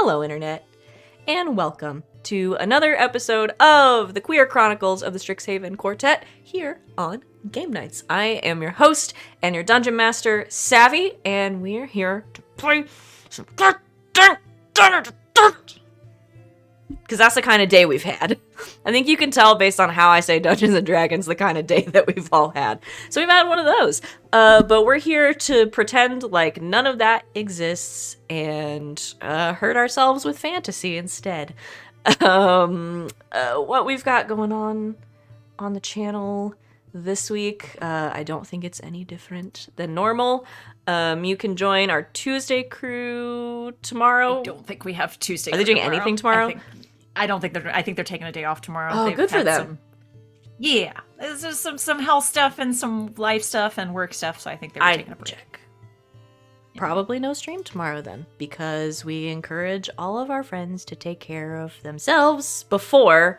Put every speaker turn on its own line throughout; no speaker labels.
Hello, Internet, and welcome to another episode of the Queer Chronicles of the Strixhaven Quartet here on Game Nights. I am your host and your Dungeon Master, Savvy, and we're here to play some because that's the kind of day we've had. I think you can tell based on how I say Dungeons and Dragons the kind of day that we've all had. So we've had one of those. But we're here to pretend like none of that exists and hurt ourselves with fantasy instead. What we've got going on the channel this week, I don't think it's any different than normal. You can join our Tuesday crew tomorrow.
I don't think we have Tuesday.
Are they doing anything tomorrow?
I think they're taking a day off tomorrow.
Oh, good for them.
There's just some health stuff and some life stuff and work stuff, so I think they're taking a break.
Check. Probably no stream tomorrow then, because we encourage all of our friends to take care of themselves before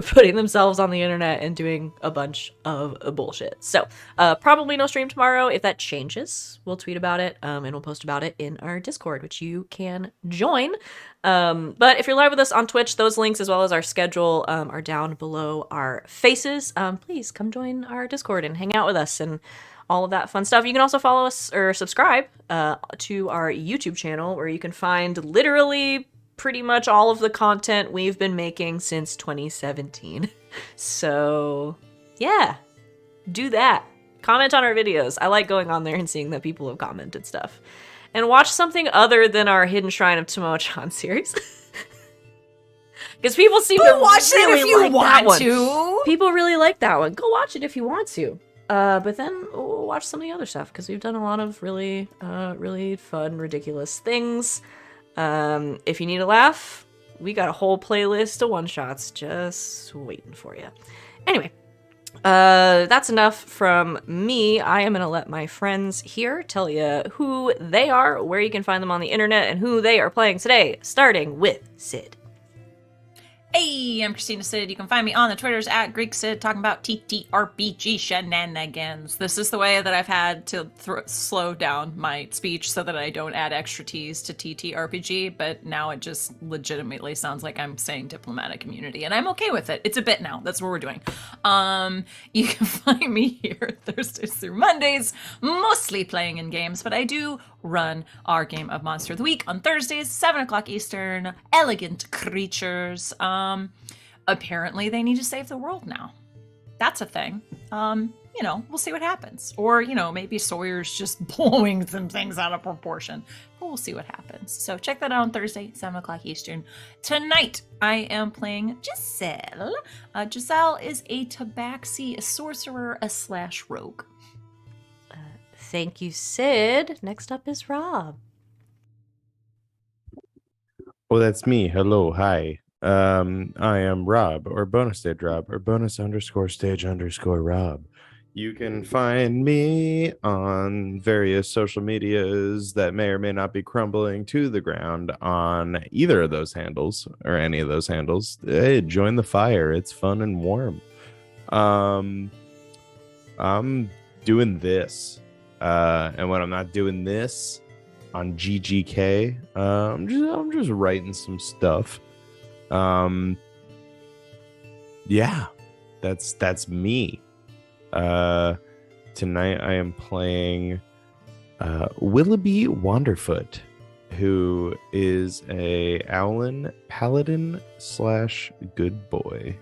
putting themselves on the internet and doing a bunch of bullshit. So probably no stream tomorrow. If that changes, we'll tweet about it and we'll post about it in our Discord, which you can join. But if you're live with us on Twitch, those links as well as our schedule are down below our faces. Please come join our Discord and hang out with us and all of that fun stuff. You can also follow us or subscribe to our YouTube channel, where you can find literally pretty much all of the content we've been making since 2017. So yeah, do that. Comment on our videos. I like going on there and seeing that people have commented stuff. And watch something other than our Hidden Shrine of Tomo-chan series. Because people seem to
watch
really
it if you
like
want
that one.
to.
People really like that one. Go watch it if you want to. But then watch some of the other stuff, because we've done a lot of really fun, ridiculous things. If you need a laugh, we got a whole playlist of one-shots just waiting for you. Anyway, that's enough from me. I am going to let my friends here tell you who they are, where you can find them on the internet, and who they are playing today, starting with Sid.
Hey, I'm Christina Sid. You can find me on the Twitters at Greek Sid, talking about TTRPG shenanigans. This is the way that I've had to slow down my speech so that I don't add extra T's to TTRPG, but now it just legitimately sounds like I'm saying diplomatic community, and I'm okay with it. It's a bit now. That's what we're doing. You can find me here Thursdays through Mondays, mostly playing in games, but I do run our game of Monster of the Week on Thursdays, 7 o'clock Eastern. Elegant creatures. Apparently they need to save the world now. That's a thing. We'll see what happens. Or, maybe Sawyer's just blowing some things out of proportion. But we'll see what happens. So check that out on Thursday, 7 o'clock Eastern. Tonight, I am playing Giselle. Giselle is a tabaxi, a sorcerer, a / rogue.
Thank you, Sid. Next up is Rob.
Oh, that's me. Hello. Hi. I am Rob, or bonus stage Rob, or bonus_stage_Rob. You can find me on various social medias that may or may not be crumbling to the ground on either of those handles or any of those handles. Hey, join the fire. It's fun and warm. I'm doing this. And when I'm not doing this on GGK, I'm just writing some stuff. Yeah, that's me. Tonight I am playing Willoughby Wanderfoot, who is a Owlin paladin / good boy.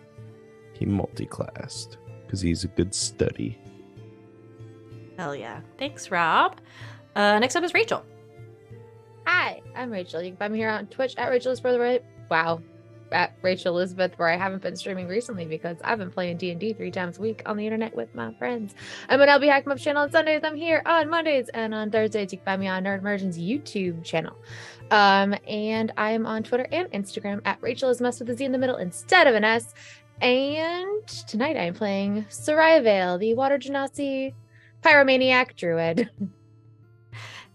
He multi-classed because he's a good study.
Hell yeah. Thanks, Rob. Next up is Rachel.
Hi, I'm Rachel. You can find me here on Twitch at Rachel Elizabeth. At Rachel Elizabeth, where I haven't been streaming recently because I've been playing D&D 3 times a week on the internet with my friends. I'm on LB Hackmup channel on Sundays. I'm here on Mondays, and on Thursdays you can find me on Nerd Immersion's YouTube channel. And I am on Twitter and Instagram at Rachel Elizabeth with a Z in the middle instead of an S. And tonight I am playing Sereia, the Water Genasi Pyromaniac Druid.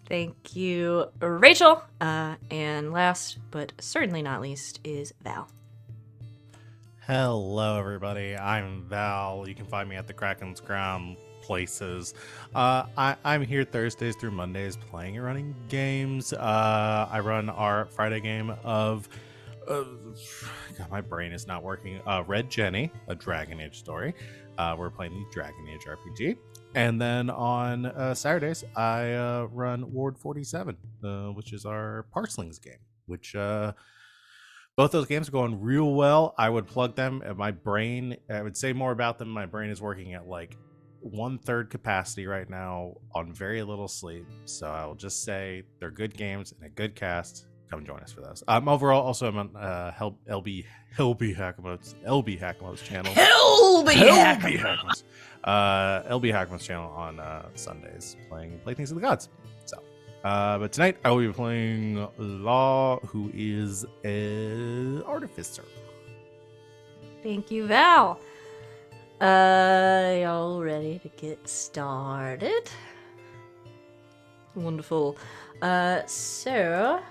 Thank you, Rachel. And last but certainly not least is Val.
Hello, everybody. I'm Val. You can find me at the Kraken's Crown places. I'm here Thursdays through Mondays playing and running games. I run our Friday game of God, my brain is not working. Red Jenny, a Dragon Age story. We're playing the Dragon Age RPG. And then on Saturdays, I run Ward 47, which is our Parslings game, which both those games are going real well. I would plug them. My brain, I would say more about them. My brain is working at like 1/3 capacity right now on very little sleep. So I will just say they're good games and a good cast. Come join us for those. Overall, also I'm on LB Hakamoto's channel. LB Hakamoto's channel on Sundays, playing Playthings of the Gods. So, but tonight I will be playing Law, who is an artificer.
Thank you, Val. Y'all ready to get started? Wonderful. So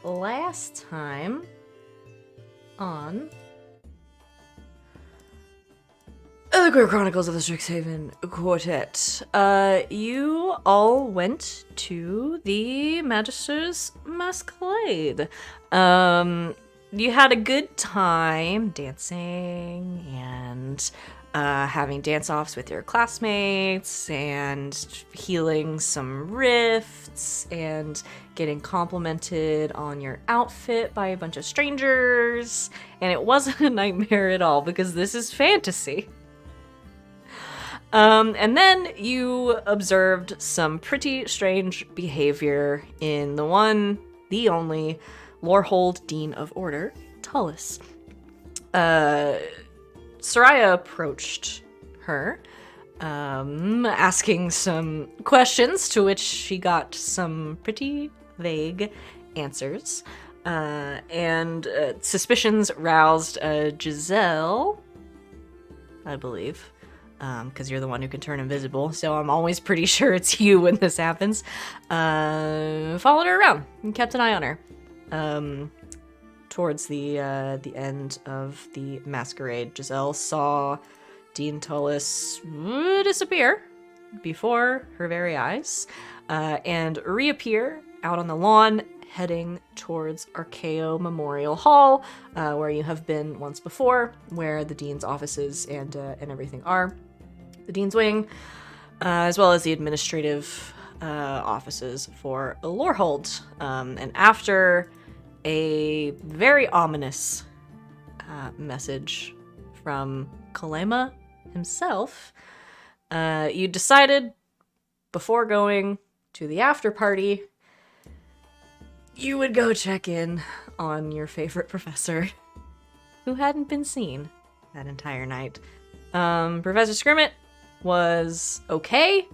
last time on the Chronicles of the Strixhaven Quartet, you all went to the Magister's Masquerade. You had a good time dancing and having dance-offs with your classmates and healing some rifts and getting complimented on your outfit by a bunch of strangers. And it wasn't a nightmare at all because this is fantasy. And then you observed some pretty strange behavior in the only Lorehold Dean of Order, Tullus. Sereia approached her, asking some questions to which she got some pretty vague answers. And suspicions roused Giselle, I believe, because you're the one who can turn invisible, so I'm always pretty sure it's you when this happens. Followed her around and kept an eye on her. Towards the end of the masquerade, Giselle saw Dean Tullus disappear before her very eyes, and reappear out on the lawn, heading towards Archaeo Memorial Hall, where you have been once before, where the Dean's offices and everything are. The Dean's Wing, as well as the administrative offices for Lorehold. And after a very ominous message from Kalema himself, you decided, before going to the after party, you would go check in on your favorite professor, who hadn't been seen that entire night. Professor Scrimmett was okay,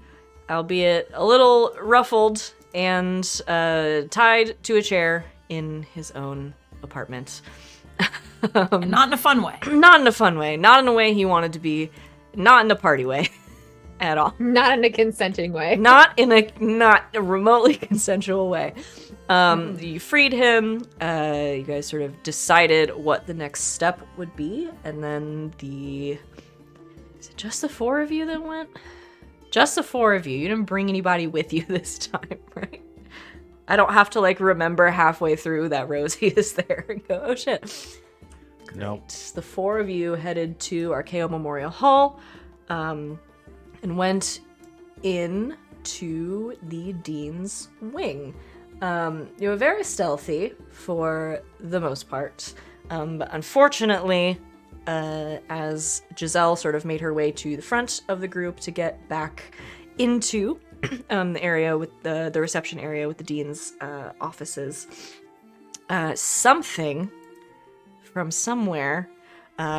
albeit a little ruffled and tied to a chair in his own apartment.
And not in a fun way.
Not in a fun way. Not in a way he wanted to be. Not in a party way at all.
Not in a consenting way.
Not a remotely consensual way. You freed him. You guys sort of decided what the next step would be. And then is it just the four of you that went? Just the four of you. You didn't bring anybody with you this time, right? I don't have to remember halfway through that Rosie is there and go, oh shit.
Nope.
Right. The four of you headed to Archaeo Memorial Hall, and went in to the Dean's Wing. You were very stealthy for the most part, but unfortunately, as Giselle sort of made her way to the front of the group to get back into the area with the reception area with the Dean's offices, something from somewhere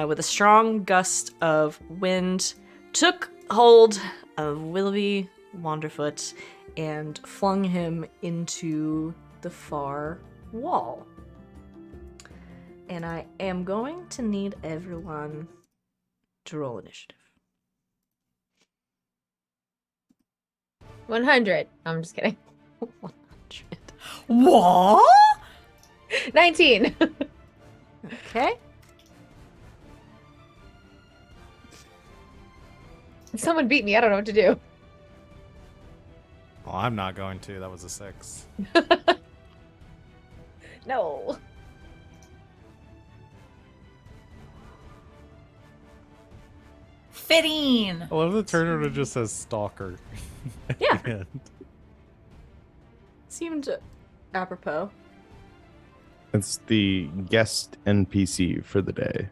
with a strong gust of wind took hold of Willoughby Wanderfoot and flung him into the far wall. And I am going to need everyone to roll initiative.
100. I'm just kidding.
100.
What?
19.
Okay.
Someone beat me. I don't know what to do.
Well, I'm not going to. That was a 6.
No.
Fitting.
I love the turn order just says stalker.
Yeah.
Yeah.
Seemed apropos.
It's the guest NPC for the day.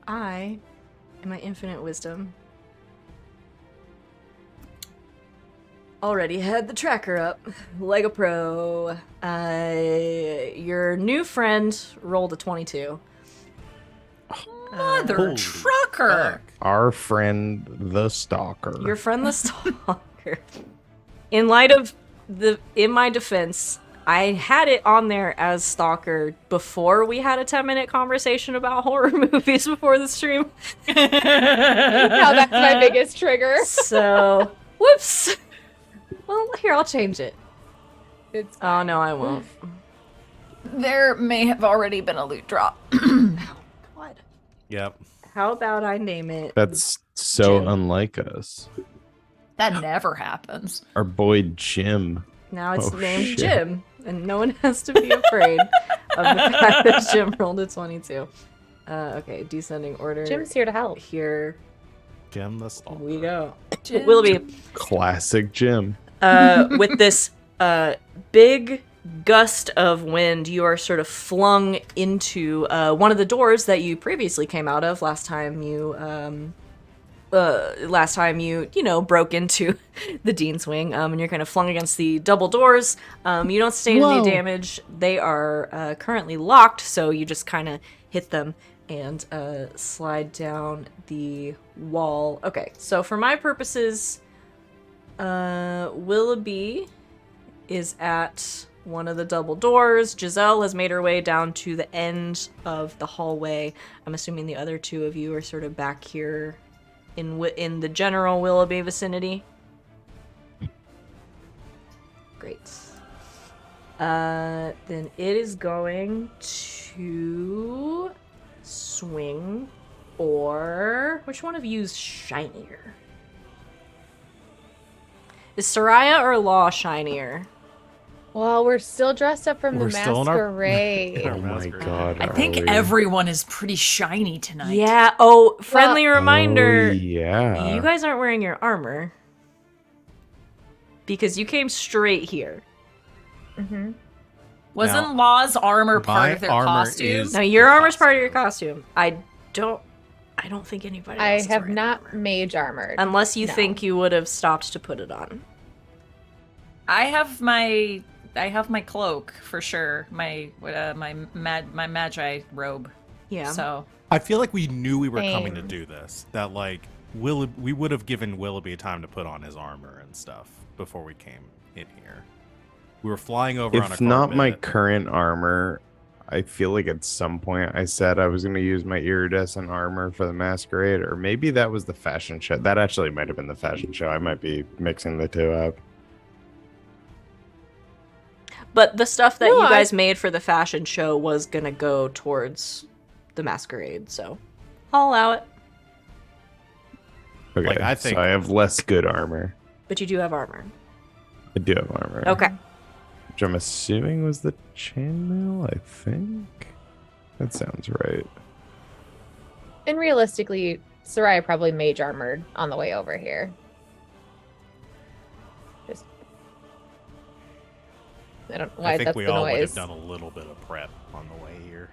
I, in my infinite wisdom, already had the tracker up. Lego Pro. Your new friend rolled a 22.
Mother
Holy
trucker.
fuck.
Our friend the stalker.
Your friend the stalker. In light of in my defense, I had it on there as stalker before we had a 10-minute conversation about horror movies before the stream.
Now that's my biggest trigger.
So, whoops. Well, here, I'll change it.
It's
Oh, no, I won't.
There may have already been a loot drop.
What?
Yep.
How about I name it?
That's so
Jim.
unlike us.
That never happens.
Our boy Jim.
Now it's
Oh,
named
shit.
Jim, and no one has to be afraid of the fact that Jim rolled a 22. Okay, descending order.
Jim's here to help.
Here
Jim the stalker.
we go.
Jim.
Willoughby,
Classic Jim.
with this big gust of wind, you are sort of flung into one of the doors that you previously came out of last time you broke into the Dean's Wing, and you're kind of flung against the double doors. You don't sustain any damage. They are currently locked, so you just kind of hit them and slide down the wall. Okay, so for my purposes, Willoughby is at one of the double doors. Giselle has made her way down to the end of the hallway. I'm assuming the other two of you are sort of back here in the general Willoughby vicinity. Great. Then it is going to swing, or which one of you's shinier? Is Sereia or Law shinier?
Well, we're still dressed up from
We're
the
still in our-
masquerade.
Oh my god.
I think
are we?
everyone is pretty shiny tonight.
Yeah. Oh, friendly reminder.
Oh, yeah.
You guys aren't wearing your armor. Because you came straight here.
Mm-hmm.
Wasn't
Now,
Law's armor part
my
of their
armor
costume?
is-
No, your
the
armor's part of
costume.
your costume. I don't think anybody
I
else is
have
wearing
not
armor.
mage armored.
Unless you
No.
think you would have stopped to put it on.
I have my cloak for sure. My magi robe.
Yeah.
So
I feel like we knew we were coming to
Same.
do this. That like we would have given Willoughby time to put on his armor and stuff before we came in here. We were flying over on a
If not my
carpet.
current armor, I feel like at some point I said I was going to use my iridescent armor for the masquerade, or maybe that was the fashion show. That actually might have been the fashion show. I might be mixing the two up.
But the stuff that
No,
you
I-
guys made for the fashion show was gonna go towards the masquerade, so I'll allow it.
Okay,
Like, I think-
so I have less good armor.
But you do have armor.
I do have armor.
Okay.
Which I'm assuming was the chainmail, I think. That sounds right.
And realistically, Sereia probably mage armored on the way over here. Just I don't know why
I think
that's
we
the
all would have
noise.
done a little bit of prep on the way here.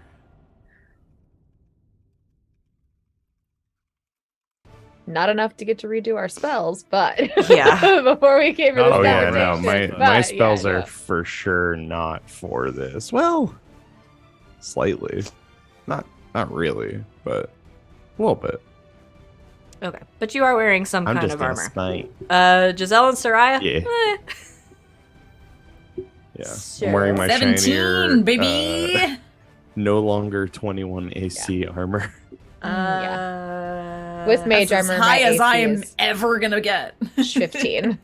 Not enough to get to redo our spells, but
Yeah.
before we came for this
Oh yeah, no,
conversation.
my
But,
spells
yeah,
are
no.
for sure not for this. Well, slightly. Not really, but a little bit.
Okay. But you are wearing some
I'm
kind
just
of
gonna
armor.
spite.
Giselle and Sereia?
Yeah.
Eh.
Yeah.
Sure.
I'm wearing my
17,
shinier,
baby.
no longer 21 AC armor.
With mage
That's as
armor,
high
my
as I
AC
am
is
ever gonna get.
15.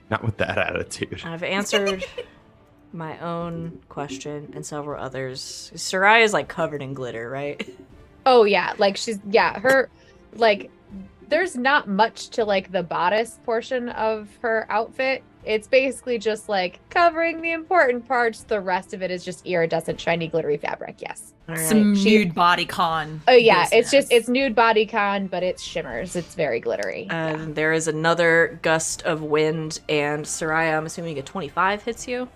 Not with that attitude.
I've answered my own question and several others. Sereia is like covered in glitter, right?
Oh yeah, like her like there's not much to like the bodice portion of her outfit. It's basically just like covering the important parts. The rest of it is just iridescent, shiny, glittery fabric. Yes.
All right.
Some nude bodycon.
Oh yeah,
business.
it's nude bodycon, but it's shimmers. It's very glittery. Yeah.
There is another gust of wind, and Sereia, I'm assuming a 25 hits you.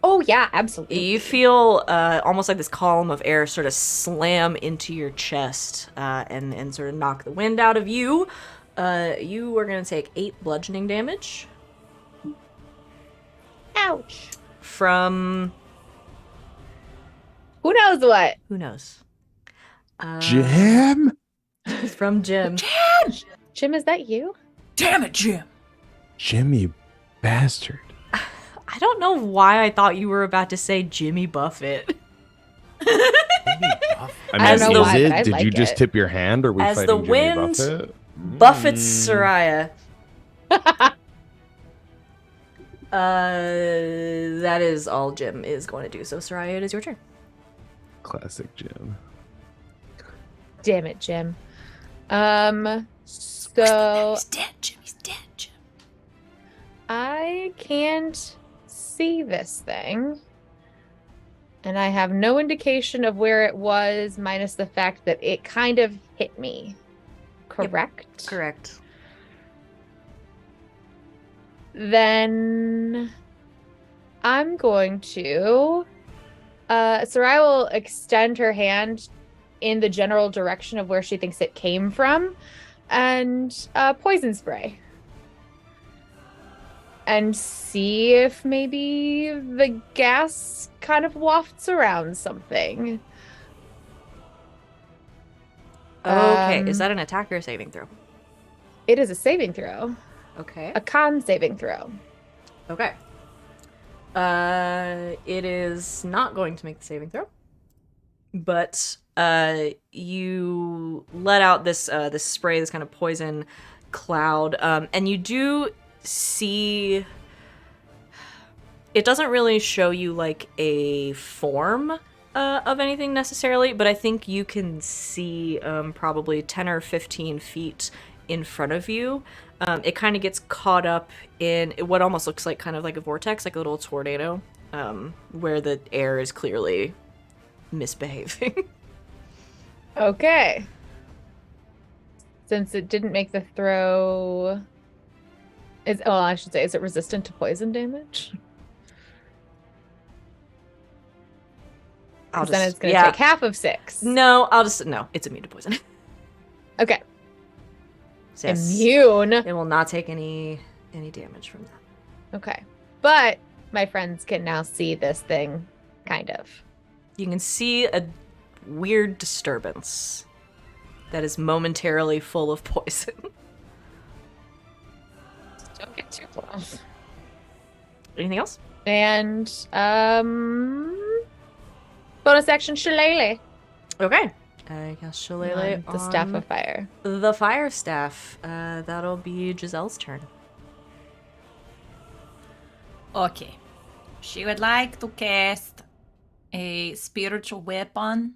Oh yeah, absolutely.
You feel almost like this column of air sort of slam into your chest and sort of knock the wind out of you. You are going to take 8 bludgeoning damage.
Ouch.
From...
Who knows what?
Who knows?
Jim?
From Jim.
Jim, is that you?
Damn it, Jim.
Jim, you bastard.
I don't know why I thought you were about to say Jimmy Buffett.
I
I don't know why, but I
did
like
you just
it.
tip your hand, or are we
As
fighting
the
Jimmy
wind
Buffett?
Buffett's Sereia. That is all Jim is going to do. So Sereia, it is your turn.
Classic Jim.
Damn it, Jim. So
He's dead, Jim. He's dead, Jim.
I can't see this thing. And I have no indication of where it was, minus the fact that it kind of hit me. Correct?
Correct.
Then I'm going to... Sereia will extend her hand in the general direction of where she thinks it came from and poison spray. And see if maybe the gas kind of wafts around something.
Okay, is that an attack or a saving throw?
It is a saving throw.
Okay.
A con saving throw.
Okay. It is not going to make the saving throw, but you let out this this spray, this kind of poison cloud, and you do see. It doesn't really show you like a form of anything necessarily, but I think you can see probably 10 or 15 feet in front of you. It kind of gets caught up in what almost looks like kind of like a vortex, like a little tornado, where the air is clearly misbehaving.
Okay. Since it didn't make the throw... I should say, is it resistant to poison damage? Then it's going to take half of 6.
No, it's immune to poison.
Okay.
Yes.
Immune.
It will not take any damage from that.
Okay. But my friends can now see this thing, kind of.
You can see a weird disturbance that is momentarily full of poison.
Don't get too close.
Anything else?
And, bonus action shillelagh.
Okay. I guess Shillelagh
The Staff of Fire.
The Fire Staff. That'll be Giselle's turn.
Okay. She would like to cast a spiritual weapon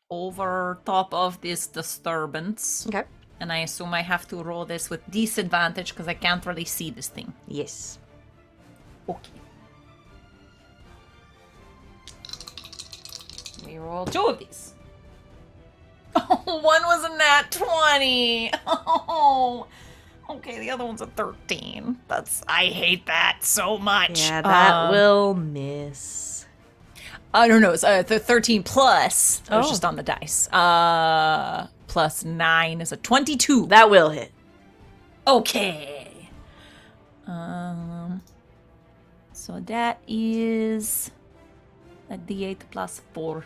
over top of this disturbance.
Okay.
And I assume I have to roll this with disadvantage because I can't really see this thing.
Yes.
Okay. We roll 2 of these. Oh, one was a nat 20. Oh. Okay, the other one's a 13. I hate that so much.
Yeah, that will miss.
I don't know. It's the 13 plus. That was
Oh.
just on the dice. Plus 9 is a 22.
That will hit.
Okay. So that is a d8 plus 4.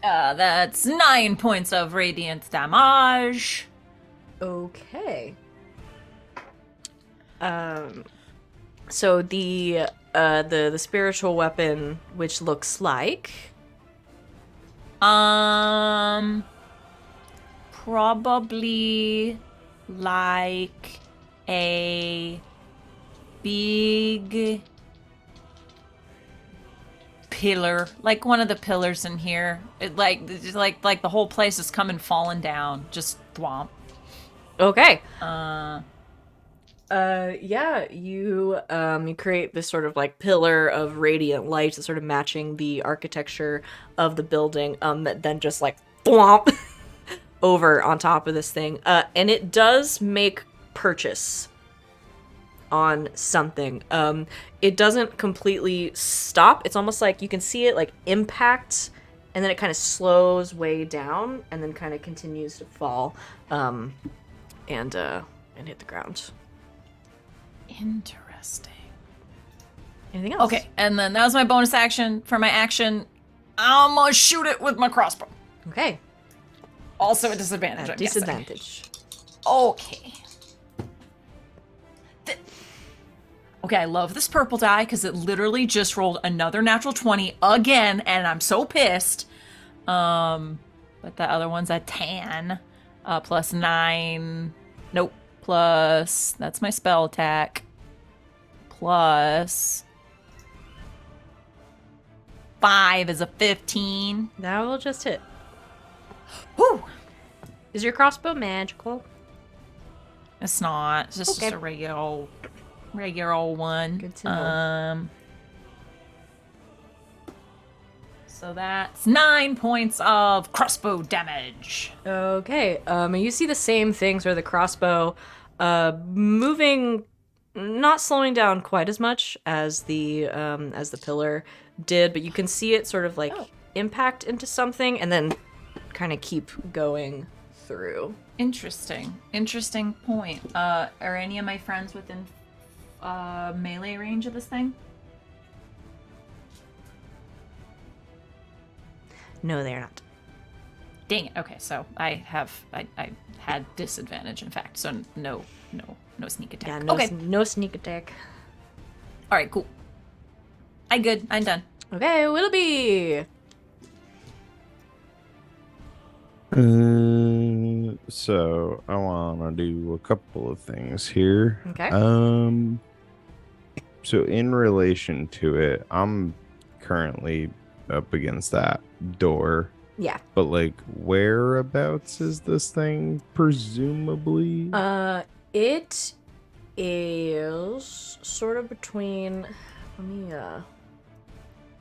That's 9 points of radiant damage.
Okay. So the spiritual weapon, which looks like
probably like a big pillar, like one of the pillars in here. It like the whole place is coming falling down. Just thwomp.
Okay. Yeah, you create this sort of like pillar of radiant light that's sort of matching the architecture of the building, that then just like thwomp over on top of this thing. And it does make purchase on something. It doesn't completely stop. It's almost like you can see it like impact, and then it kind of slows way down, and then kind of continues to fall, and hit the ground.
Interesting.
Anything else?
Okay, and then that was my bonus action. For my action, I'm gonna shoot it with my crossbow.
Okay.
Also a disadvantage.
At
I'm guessing.
disadvantage.
Okay. Okay, I love this purple die because it literally just rolled another natural 20 again, and I'm so pissed. But the other one's a 10, plus 9. Nope. Plus, that's my spell attack. Plus 5 is a 15.
That will just hit.
Woo!
Is your crossbow magical?
It's not. It's just
Okay.
a regular old one.
Good to know.
So that's 9 points of crossbow damage.
Okay. You see the same things where the crossbow, moving, not slowing down quite as much as the pillar did, but you can see it sort of like impact into something and then kind of keep going through.
Interesting point. Are any of my friends within melee range of this thing?
No, they're not.
Dang it. Okay, so I had disadvantage, in fact. So no sneak attack.
Yeah,
Okay.
no sneak attack.
All right, cool. I'm done.
Okay, Willoughby.
So I want to do a couple of things here.
Okay.
So in relation to it, I'm currently up against that door.
Yeah.
But like, whereabouts is this thing? Presumably.
It is sort of between. Let me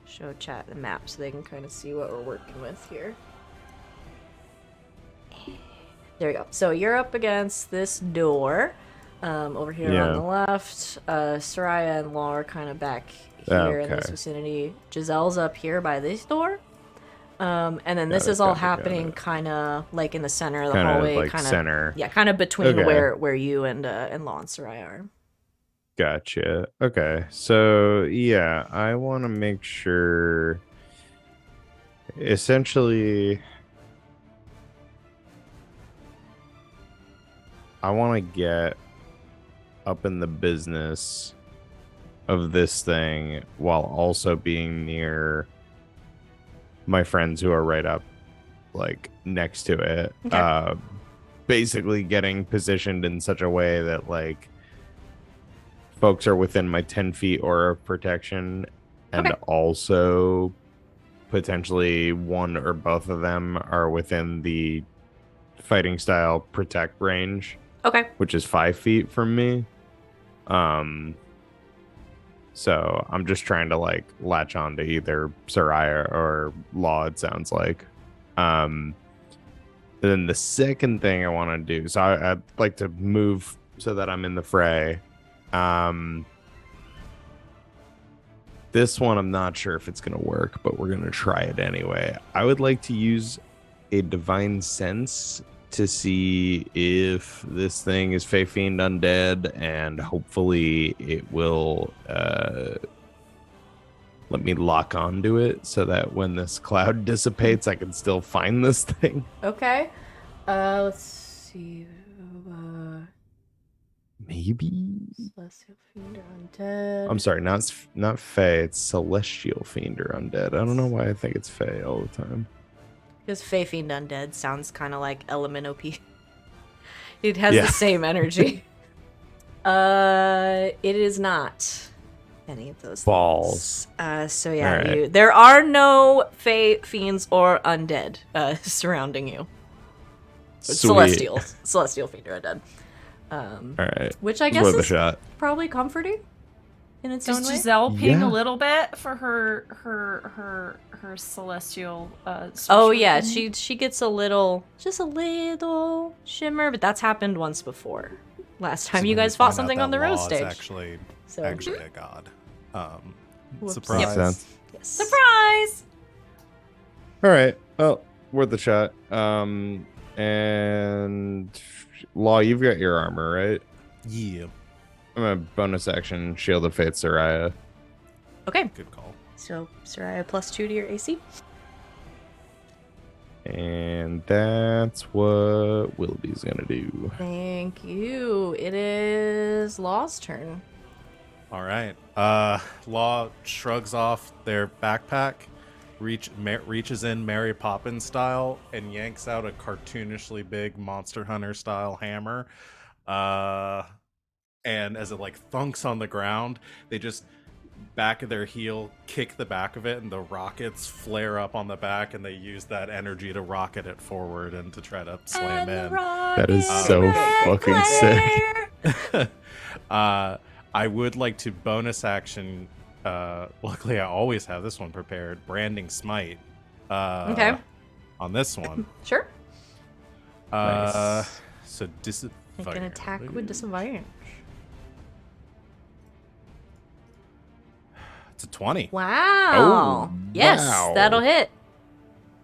show chat the map so they can kind of see what we're working with here. There we go. So you're up against this door, over here on the left. Sereia and Law are kind of back here in this vicinity. Giselle's up here by this door. And then this is all happening kind of like in the center of the hallway,
like
kind of
center.
Yeah, kind of between where you and Law and Sereia are.
Gotcha. Okay. So yeah, I want to make sure. Essentially, I want to get up in the business of this thing while also being near my friends who are right up like next to it.
Okay.
Basically getting positioned in such a way that like folks are within my 10 feet aura of protection, and also potentially one or both of them are within the fighting style protect range.
Okay.
Which is 5 feet from me. So I'm just trying to like latch on to either Sereia or Law, it sounds like. And then the second thing I want to do, so I'd like to move so that I'm in the fray. This one I'm not sure if it's gonna work, but we're gonna try it anyway. I would like to use a divine sense to see if this thing is Fey Fiend undead, and hopefully it will let me lock onto it so that when this cloud dissipates, I can still find this thing.
Okay. Let's see.
Maybe.
Celestial Fiend or Undead.
I'm sorry, not Fey. It's Celestial Fiend or Undead. I don't know why I think it's Fey all the time.
Because Fey Fiend Undead sounds kind of like Element OP. It has the same energy. It is not. any of those
Balls.
things. So yeah,
All right.
there are no fae, fiends, or undead surrounding you.
Sweet.
Celestial fiend or undead.
All right.
Which I
It's
guess
worth a
is
shot.
probably comforting in its own
Does
way.
Giselle ping
Yeah.
a little bit for her celestial?
Oh
sorcerer
yeah,
thingy?
she gets just a little shimmer, but that's happened once before. Last time
So
you
when
guys fought
find out
something
that
on the road
Law is
stage.
Actually
So
a god.
Whoops.
Surprise.
Makes sense.
yes.
Surprise!
All right. Well, worth a shot. And Law, you've got your armor, right?
Yeah.
I'm a bonus action Shield of Fate Sereia.
Okay,
Good call.
so Sereia +2 to your AC.
And that's what Willoughby's gonna do.
Thank you. It is Law's turn.
All right. Law shrugs off their backpack, reaches in Mary Poppins style, and yanks out a cartoonishly big Monster Hunter style hammer. And as it like thunks on the ground, they just back of their heel kick the back of it, and the rockets flare up on the back, and they use that energy to rocket it forward and to try to slam in.
That is so fucking sick.
I would like to bonus action. Luckily, I always have this one prepared. Branding Smite.
Okay.
On this one.
Sure.
Nice.
So
Make an attack with disadvantage.
It's a 20.
Wow.
Oh,
Yes,
wow.
that'll hit.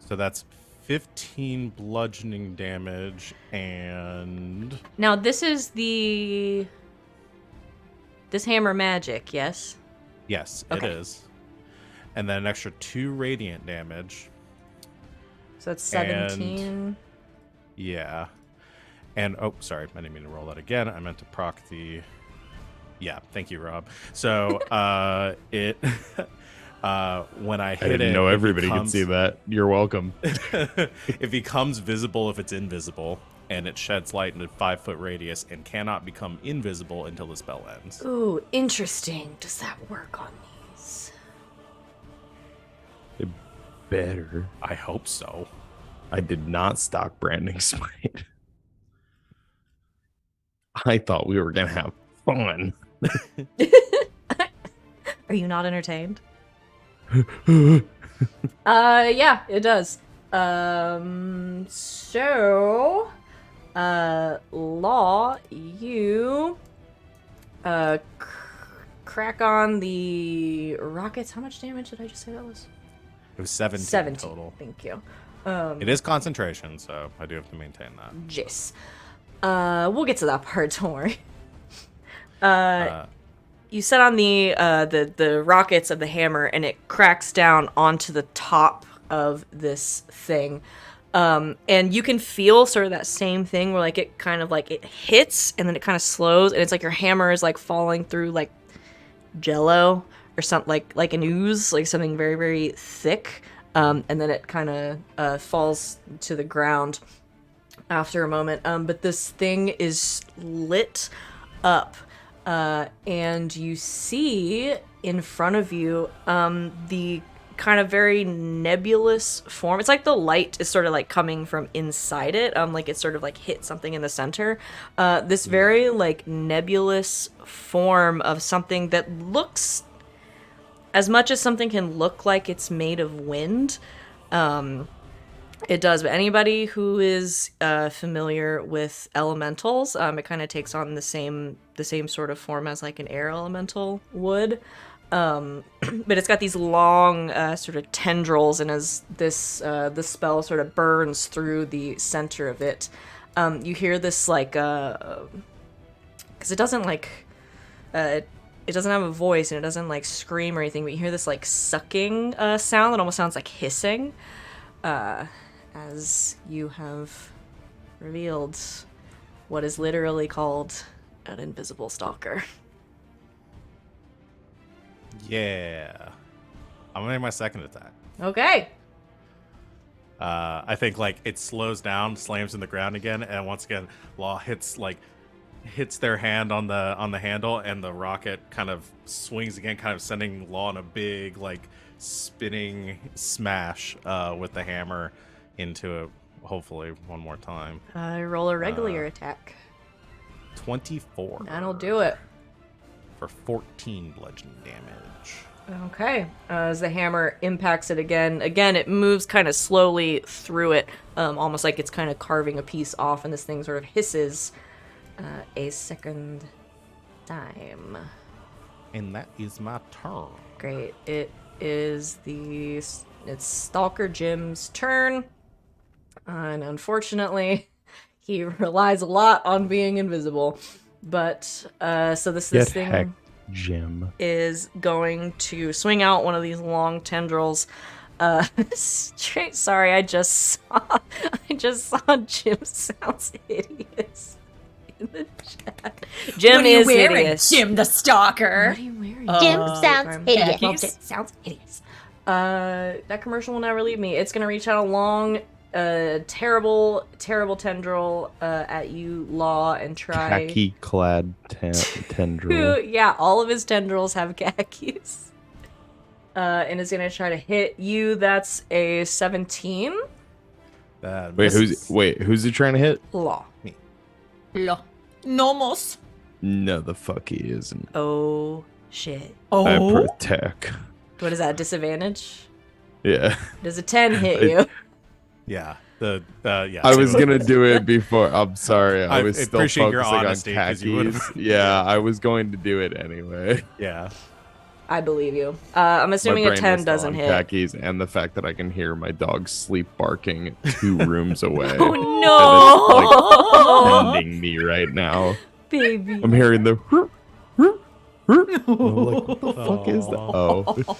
So that's 15 bludgeoning damage, and
Now this is this hammer magic, yes?
yes,
Okay.
it is. And then an extra 2 radiant damage.
So that's
And-
17.
Yeah. And oh, sorry, I didn't mean to roll that again. I meant to proc the. Yeah, thank you, Rob. So it when I hit
I didn't
it,
know
it
everybody could
becomes-
see that. You're welcome.
It becomes visible if it's invisible, and it sheds light in a 5-foot radius and cannot become invisible until the spell ends.
Ooh, interesting. Does that work on these?
Better.
I hope so.
I did not stock Branding Smite. I thought we were gonna have fun.
Are you not entertained? Yeah, it does. So, Law, you, crack on the rockets. How much damage did I just say that was?
It was 17
17
total.
Thank you.
It is concentration, so I do have to maintain that.
Jace. We'll get to that part. Don't worry. You set on the rockets of the hammer, and it cracks down onto the top of this thing. And you can feel sort of that same thing where like it kind of like it hits and then it kind of slows, and it's like your hammer is like falling through like jello or something, like an ooze, like something very, very thick. And then it kind of falls to the ground after a moment. But this thing is lit up. And you see in front of you the kind of very nebulous form. It's like the light is sort of like coming from inside it. Like it sort of like hit something in the center. This very like nebulous form of something that looks, as much as something can look like it's made of wind, it does. But anybody who is familiar with elementals, it kind of takes on the same sort of form as like an air elemental would. But it's got these long sort of tendrils, and as the spell sort of burns through the center of it, you hear this like because it doesn't like it doesn't have a voice and it doesn't like scream or anything, but you hear this like sucking sound that almost sounds like hissing, as you have revealed what is literally called an invisible stalker.
Yeah. I'm gonna make my second attack.
Okay.
I think like it slows down, slams in the ground again, and once again, Law hits like hits their hand on the handle, and the rocket kind of swings again, kind of sending Law in a big like spinning smash with the hammer into it. Hopefully, one more time.
Roll a regular attack.
24.
That'll do it.
For 14 bludgeoning damage.
Okay. As the hammer impacts it again, it moves kind of slowly through it, almost like it's kind of carving a piece off, and this thing sort of hisses a second time.
And that is my turn.
Great. It's Stalker Jim's turn. And unfortunately, he relies a lot on being invisible. But, so this thing
hecked, Jim
is going to swing out one of these long tendrils. Sorry, I just saw Jim sounds hideous in the chat. Jim
What are you
is
wearing,
hideous.
Jim the Stalker?
What are you wearing?
Jim sounds hideous.
Well, Jim sounds hideous. That commercial will never leave me. It's gonna reach out a long, terrible tendril at you, Law, and try.
khaki-clad tendril.
Yeah, all of his tendrils have khakis. And is gonna try to hit you. That's a 17.
Who's he trying to hit?
Law.
Lo. Nomos.
No, the fuck he isn't.
Oh shit.
I
Oh.
protect.
What is that? Disadvantage?
Yeah.
Does a 10 hit you?
Yeah.
I was gonna do it before. I'm sorry. I was still
appreciate your
focusing on
honesty, 'cause you
khakis.
would've-
Yeah, I was going to do it anyway.
Yeah.
I believe you. I'm assuming
My
a
brain
10
was still
doesn't
on
hit.
khakis, and the fact that I can hear my dog sleep barking 2 rooms away.
Oh no!
Sending me right now.
Baby.
I'm hearing the. I'm like, what the fuck is that? Oh.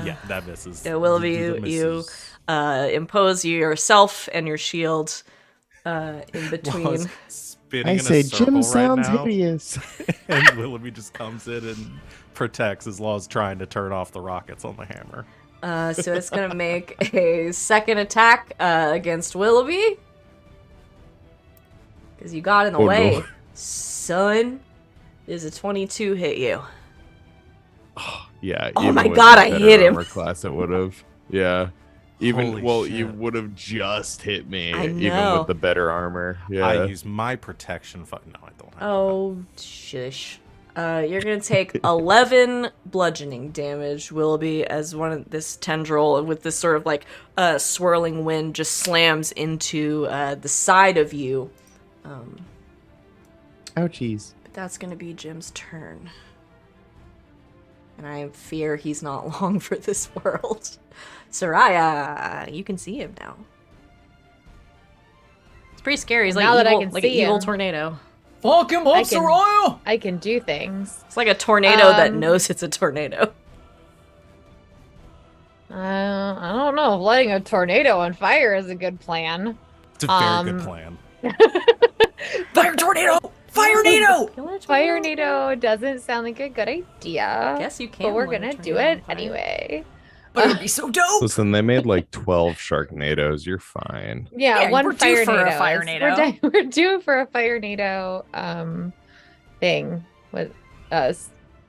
Yeah, that misses.
Yeah, Willoughby,
That
you
misses.
impose yourself and your shield in between.
Well, I was spinning
I
in a
say
circle
Jim
right
sounds
now,
hideous.
and Willoughby just comes in and protects as Law's trying to turn off the rockets on the hammer.
So it's gonna make a second attack against Willoughby. Because you got in the
Oh,
way,
no.
son. Does a 22 hit you?
Yeah.
Oh
even
my
with
God,
the
I
better
hit him.
armor class, it would have. Yeah. Even
Holy
you
shit.
would have just hit me,
I
even
know.
with the better armor. Yeah.
I use my protection. No, I don't have.
Oh, shush. You're gonna take 11 bludgeoning damage, Willoughby, as one of this tendril with this sort of like swirling wind just slams into the side of you.
Ouchies.
But that's gonna be Jim's turn. And I fear he's not long for this world. Sereia, you can see him now. It's pretty scary. He's like
Now that I
evil,
can
like an
see
evil
him.
tornado.
Fuck him
I
up,
can-
Sereia!
I can do things.
It's like a tornado that
Um,
knows it's a tornado.
I don't know. if Lighting a tornado on fire is a good plan.
It's a very
um,
good plan.
Fire tornado! Fire tornado!
Fire tornado doesn't sound like a good idea.
Guess you can.
but we're
light a
gonna do
tornado
it
on fire.
anyway.
But it would be so dope!
Listen, they made like 12 Sharknadoes. You're fine.
Yeah,
Yeah,
one
we're due
fire
for a
tornado.
fire tornado.
We're due for a fire tornado thing with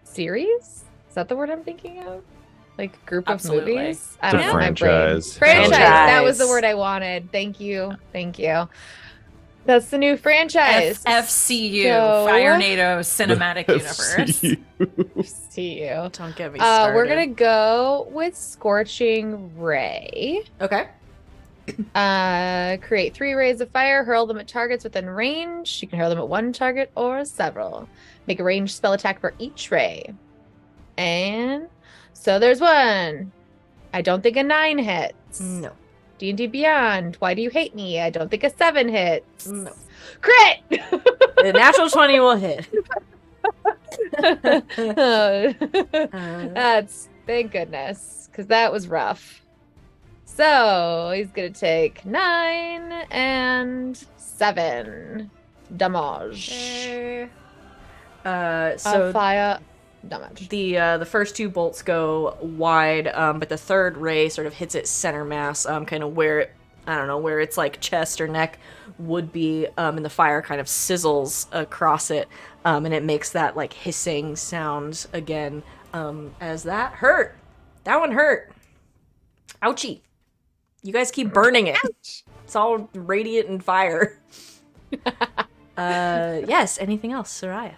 series. Is that the word I'm thinking of? Like group
Absolutely.
of movies. I
It's
don't
a
know. My brain.
franchise.
Franchise.
Franchise.
That was the word I wanted. Thank you. Thank you. That's the new franchise.
FCU,
So-
Fire NATO Cinematic Universe.
See you.
Don't get me started.
We're gonna go with Scorching Ray.
Okay.
Create 3 rays of fire, hurl them at targets within range. You can hurl them at one target or several. Make a ranged spell attack for each ray. And so there's one. I don't think a 9 hits.
No.
D&D Beyond. Why do you hate me? I don't think a 7 hits.
No.
Crit!
The natural 20 will hit.
That's thank goodness, because that was rough. So he's gonna take 9 and 7 damage.
Okay.
So
So
fire damage.
the first 2 bolts go wide, but the third ray sort of hits its center mass, kind of where it I don't know, where its like chest or neck would be, and the fire kind of sizzles across it, and it makes that like hissing sound again, as that hurt. That one hurt. Ouchie. You guys keep burning it. It's all radiant and fire. Yes, anything else, Sereia?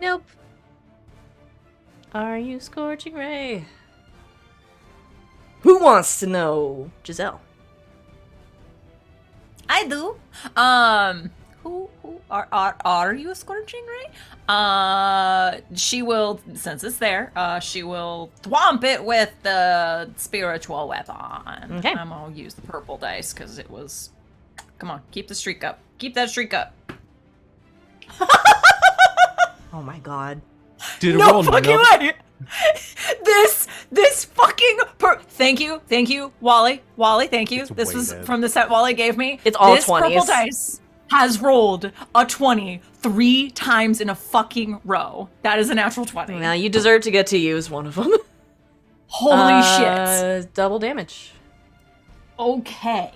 Nope.
Are you Scorching Ray? Who wants to know? Giselle.
I do. Who are you Scorching Ray? She will, since it's there, she will thwomp it with the spiritual weapon.
Okay.
I'm gonna use the purple dice because it was. Come on, keep the streak up. Keep that streak up.
Oh my god.
Did it
No
roll
fucking
nope?
way. This fucking thank you, Wally, thank you.
It's
This was
weighted.
from the set Wally gave me.
It's all
this
20s.
purple dice has rolled a 20 3 times in a fucking row. That is a natural 20.
Now you deserve to get to use one of them.
Holy shit.
Double damage.
Okay.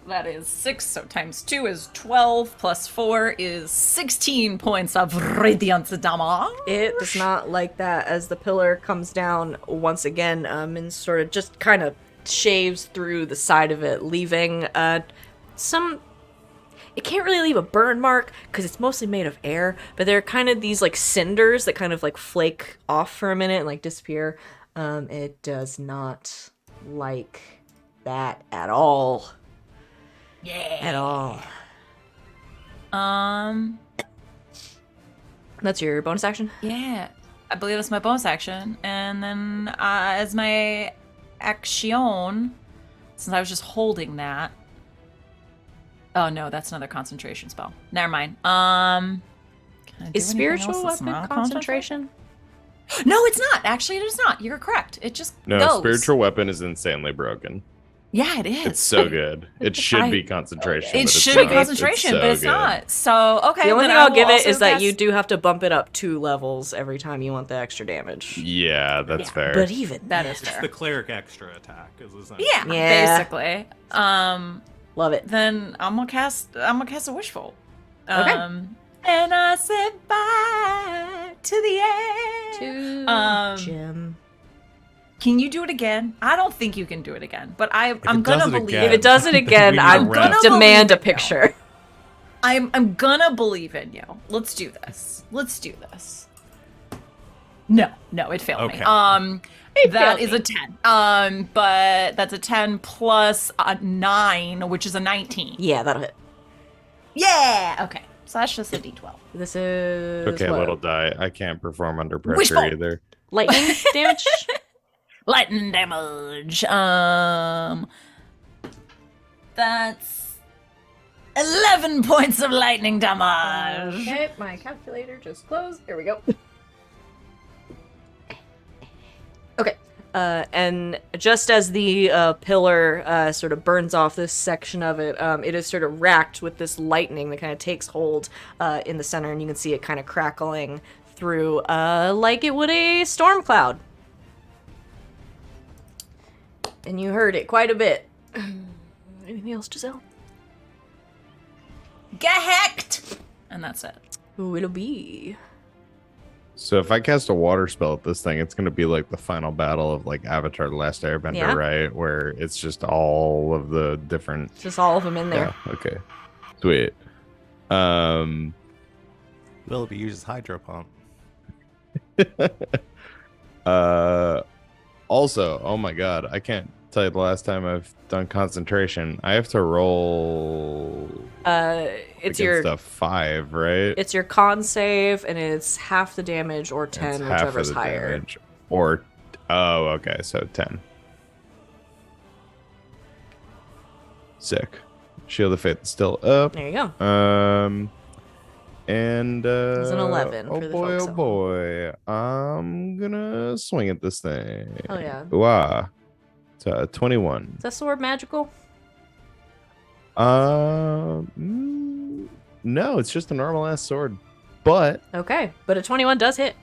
That is 6, so times 2 is 12, plus 4 is 16 points of radiance damage.
It does not like that as the pillar comes down once again, and sort of just kind of shaves through the side of it, leaving some. It can't really leave a burn mark because it's mostly made of air, but there are kind of these like cinders that kind of like flake off for a minute and like disappear. It does not like that at all.
Yeah.
At all. That's your bonus action?
Yeah. I believe that's my bonus action. And then as my action, since I was just holding that. Oh no, that's another concentration spell. Never mind. Can I do
Is
anything
spiritual
else that's
weapon
not
concentration?
No, it's not. Actually, it is not. You're correct. It just
No,
goes.
spiritual weapon is insanely broken.
Yeah, it is.
It's so good. It should
I-
be concentration.
It
but it's
should be
not.
concentration, but it's
so
not. So okay.
The only
then
thing
I
I'll
will
give it
also
is that
cast-
you do have to bump it up 2 levels every time you want the extra damage.
good. Yeah, that's
Yeah,
fair.
But even
That is
It's
fair.
the cleric extra attack. Is essentially.
Yeah,
Yeah.
basically.
love it.
Then I'm gonna cast a wishful.
Okay.
And I said bye to the air.
Jim.
Can you do it again? I don't think you can do it again, but I'm
it
gonna
does it
believe
again-
If it does it again,
We
I
need a rep.
demand a
Believe it now.
picture.
I'm gonna believe in you. Let's do this. No, it failed
Okay.
me.
It
That
failed
is
me.
a 10. But that's a 10 plus a 9, which is a 19.
Yeah, that'll hit.
Yeah. Okay. So that's just a D12.
This is
Okay,
what?
little die. I can't perform under pressure
Wishful.
either.
Lightning damage.
Lightning damage. That's 11 points of lightning damage.
Okay, my calculator just closed. Here we go. Okay. And just as the pillar sort of burns off this section of it, it is sort of racked with this lightning that kind of takes hold in the center, and you can see it kind of crackling through like it would a storm cloud. And you heard it quite a bit. Anything else, Giselle?
Get hecked! And that's it.
Willoughby.
So if I cast a water spell at this thing, it's going to be like the final battle of like Avatar: The Last Airbender,
Yeah.
right? Where it's just all of the different.
Just all of them in there.
Yeah. Okay. Sweet.
Willoughby uses hydro pump.
Also, oh my god, I can't tell you the last time I've done concentration. I have to roll
It's
against
your
a 5, right?
it's your con save, and it's half the damage or
It's
10,
half of
whichever's
the
higher.
damage. Or oh, okay, so 10. Sick. Shield of Faith is still up.
There you go.
And
It's an 11
oh
for the
boy,
folks
oh
at
boy. I'm gonna swing at this thing.
Oh yeah.
Wow. It's 21.
Is that sword magical?
No, it's just a normal ass sword. But
Okay, but a 21 does hit.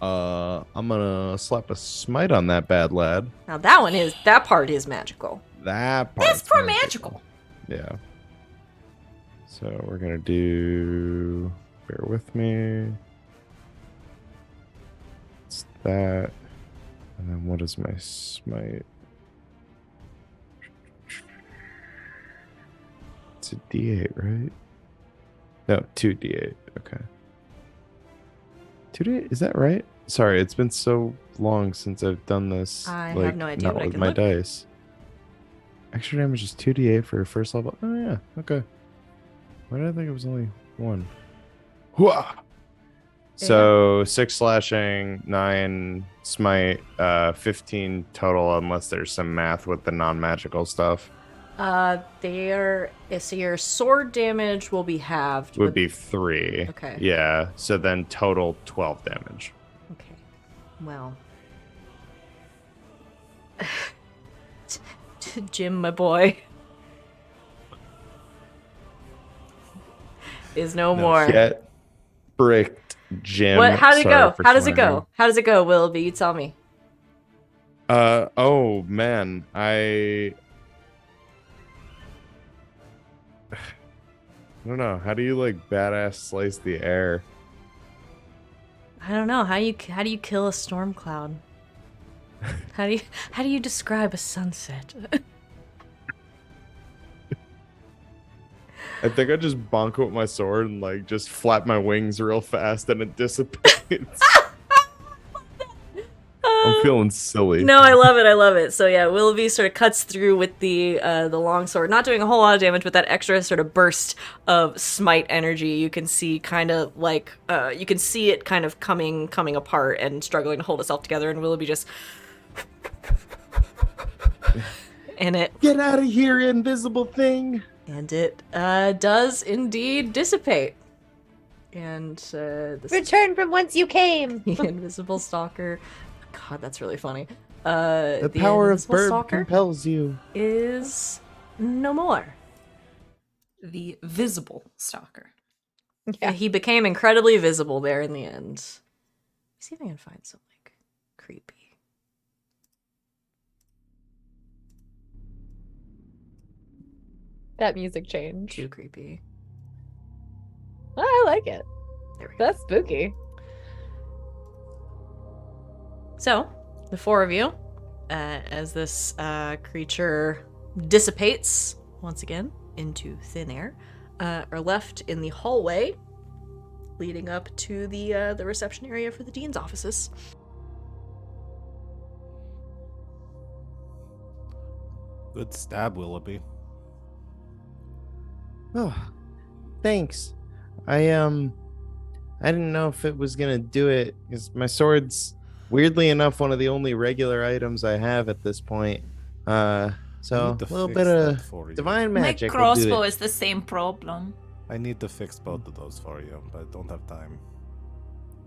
I'm I'm gonna slap a smite on that bad lad.
Now that part is magical.
That part.
That's for magical.
Yeah. So we're gonna do. Bear with me. It's that. And then what is my smite? It's a D8, right? No, 2D8. Okay. 2D8? Is that right? Sorry, it's been so long since I've done this.
I have no idea,
not
but I
with
can
my
look.
dice. Extra damage is 2D8 for your first level. Oh, yeah. Okay. Why did I think it was only 1? Hooah! So 6 slashing, 9 smite, 15 total, unless there's some math with the non-magical stuff.
So your sword damage will be halved.
Would be 3.
Okay.
Yeah. So then total 12 damage.
Okay. Well. Jim, my boy. Is no more.
Get bricked, Jim.
How'd it
Sorry
go?
for
How does it
swearing.
go? How does it go, Willoughby? You tell me.
Oh man, I don't know. How do you like badass slice the air?
I don't know. How do you kill a storm cloud? How do you describe a sunset?
I think I just bonk with my sword and like just flap my wings real fast and it dissipates. I'm feeling silly.
No, I love it. I love it. So yeah, Willoughby sort of cuts through with the long sword, not doing a whole lot of damage, but that extra sort of burst of smite energy. You can see kind of like you can see it kind of coming apart and struggling to hold itself together, and Willoughby just and it
Get out of here, invisible thing.
does indeed dissipate. And this
Return from whence you came.
the invisible stalker. God, that's really funny.
The power of
invisible
bird
stalker
compels you.
is no more.
The visible stalker.
Yeah.
He became incredibly visible there in the end. See if I can find some like creepy.
That music change.
Too creepy.
Oh, I like it.
There we go.
That's spooky.
So, the four of you, as this creature dissipates once again into thin air, are left in the hallway leading up to the reception area for the dean's offices.
Good stab, Willoughby.
Oh, thanks. I didn't know if it was gonna do it because my sword's weirdly enough one of the only regular items I have at this point. So
I
a
need to
little
fix
bit
that
of
for you.
divine
My
magic. will do
crossbow
it.
is the same problem.
I need to fix both of those for you, but I don't have time.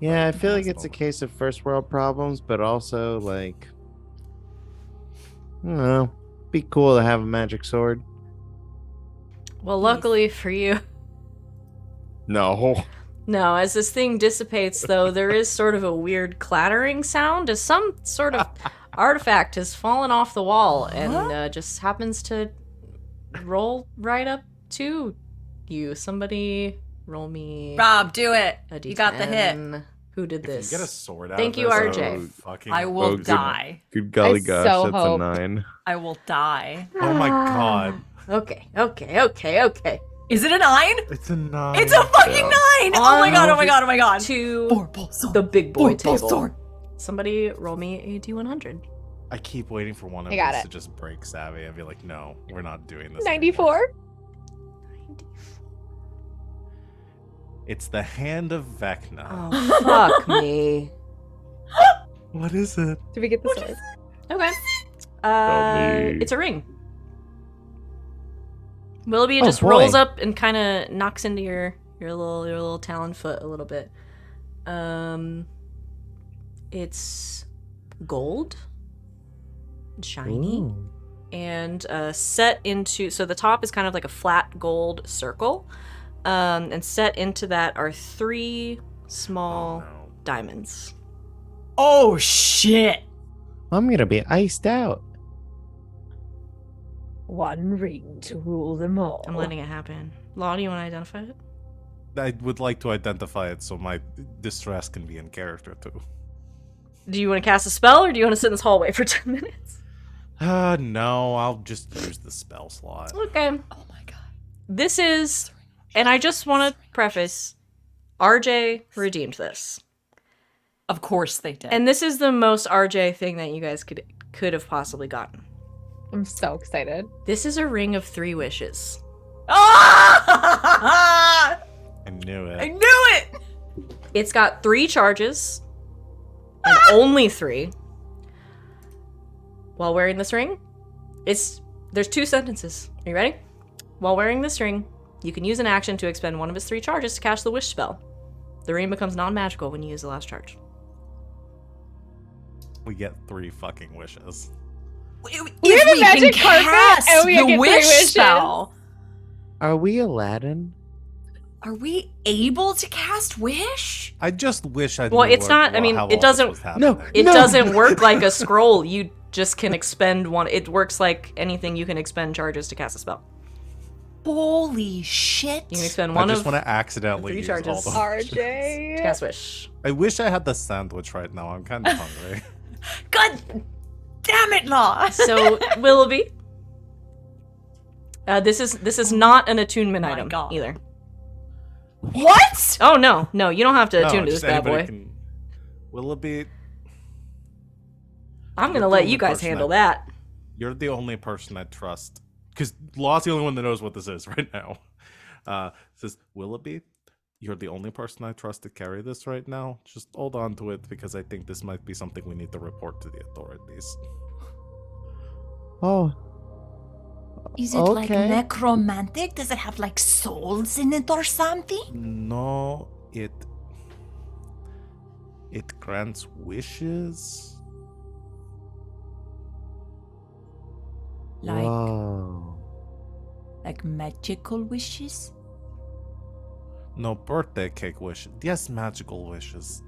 Yeah, I feel like it's a
Crossbow.
case of first world problems, but also like, I don't know, be cool to have a magic sword.
Well, luckily for you,
No.
no, as this thing dissipates, though, there is sort of a weird clattering sound as some sort of artifact has fallen off the wall and just happens to roll right up to you. Somebody roll me
Rob, do it.
a d10.
You got the hit.
Who did
If
this?
you get a sword out
Thank
of
you,
this,
RJ.
would fucking...
I will
Oh, good.
die.
Good golly
I
gosh,
so
that's
hope.
a 9.
I will die.
Oh my god.
Okay.
Is it a 9?
It's a 9.
It's a fucking 9! Oh my god, oh my god, oh my god.
To
Four-ball sword.
the big boy
Four-ball
table.
sword.
Somebody roll me a d100.
I keep waiting for one of
I got
these
it.
to just break Savvy and be like, no, we're not doing this.
94.
It's the Hand of Vecna.
Oh, fuck me.
What is it?
Did we get the sword?
Okay.
me.
It's a ring. Willoughby
Oh,
just
boy.
rolls up and kind of knocks into your little talon foot a little bit. It's gold, shiny,
Ooh.
and set into. So the top is kind of like a flat gold circle, and set into that are 3 small
Oh, no.
diamonds.
Oh shit!
I'm gonna be iced out.
One ring to rule them all.
I'm letting it happen. Law, do you want to identify it?
I would like to identify it so my distress can be in character too.
Do you want to cast a spell, or do you want to sit in this hallway for 10 minutes?
No, I'll just use the spell slot.
Okay.
Oh my god.
This is, and I just want to preface, RJ redeemed this.
Of course they did.
And this is the most RJ thing that you guys could have possibly gotten.
I'm so excited.
This is a ring of 3 wishes.
Ah!
I knew it.
I knew it!
It's got 3 charges, and only 3. While wearing this ring, there's 2 sentences. Are you ready? While wearing this ring, you can use an action to expend one of its 3 charges to cast the wish spell. The ring becomes non-magical when you use the last charge.
We get 3 fucking wishes.
If
have a
we
magic
can
carpet
cast
and we
the
get 3
wish
wishes.
spell,
Are we Aladdin?
are we able to cast wish?
I just wish I.
Well,
knew
it's not- I mean,
how
it
all
doesn't-
this was happening.
No.
It doesn't work like a scroll. You just can expend one. It works like anything. You can expend charges to cast a spell.
Holy shit!
You can expend
I
one
just
of
want to accidentally
3
use
charges.
all the wishes.
to
RJ.
cast wish.
I wish I had the sandwich right now. I'm kind of hungry.
God damn it, Law!
So Willoughby, this is not an attunement
My
item
God.
either.
What?
Oh no, you don't have to
No,
attune to this
just
bad
anybody
boy.
can- Willoughby,
I'm gonna
You're
let
the
you
only
guys
person
handle
that-
that.
you're the only person I trust. Because Law's the only one that knows what this is right now. It says, Willoughby, you're the only person I trust to carry this right now. Just hold on to it because I think this might be something we need to report to the authorities.
Oh,
Is it like
Okay.
necromantic? Does it have like souls in it or something?
No, it grants wishes.
Like
whoa.
like magical wishes?
No birthday cake wish. Yes, magical wishes.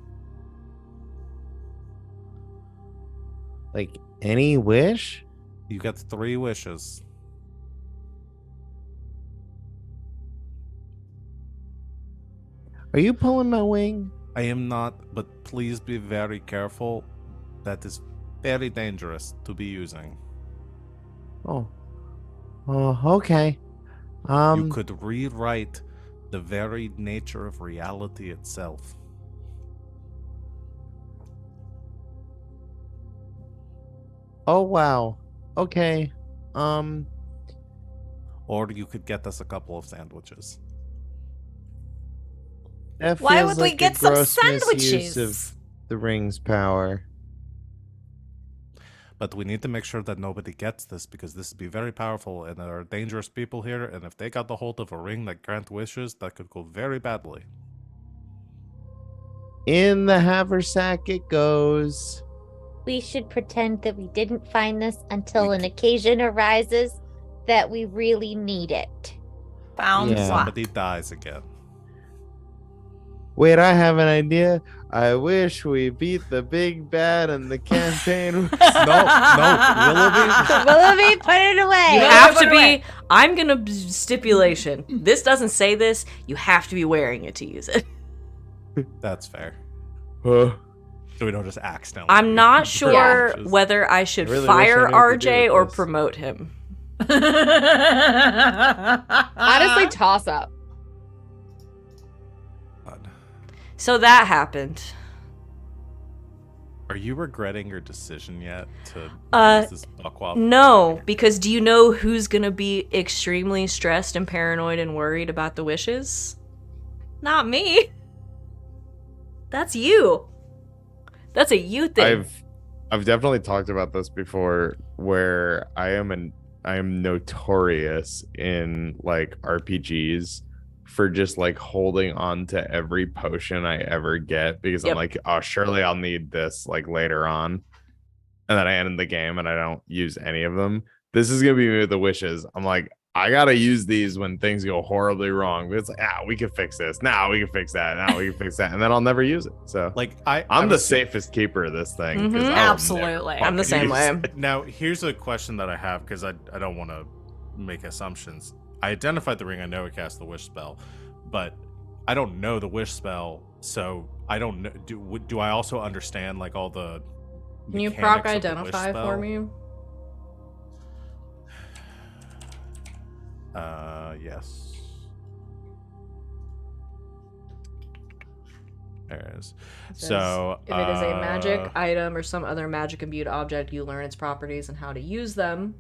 Like any wish?
You get 3 wishes.
Are you pulling my wing?
I am not, but please be very careful. That is very dangerous to be using.
Oh. Oh, okay.
You could rewrite the very nature of reality itself.
Oh wow. Okay.
Or you could get us a couple of sandwiches.
That
Why
feels
would we
like a
get some
gross misuse
sandwiches?
of the ring's power.
But we need to make sure that nobody gets this because this would be very powerful and there are dangerous people here. And if they got the hold of a ring that grant wishes, that could go very badly.
In the haversack it goes.
We should pretend that we didn't find this until an occasion arises that we really need it.
Found
Yeah.
what?
Somebody dies again.
Wait, I have an idea. I wish we beat the big bad and the campaign.
Willoughby.
Willoughby, put it away.
You
Yeah.
have
Put
to
it
be.
away.
I'm gonna stipulation. This doesn't say this. You have to be wearing it to use it.
That's fair.
Huh.
So we don't just accidentally.
I'm not
burn
sure
wishes.
whether I should
I really wish
fire
I knew what to do
RJ
with
or
this.
promote him.
Honestly, toss up.
God.
So that happened.
Are you regretting your decision yet to
Uh,
use this buckwop?
No, because do you know who's gonna be extremely stressed and paranoid and worried about the wishes? Not me. That's you. That's a you thing.
I've definitely talked about this before where I am notorious in like RPGs for just like holding on to every potion I ever get because
Yep.
I'm like, oh, surely I'll need this like later on. And then I end the game and I don't use any of them. This is gonna be me with the wishes. I'm like, I gotta use these when things go horribly wrong. It's like, we can fix this. Now we can fix that. Now we can fix that, and then I'll never use it. So
Like
I'm the safest keeper of this thing. 'Cause
Mhm.
I will
Absolutely.
never
I'm the
fucking
same
use
way.
it.
Now, here's a question that I have because I don't want to make assumptions. I identified the ring. I know it casts the wish spell, but I don't know the wish spell, so I don't know. Do I also understand like all the?
Can you
mechanics
proc
of the wish
identify for
spell?
me?
Yes. There it is.
It says,
So,
if it is a magic item or some other magic imbued object, you learn its properties and how to use them,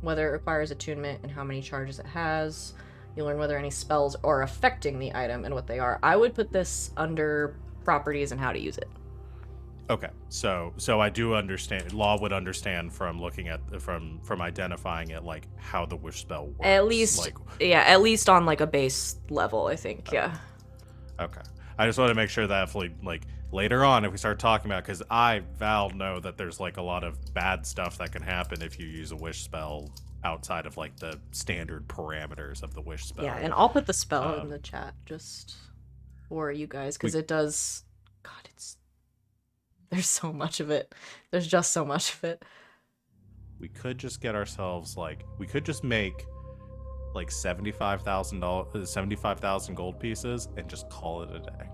whether it requires attunement and how many charges it has. You learn whether any spells are affecting the item and what they are. I would put this under properties and how to use it.
Okay, so I do understand. Law would understand from looking at from identifying it, like how the wish spell works.
At least,
like,
at least on like a base level, I think. Yeah.
okay. I just want to make sure that if like later on, if we start talking about, because Val, know that there's like a lot of bad stuff that can happen if you use a wish spell outside of like the standard parameters of the wish spell.
Yeah, and I'll put the spell in the chat just for you guys because it does. God, there's so much of it. There's just so much of it.
We could just get ourselves we could just make like $75,000 gold pieces and just call it a day.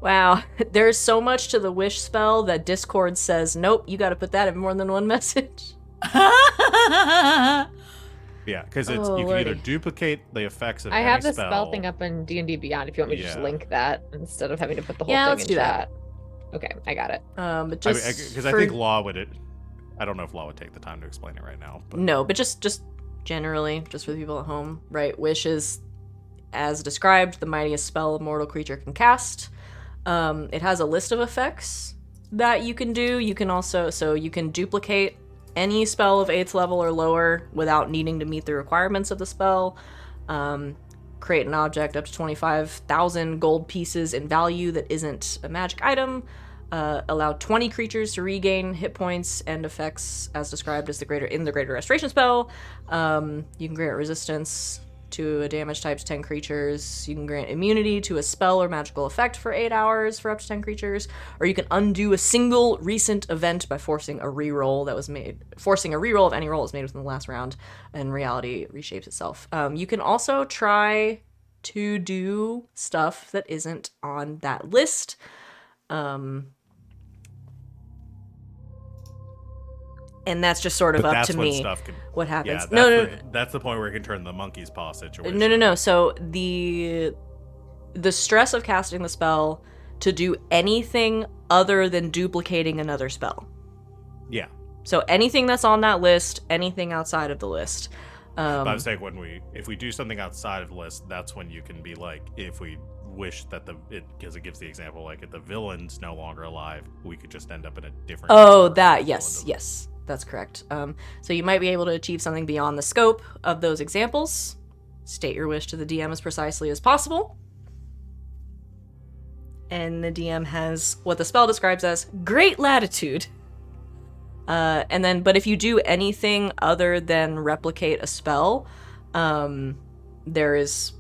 Wow, there's so much to the wish spell that Discord says, nope, you got to put that in more than one message.
Yeah, because you
Lordy.
can either duplicate the effects of
I
any
have the
spell.
spell thing up in D&D Beyond if you want me to just
Yeah.
link that instead of having to put the whole
Yeah,
thing
let's
in
do that.
chat. Okay, I got it.
But just
Because I think Law would. I don't know if Law would take the time to explain it right now. But
No, but just generally, just for the people at home, right? Wish is, as described, the mightiest spell a mortal creature can cast. It has a list of effects that you can do. You can also, so you can duplicate any spell of 8th level or lower without needing to meet the requirements of the spell. Create an object up to 25,000 gold pieces in value that isn't a magic item. Allow 20 creatures to regain hit points and effects as described as the greater restoration spell. You can grant resistance to a damage type to 10 creatures. You can grant immunity to a spell or magical effect for 8 hours for up to 10 creatures, or you can undo a single recent event by forcing a reroll of any roll is made within the last round, and reality reshapes itself. You can also try to do stuff that isn't on that list. And that's just sort of up to me what happens.
That's the point where it can turn the monkey's paw situation.
No. So the stress of casting the spell to do anything other than duplicating another spell.
Yeah.
So anything that's on that list, anything outside of the list.
But I was saying if we do something outside of the list, that's when you can be like, if we wish that because it gives the example, like if the villain's no longer alive, we could just end up in a different.
Yes, that's correct. So you might be able to achieve something beyond the scope of those examples. State your wish to the DM as precisely as possible. And the DM has what the spell describes as great latitude. But if you do anything other than replicate a spell, there is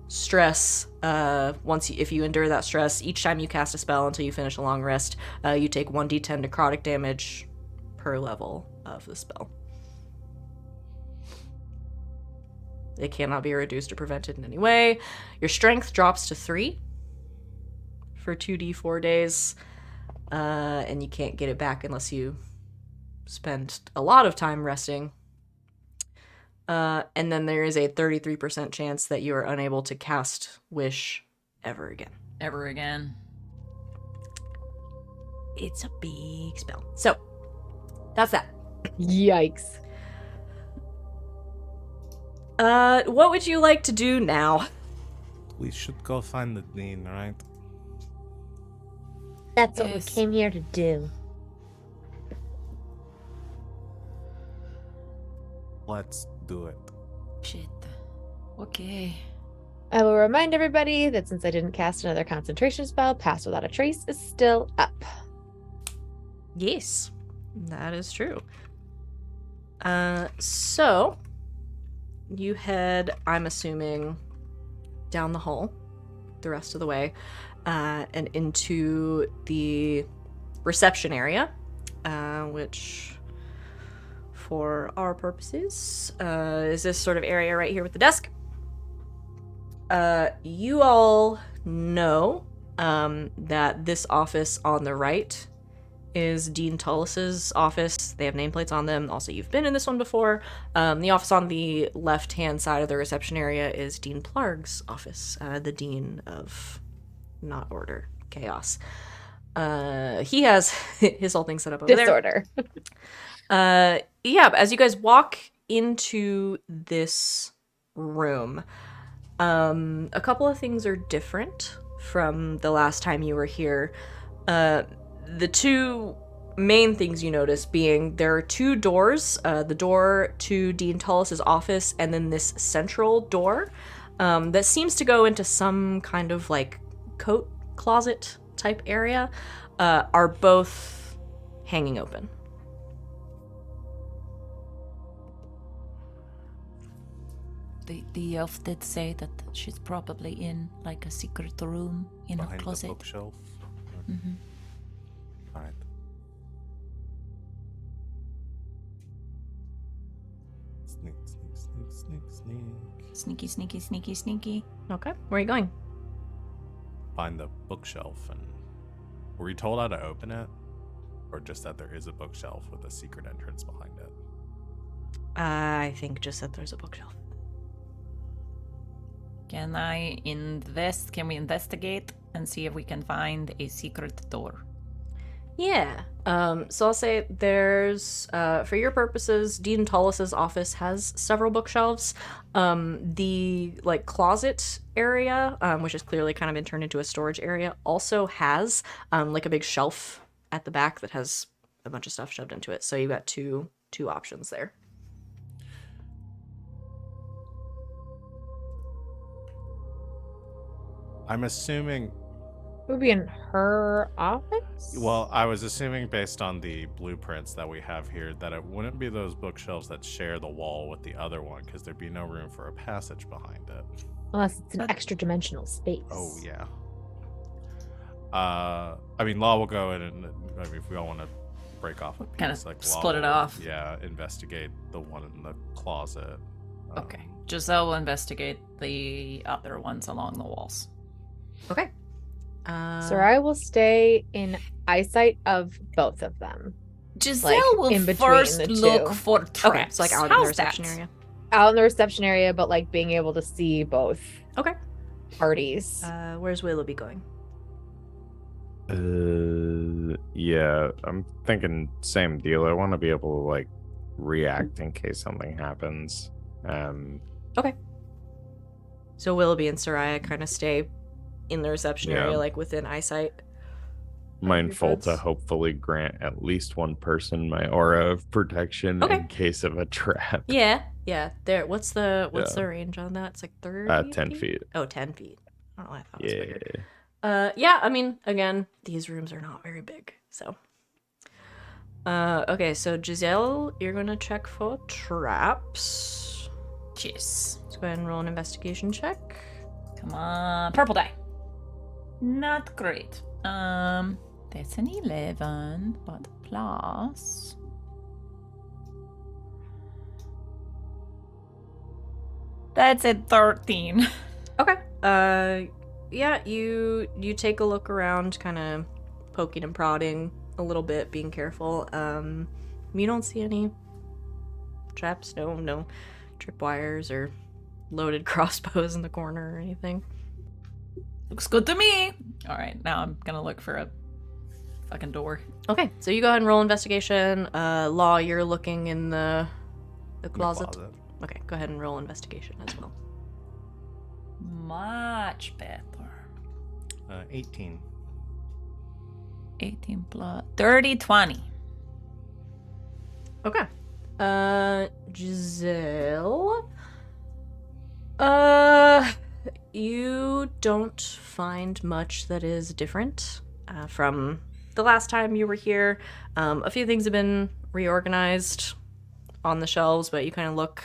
stress. If you endure that stress, each time you cast a spell until you finish a long rest, you take 1d10 necrotic damage per level of the spell. It cannot be reduced or prevented in any way. Your strength drops to 3 for 2d4 days, and you can't get it back unless you spend a lot of time resting. And then there is a 33% chance that you are unable to cast Wish ever again.
Ever again.
It's a big spell. So, that's that.
Yikes.
What would you like to do now?
We should go find the dean, right?
That's what we
Yes.
came here to do.
Let's do it.
Shit. Okay.
I will remind everybody that since I didn't cast another concentration spell, Pass Without a Trace is still up.
Yes, that is true. So, you head, I'm assuming, down the hall the rest of the way, and into the reception area, which, for our purposes, is this sort of area right here with the desk. You all know that this office on the right is Dean Tullis's office. They have nameplates on them. Also, you've been in this one before. The office on the left-hand side of the reception area is Dean Plarg's office, the Dean of not order, chaos. He has his whole thing set up over
Disorder.
there. Yeah, but as you guys walk into this room, a couple of things are different from the last time you were here. The two main things you notice being there are two doors, the door to Dean Tullis's office and then this central door that seems to go into some kind of like coat closet type area, are both hanging open.
The elf did say that she's probably in like a secret room in
Behind
a closet.
the bookshelf.
Mm-hmm.
All right. Sneak, sneak, sneak, sneak, sneak.
Sneaky, sneaky, sneaky, sneaky.
Okay, where are you going?
Find the bookshelf. And were you told how to open it, or just that there is a bookshelf with a secret entrance behind it?
I think just that there's a bookshelf.
Can we investigate and see if we can find a secret door?
Yeah. So I'll say there's, for your purposes, Dean Tullis's office has several bookshelves. The like closet area, which is clearly kind of been turned into a storage area, also has like a big shelf at the back that has a bunch of stuff shoved into it. So you've got two options there.
I'm assuming.
It would be in her office?
Well, I was assuming based on the blueprints that we have here that it wouldn't be those bookshelves that share the wall with the other one, because there'd be no room for a passage behind it.
Unless it's an extra dimensional space.
Oh yeah. I mean, Law will go in and if we all want to break off a piece,
Kinda
like
split
Law
it
will,
off.
Yeah, investigate the one in the closet.
Okay. Giselle will investigate the other ones along the walls.
Okay.
Sereia will stay in eyesight of both of them.
Giselle will
in between
first
the
look
two.
for traps.
Okay, so like out in the
How's
reception
that?
area.
Out in the reception area, but like being able to see both
Okay.
parties.
Where's Willoughby going?
Yeah, I'm thinking same deal. I want to be able to like react in case something happens.
Okay. So Willoughby and Sereia kind of stay in the reception
Yeah.
area, like within eyesight.
Mindful to
friends?
hopefully grant at least one person my aura of protection
Okay.
in case of a trap.
Yeah. There. What's the
Yeah.
range on that? It's like 30
10 feet.
Oh, 10 feet. I don't know why I thought it was
Yeah.
bigger. Yeah, I mean, again, these rooms are not very big, so. Okay, so Giselle, you're gonna check for traps.
Jeez.
Let's go ahead and roll an investigation check.
Come on. Purple die. Not great. That's an 11, but plus. That's a 13.
Okay. Yeah, you take a look around, kind of poking and prodding a little bit, being careful. You don't see any traps, no tripwires or loaded crossbows in the corner or anything.
Looks good to me. All right, now I'm gonna look for a fucking door.
Okay, so you go ahead and roll investigation. Law, you're looking in the
In the
closet. Okay, go ahead and roll investigation as well.
Much better.
18.
18 plus 30, 20.
Okay. Giselle. You don't find much that is different from the last time you were here. A few things have been reorganized on the shelves, but you kind of look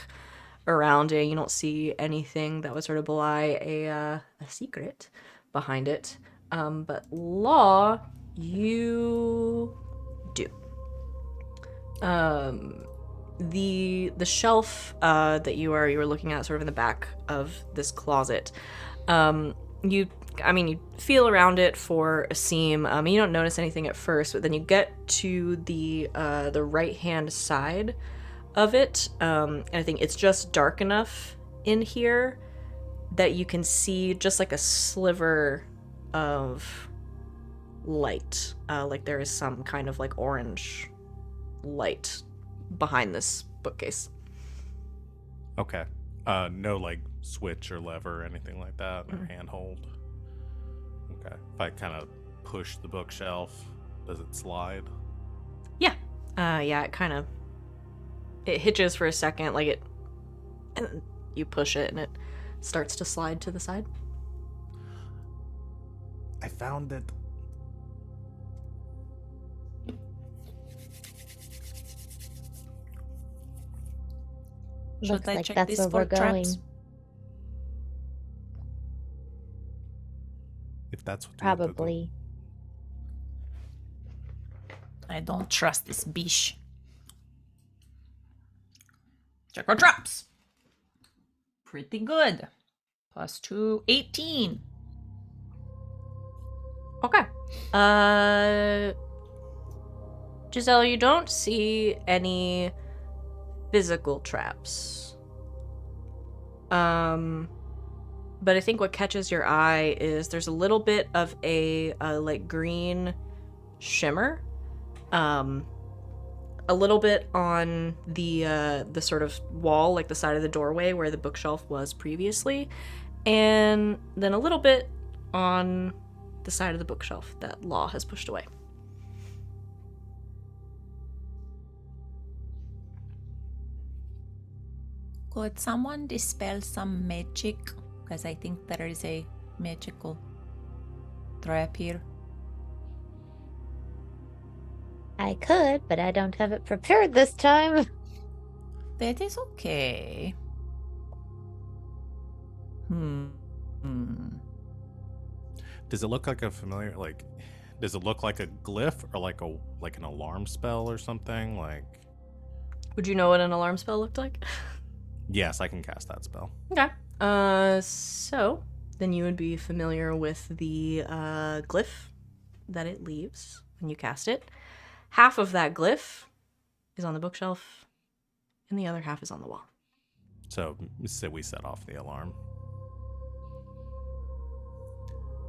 around it. You don't see anything that would sort of belie a secret behind it. But Law, you do. The shelf that you were looking at, sort of in the back of this closet, you feel around it for a seam. You don't notice anything at first, but then you get to the right hand side of it, and I think it's just dark enough in here that you can see just like a sliver of light, like there is some kind of like orange light behind this bookcase.
Okay. No like switch or lever or anything like that, or handhold. Okay. If I kind of push the bookshelf, does it slide?
Yeah. It hitches for a second, like it, and you push it and it starts to slide to the side.
I found it.
Should
Looks
I
like
check
that's
these
where we're
for
going.
traps?
If that's what you want to do.
Probably.
I don't trust this biche. Check our traps. Pretty good. +2, 18.
Okay. Giselle, you don't see any physical traps. But I think what catches your eye is there's a little bit of a like green shimmer. A little bit on the sort of wall, like the side of the doorway where the bookshelf was previously, and then a little bit on the side of the bookshelf that Law has pushed away.
Could someone dispel some magic? Because I think there is a magical trap here.
I could, but I don't have it prepared this time.
That is okay.
Does it look like a familiar, like, does it look like a glyph or like an alarm spell or something? Like,
Would you know what an alarm spell looked like?
yes, I can cast that spell.
Okay. So then you would be familiar with the glyph that it leaves when you cast it. Half of that glyph is on the bookshelf, and the other half is on the wall.
So say we set off the alarm.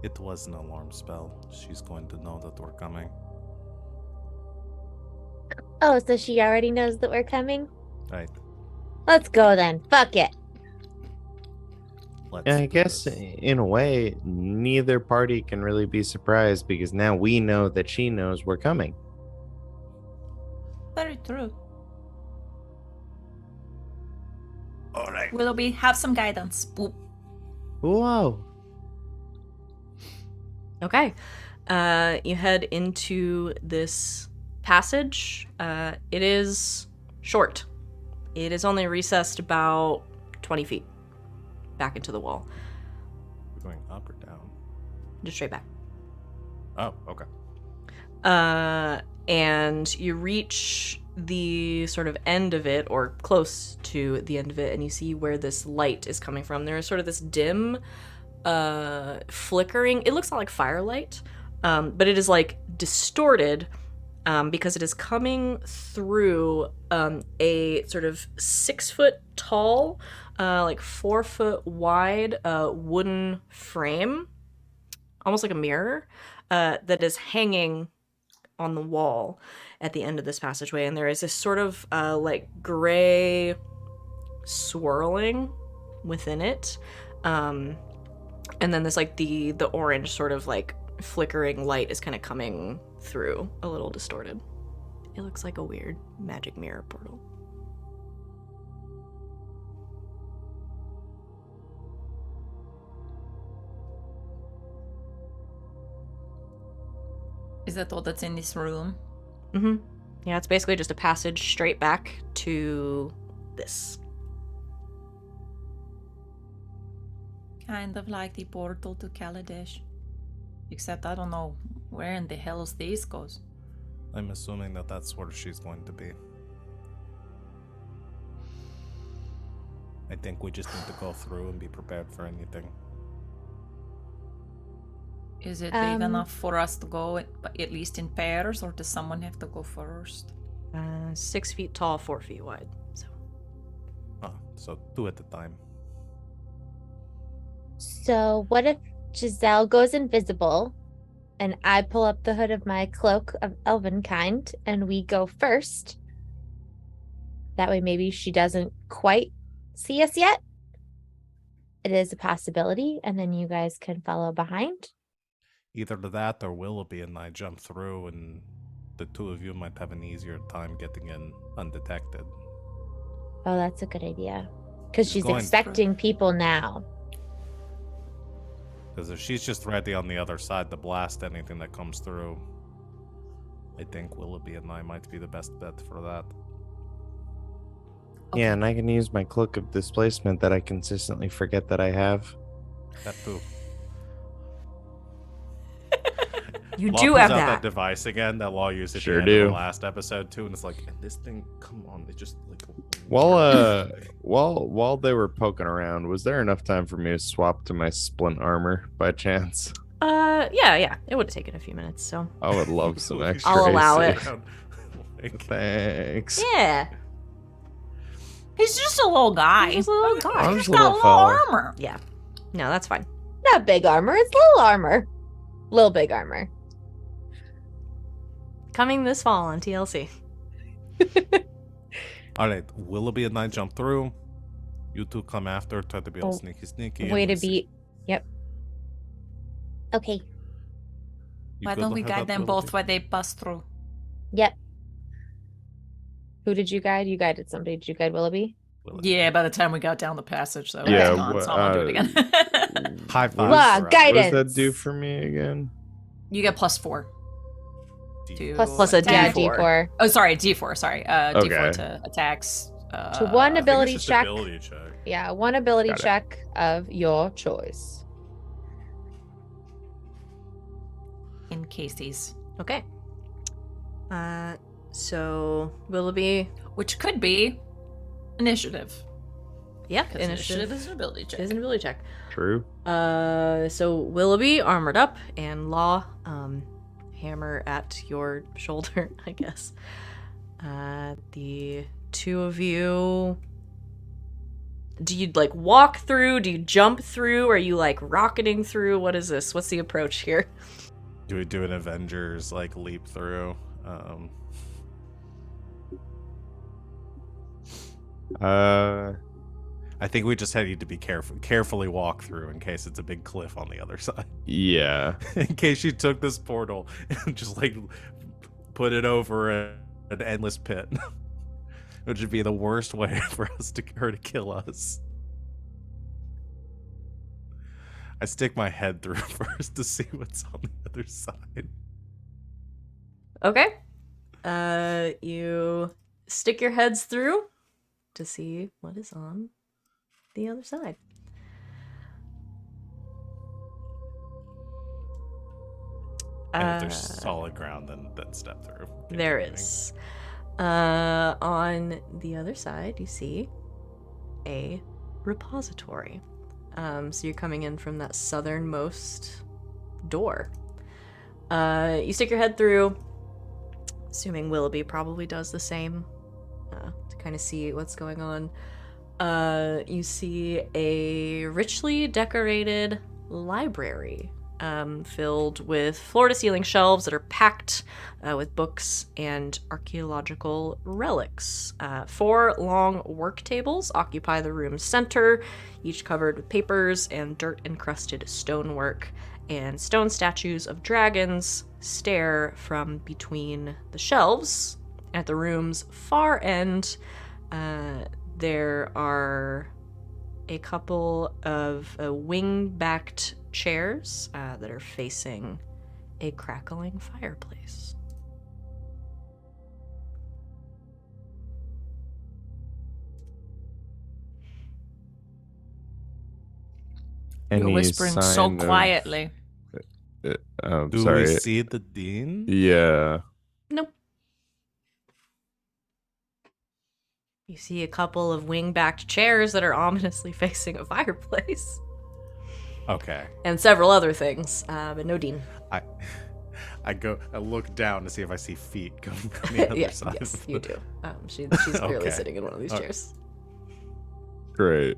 It was an alarm spell. She's going to know that we're coming.
Oh, so she already knows that we're coming?
Right.
Let's go then. Fuck it.
Let's
Yeah, I
do
guess
this.
in a way, neither party can really be surprised because now we know that she knows we're coming.
Very true.
All right.
Willoughby, have some guidance. Boop.
Whoa.
Okay. You head into this passage. It is short. It is only recessed about 20 feet back into the wall.
We're going up or down?
Just straight back.
Oh, okay.
And you reach the sort of end of it, or close to the end of it, and you see where this light is coming from. There is sort of this dim flickering. It looks like firelight, but it is like distorted because it is coming through a sort of 6 foot tall, like 4 foot wide wooden frame, almost like a mirror, that is hanging on the wall at the end of this passageway. And there is this sort of like gray swirling within it. And then this like the orange sort of like flickering light is kind of coming through, a little distorted. It looks like a weird magic mirror portal.
Is that all that's in this room?
Mm-hmm. Yeah, it's basically just a passage straight back to this.
Kind of like the portal to Kaladesh. Except I don't know where in the hell's these goes.
I'm assuming that that's where she's going to be. I think we just need to go through and be prepared for anything.
Is it big enough for us to go at least in pairs, or does someone have to go first?
6 feet tall, 4 feet wide. So
Oh, so 2 at a time.
So what if Giselle goes invisible and I pull up the hood of my cloak of elven kind and we go first? That way maybe she doesn't quite see us yet. It is a possibility, and then you guys can follow behind.
Either that or Willoughby and I jump through, and the 2 of you might have an easier time getting in undetected.
Oh, that's a good idea. Because she's
Going
expecting people now.
Because if she's just ready on the other side to blast anything that comes through, I think Willoughby and I might be the best bet for that.
Okay.
Yeah, and I can use my cloak of displacement that I consistently forget that I have.
That too.
you
Law
do
pulls
have
out
that.
device again that Law used at
Sure
the end of
do.
the last episode too, and it's like, and this thing, come on, they just like.
While they were poking around, was there enough time for me to swap to my splint armor by chance?
Yeah. It would have taken a few minutes, so.
I would love some
Willoughby
extra.
I'll allow
AC.
it.
Like,
Thanks.
Yeah.
He's just a little guy.
He's just a little guy.
I'm
He's
just a
got
little
little
fella.
armor.
Yeah. No, that's fine.
Not big armor, it's little armor. Little big armor.
Coming this fall on TLC.
all right, Willoughby and I jump through. You 2 come after, try to be all
Oh,
sneaky.
Way
and
to
we see.
beat. Yep.
Okay.
You
Why
good
don't we
with
guide
that,
them
Willoughby?
both while they bust through?
Yep.
Who did you guide? You guided somebody. Did you guide Willoughby?
Willoughby.
Yeah, by the time we got down the passage, though,
Yeah,
it's gone, so I won't do it again.
High five.
Law,
for us.
What
guidance.
does that do for me again?
You get +4
D-
to
Plus a
attack.
D4.
D4.
Oh, sorry, D4. Sorry, D4
Okay.
to attacks.
To one
I think
ability
it's just
check.
ability check.
Yeah, one ability
Got it.
check of your choice.
in cases,
Okay. So Willoughby.
which could be initiative.
Yeah,
Because initiative is an ability check.
is an ability check.
True.
So Willoughby armored up and Law, hammer at your shoulder, I guess. The 2 of you. Do you like walk through? Do you jump through? Are you like rocketing through? What is this? What's the approach here?
Do we do an Avengers like leap through? I think we just need to be carefully walk through in case it's a big cliff on the other side.
Yeah.
In case you took this portal and just like put it over an endless pit, which would be the worst way for her to kill us. I stick my head through first to see what's on the other side.
Okay. You stick your heads through to see what is on the other side.
And if there's solid ground, then step through.
There
Continuing.
is. On the other side, you see a repository. So you're coming in from that southernmost door. You stick your head through, assuming Willoughby probably does the same, to kind of see what's going on. You see a richly decorated library filled with floor-to-ceiling shelves that are packed with books and archaeological relics. 4 long work tables occupy the room's center, each covered with papers and dirt-encrusted stonework, and stone statues of dragons stare from between the shelves. At the room's far end, there are a couple of wing-backed chairs that are facing a crackling fireplace.
You're
any
whispering so
sign of-
quietly.
Do
sorry.
we see the dean?
Yeah.
Nope. You see a couple of wing-backed chairs that are ominously facing a fireplace.
Okay.
And several other things, but no dean.
I look down to see if I see feet coming from the other
Yeah,
side.
yes,
of
you
the-
do. She's clearly
Okay.
sitting in one of these
Okay.
chairs.
Great.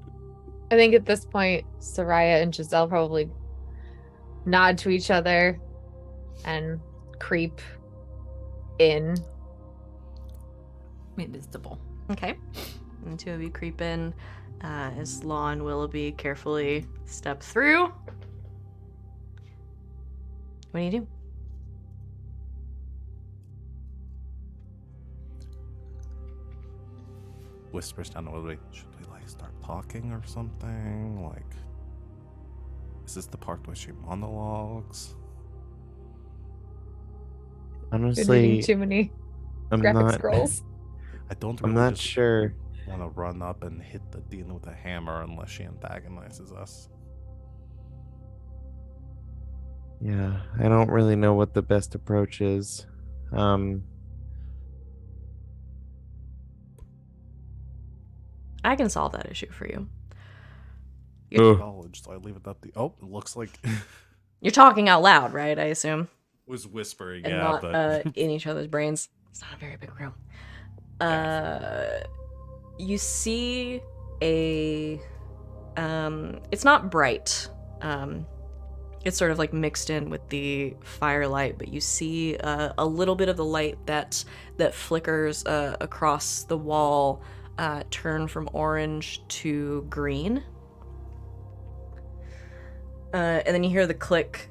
I think at this point, Sereia and Giselle probably nod to each other and creep in.
Invisible.
Okay. And the two of you creep in as Law and Willoughby carefully step through. What do you do?
Whispers down to Willoughby. Should we like start talking or something? Like, is this the part where she monologues?
You're reading
Honestly,
too many
I'm
graphic
not.
scrolls.
I don't
I'm
really
not
just
sure.
want to run up and hit the dean with a hammer unless she antagonizes us.
Yeah, I don't really know what the best approach is.
I can solve that issue for you.
Ugh.
College, so I leave it up the. Oh, it looks like
You're talking out loud, right? I assume.
was whispering,
And
yeah,
not
but
in each other's brains. It's not a very big room. You see a it's not bright. It's sort of like mixed in with the firelight, but you see a little bit of the light that flickers across the wall turn from orange to green. And then you hear the click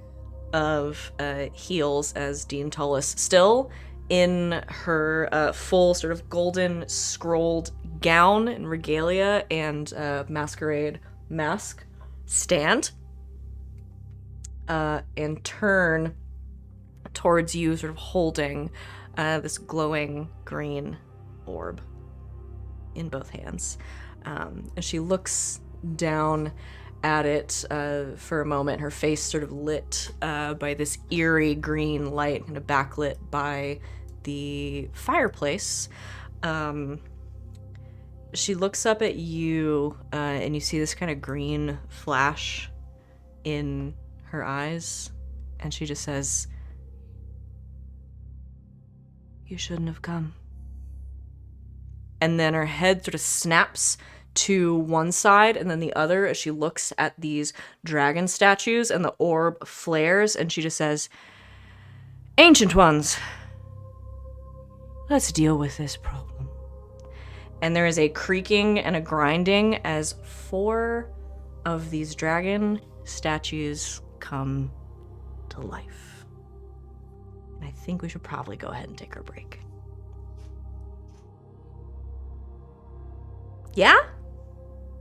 of heels as Dean Tullis, still in her full sort of golden scrolled gown and regalia and masquerade mask, stand and turn towards you, sort of holding this glowing green orb in both hands. And she looks down at it for a moment, her face sort of lit by this eerie green light, kind of backlit by the fireplace. She looks up at you, and you see this kind of green flash in her eyes, and she just says, "You shouldn't have come." And then her head sort of snaps to one side and then the other as she looks at these dragon statues, and the orb flares, and she just says, "Ancient ones, let's deal with this problem." And there is a creaking and a grinding as 4 of these dragon statues come to life. And I think we should probably go ahead and take our break. Yeah?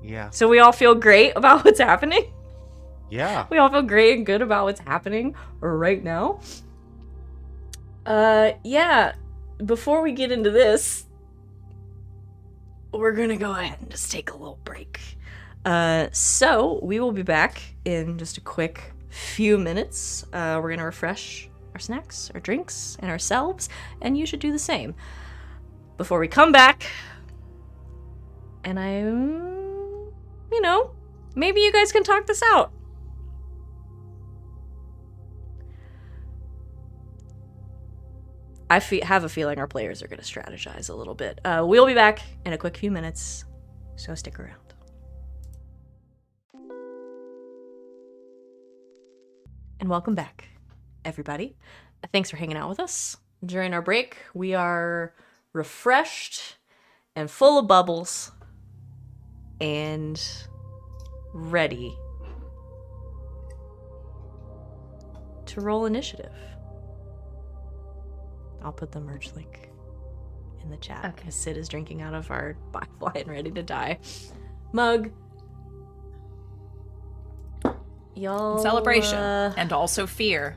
yeah,
So we all feel great about what's happening?
yeah.
We all feel great and good about what's happening right now? Yeah. Before we get into this, we're gonna go ahead and just take a little break. So we will be back in just a quick few minutes. We're gonna refresh our snacks, our drinks, and ourselves, and you should do the same. Before we come back, and maybe you guys can talk this out. I have a feeling our players are going to strategize a little bit. We'll be back in a quick few minutes, so stick around. And welcome back, everybody. Thanks for hanging out with us. During our break, we are refreshed and full of bubbles and ready to roll initiative. I'll put the merch link in the chat.
Okay.
As Sid is drinking out of our Firefly and Ready to Die mug. Y'all
Celebration and also fear.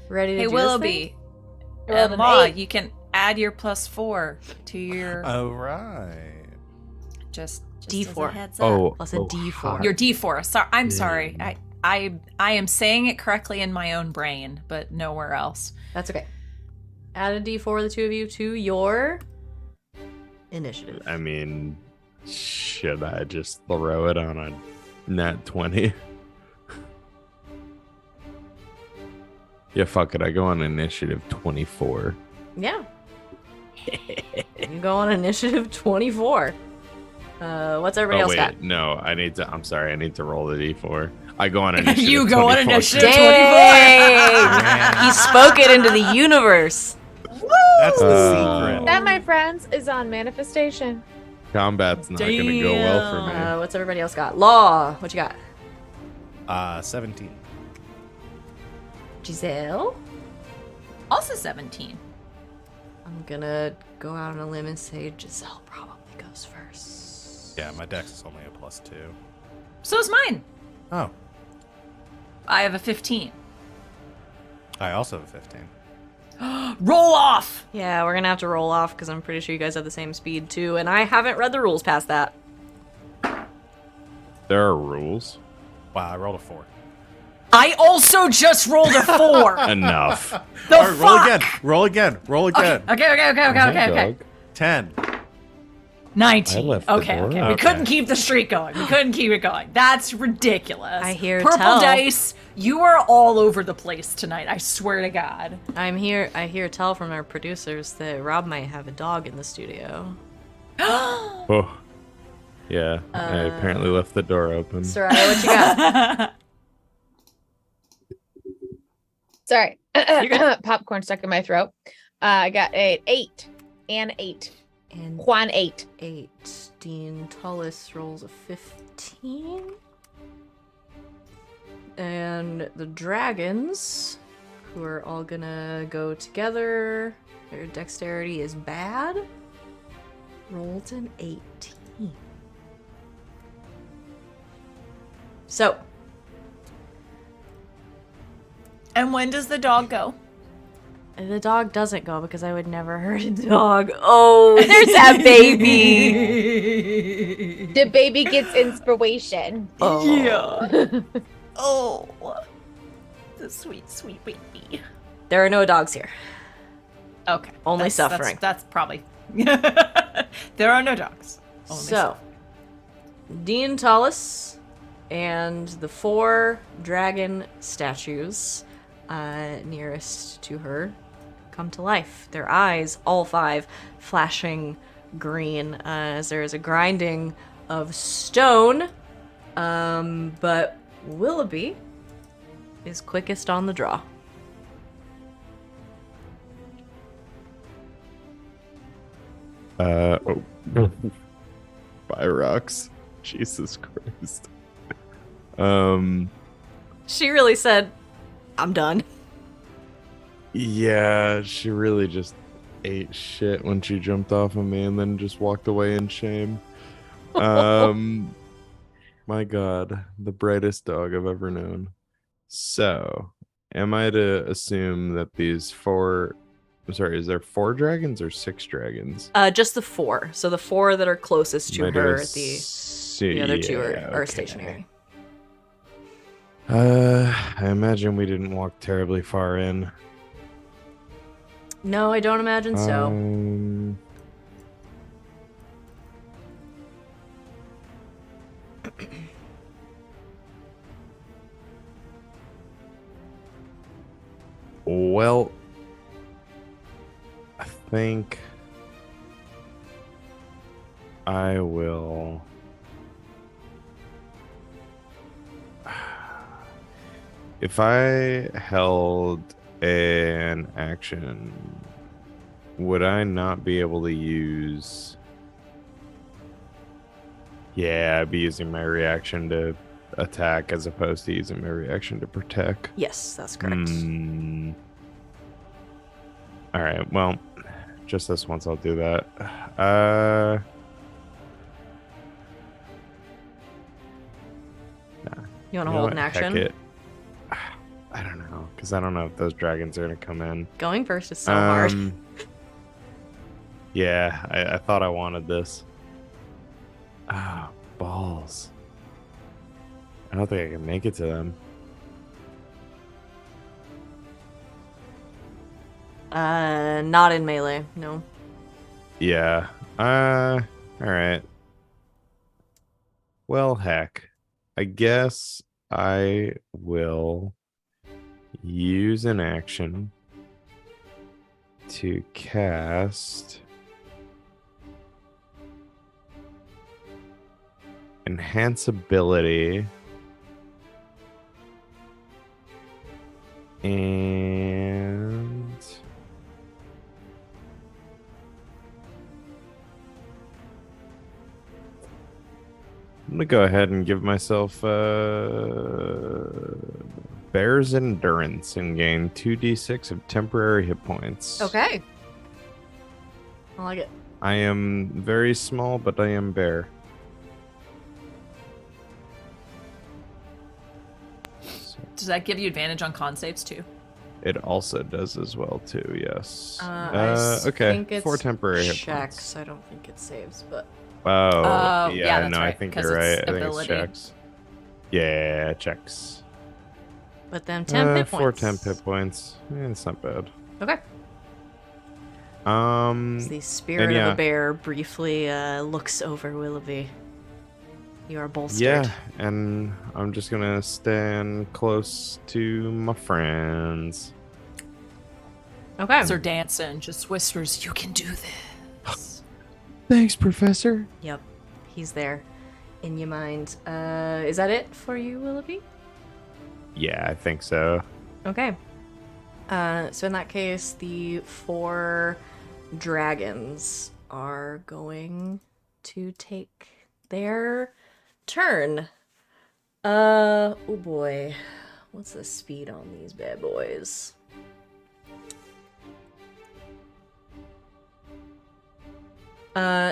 ready to
Hey,
do
Willoughby
I rolled
and
an
Law,
8.
you can add your +4 to your.
All right.
Just Just as a
D4.
heads up.
Plus a D4.
Your D4. I'm
Yeah.
sorry. I am saying it correctly in my own brain, but nowhere else.
That's okay. Add a D4, the two of you, to your initiative.
I mean, should I just throw it on a nat 20? Yeah, fuck it. I go on initiative 24.
Yeah. You go on initiative 24. What's everybody else got?
No, I'm sorry. I need to roll the d4. I go on initiative
You go on
24.
initiative
Dang! He spoke it into the universe.
That's the secret.
That, my friends, is on manifestation.
Combat's not going to go well for me.
What's everybody else got? Law, what you got?
17.
Giselle?
Also 17.
I'm gonna go out on a limb and say Giselle probably goes first.
Yeah, my dex is only a +2.
So is mine.
Oh,
I have a 15.
I also have a 15.
Roll off!
Yeah, we're gonna have to roll off because I'm pretty sure you guys have the same speed too, and I haven't read the rules past that.
There are rules.
Wow, I rolled a 4.
I also just rolled a 4.
Enough.
The
All right, roll
fuck?
again. Roll again. Roll again.
Okay.
10.
19.
I left the
Okay.
door
We
open.
couldn't keep the streak going. We couldn't keep it going. That's ridiculous.
I hear
Purple
tell.
dice, you are all over the place tonight. I swear to God.
I hear tell from our producers that Rob might have a dog in the studio.
Oh. Yeah, I apparently left the door open.
Sereia, what you got?
Sorry.
good.
Popcorn stuck in my throat. I got an 8 and 8.
And
Juan 8.
8. Dean Tullis rolls a 15. And the dragons, who are all gonna go together, their dexterity is bad, rolled an 18. So,
And when does the dog go?
the dog doesn't go because I would never hurt a dog. Oh, there's that baby.
The baby gets inspiration.
Oh.
Yeah. Oh. The sweet, sweet baby.
There are no dogs here.
Okay.
Only suffering.
That's probably. There are no dogs. Only
So,
suffering.
Dean Tullis and the 4 dragon statues nearest to her come to life. Their eyes, all 5, flashing green as there is a grinding of stone. But Willoughby is quickest on the draw.
Oh. 5 rocks. Jesus Christ.
She really said, I'm done.
Yeah, she really just ate shit when she jumped off of me and then just walked away in shame. My God, the brightest dog I've ever known. So, am I to assume that these 4... I'm sorry, is there 4 dragons or 6 dragons?
Just the 4. So the 4 that are closest to
Am I
her,
to
the other 2 are
okay.
stationary.
I imagine we didn't walk terribly far in.
No, I don't imagine so.
Well, I think I will. If I held an action, would I not be able to use... Yeah, I'd be using my reaction to attack as opposed to using my reaction to protect.
Yes, that's correct.
All right, well, just this once I'll do that.
You want to
You know
hold
what?
an
Heck
action?
it. I don't know, because I don't know if those dragons are going to come in.
Going first is so hard.
Yeah, I thought I wanted this. Ah, balls. I don't think I can make it to them.
Not in melee, no.
Yeah. All right. Well, heck. I guess I will use an action to cast enhance ability and I'm gonna go ahead and give myself Bear's Endurance and gain 2d6 of temporary hit points.
Okay. I like it.
I am very small, but I am bear. So
Does that give you advantage on con saves too?
it also does as well too. Yes.
Okay. Think it's
4 temporary hit
checks.
points.
I don't think it saves, but
Oh,
yeah, that's
no, I
right,
think
'cause
you're right.
it's
I think
ability.
it's checks. Yeah, checks.
then 10 hit
4
points.
temp hit points. It's not bad.
Okay. As the spirit of
yeah.
the bear briefly looks over Willoughby. You are bolstered.
Yeah, and I'm just gonna stand close to my friends.
Okay.
Sir Danson just whispers, "You can do this."
Thanks, Professor.
Yep. He's there in your mind. Is that it for you, Willoughby?
Yeah, I think so.
Okay. So in that case, the 4 dragons are going to take their turn. Oh boy. What's the speed on these bad boys?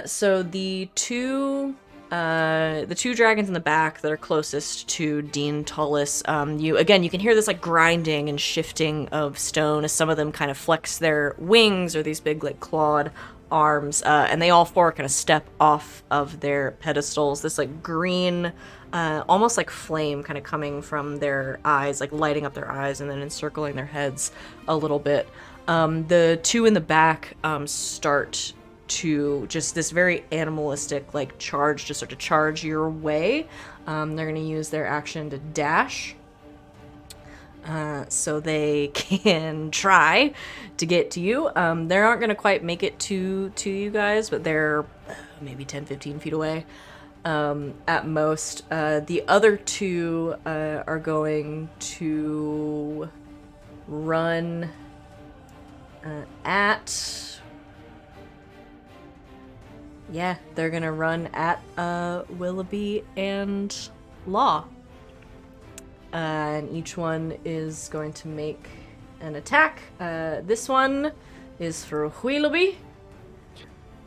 So the two dragons in the back that are closest to Dean Tullis, you can hear this like grinding and shifting of stone as some of them kind of flex their wings or these big like clawed arms, and they all 4 kind of step off of their pedestals. This like green, almost like flame kind of coming from their eyes, like lighting up their eyes and then encircling their heads a little bit. The 2 in the back start to just this very animalistic like charge, just start to charge your way. They're going to use their action to dash, so they can try to get to you. They aren't going to quite make it to you guys, but they're maybe 10-15 feet away at most. The other 2 are going to run they're gonna run at Willoughby and Law. And each one is going to make an attack. This one is for Willoughby.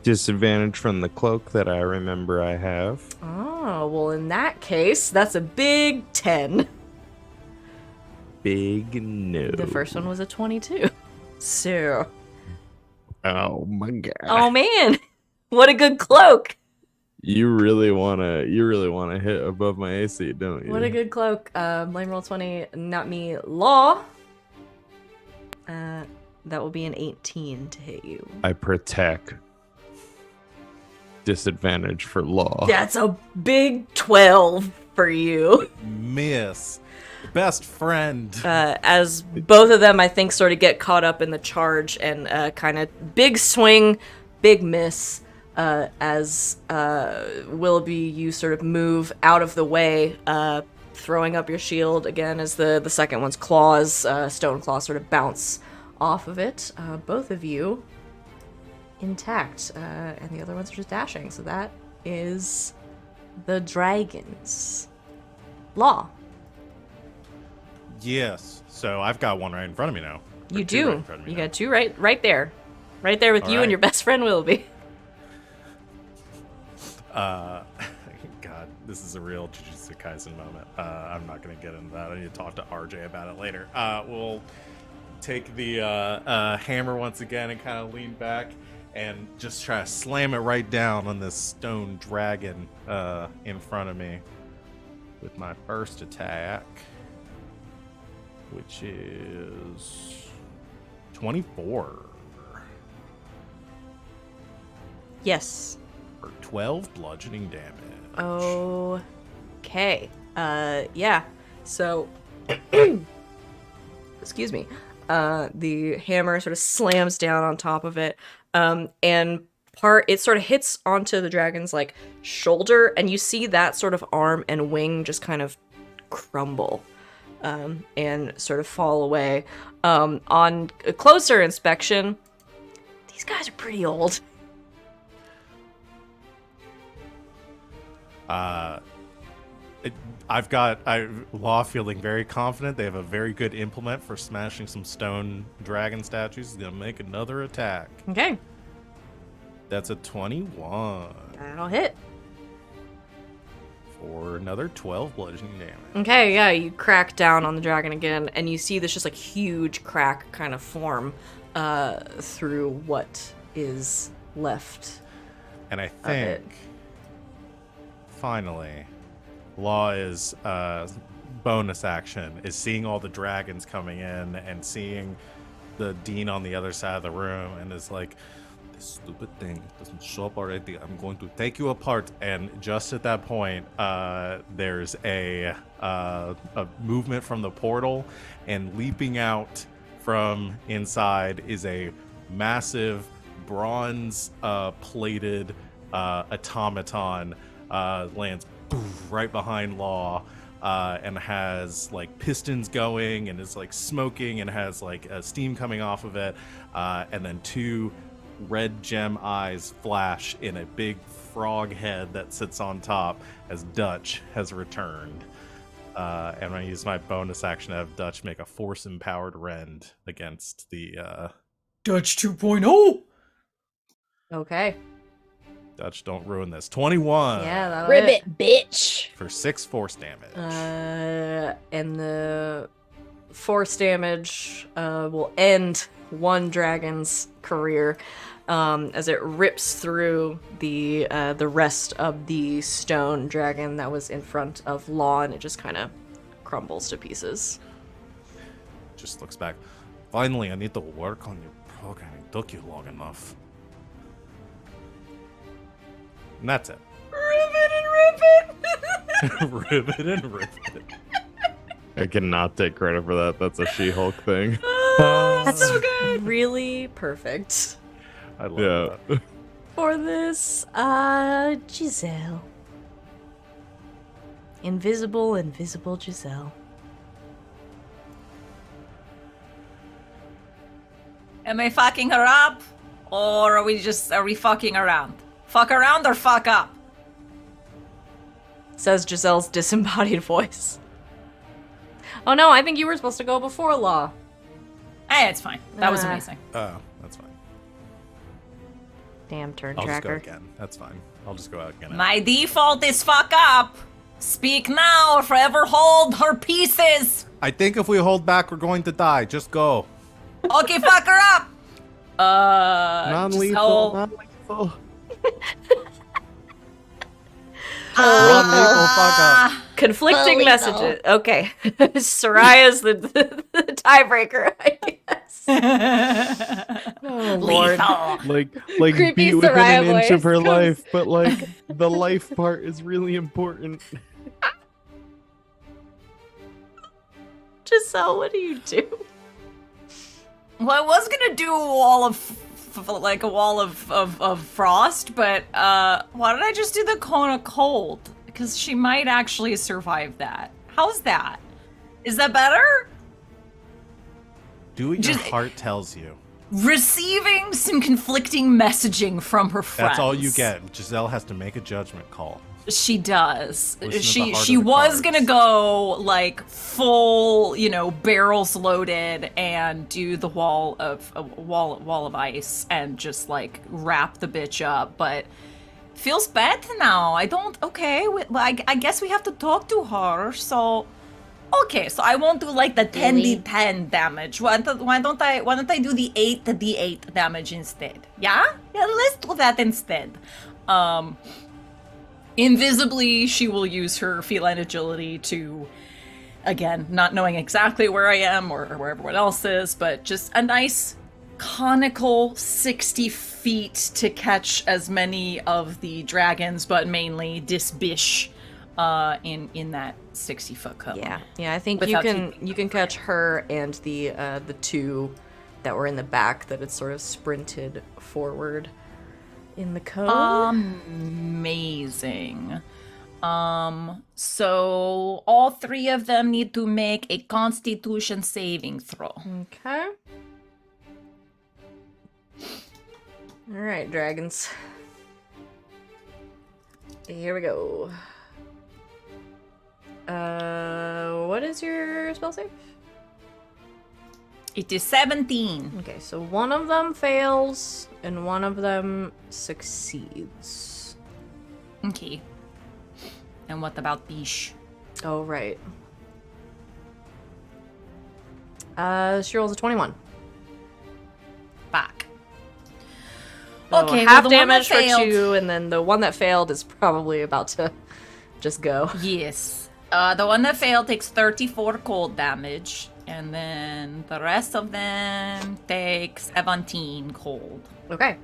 Disadvantage from the cloak that I remember I have.
Oh, well, in that case, that's a big 10.
Big no.
The first one was a 22. So.
Oh my god.
Oh man. What a good cloak.
You really wanna hit above my AC, don't you?
What a good cloak. Blame roll 20, not me. Law. That will be an 18 to hit you.
I protect. Disadvantage for Law.
That's a big 12 for you.
Miss. Best friend.
As both of them, I think, sort of get caught up in the charge and kind of big swing, big miss. As Willoughby, you sort of move out of the way, throwing up your shield again as the second one's claws, stone claws, sort of bounce off of it. Both of you intact, and the other ones are just dashing. So that is the dragons. Law.
Yes. So I've got one right in front of me now. Or
You
two
do.
right in front of me
You
now.
got 2 right there with
All
you
right.
and your best friend Willoughby.
God, this is a real Jujutsu Kaisen moment. I'm not going to get into that. I need to talk to RJ about it later. We'll take the hammer once again and kind of lean back and just try to slam it right down on this stone dragon in front of me with my first attack, which is 24
Yes.
for 12 bludgeoning damage.
Okay. Yeah. So, excuse me. The hammer sort of slams down on top of it. And it sort of hits onto the dragon's like shoulder, and you see that sort of arm and wing just kind of crumble and sort of fall away. On a closer inspection, these guys are pretty old.
Law feeling very confident. They have a very good implement for smashing some stone dragon statues. He's gonna make another attack.
Okay.
That's a 21
That'll hit.
for another 12 bludgeoning damage.
Okay, yeah, you crack down on the dragon again, and you see this just like huge crack kind of form through what is left.
And I
it.
think finally, Law is bonus action is seeing all the dragons coming in and seeing the dean on the other side of the room, and is like, this stupid thing doesn't show up already. I'm going to take you apart. And just at that point, there's a movement from the portal, and leaping out from inside is a massive bronze plated automaton. Lands right behind Law, and has like pistons going, and is like smoking, and has like steam coming off of it, and then two red gem eyes flash in a big frog head that sits on top as Dutch has returned. And I use my bonus action to have Dutch make a force empowered rend against the
Dutch 2.0.
Okay.
Dutch, don't ruin this. 21
Yeah, that'll
Ribbit,
hit.
bitch.
for 6 force damage.
And the force damage will end one dragon's career as it rips through the rest of the stone dragon that was in front of Law, and it just kind of crumbles to pieces.
Just looks back. Finally, I need to work on your programming. Took you long enough. And that's it. Ribbit and ribbit.
I cannot take credit for that. That's a She-Hulk thing.
That's so good. Really perfect
I love
Yeah.
that.
for this. Giselle. Invisible Giselle.
Am I fucking her up? Or are we fucking around? Fuck around or fuck up?
Says Giselle's disembodied voice. Oh no, I think you were supposed to go before Law.
Hey, it's fine. That was
Ah.
amazing.
Oh, that's fine.
Damn turn
I'll just go
tracker.
again. That's fine. I'll just go out again.
My default is fuck up. Speak now or forever hold her pieces.
I think if we hold back, we're going to die. Just go.
Okay, fuck her up.
Non-lethal.
Giselle.
Non-lethal.
Non-lethal, fuck up.
Conflicting
Illegal.
messages. Okay. Soraya's the tiebreaker, I guess. Oh, Lord.
Lethal.
Like
Creepy
be within
Sereia
an inch of
voice
her
comes-
life, but like the life part is really important.
Giselle, what do you do?
Well, I was gonna do a wall of frost, but why did I just do the cone of cold? Because she might actually survive that. How's that? Is that better?
Do what your
Just-
heart tells you.
Receiving some conflicting messaging from her friends.
That's all you get. Giselle has to make a judgment call.
She does.
Listen to the
She
heart
she
of the
was
cards.
gonna go like full, barrels loaded and do the wall of ice and just like wrap the bitch up, but feels bad now. I don't. Okay, well, I guess we have to talk to her. So, Okay, so I won't do like the
Really?
10d10 damage. Why don't I do the 8d8 damage instead? Yeah? Yeah, let's do that instead. Invisibly, she will use her feline agility to, again, not knowing exactly where I am or where everyone else is, but just a nice conical 60 feet to catch as many of the dragons, but mainly this bish in that 60-foot cone.
Yeah, I think
Without
you can catch her and the two that were in the back that had sort of sprinted forward in the cone.
Amazing. So all three of them need to make a Constitution saving throw.
Okay. All right, dragons. Here we go. What is your spell save?
It is 17.
Okay, so one of them fails and one of them succeeds.
Okay. And what about Bish?
Oh, right. She rolls a 21.
Back.
So
Okay,
half
well, the one that
damage for
failed-
2, and then the one that failed is probably about to just go.
Yes. The one that failed takes 34 cold damage, and then the rest of them take 17 cold.
Okay.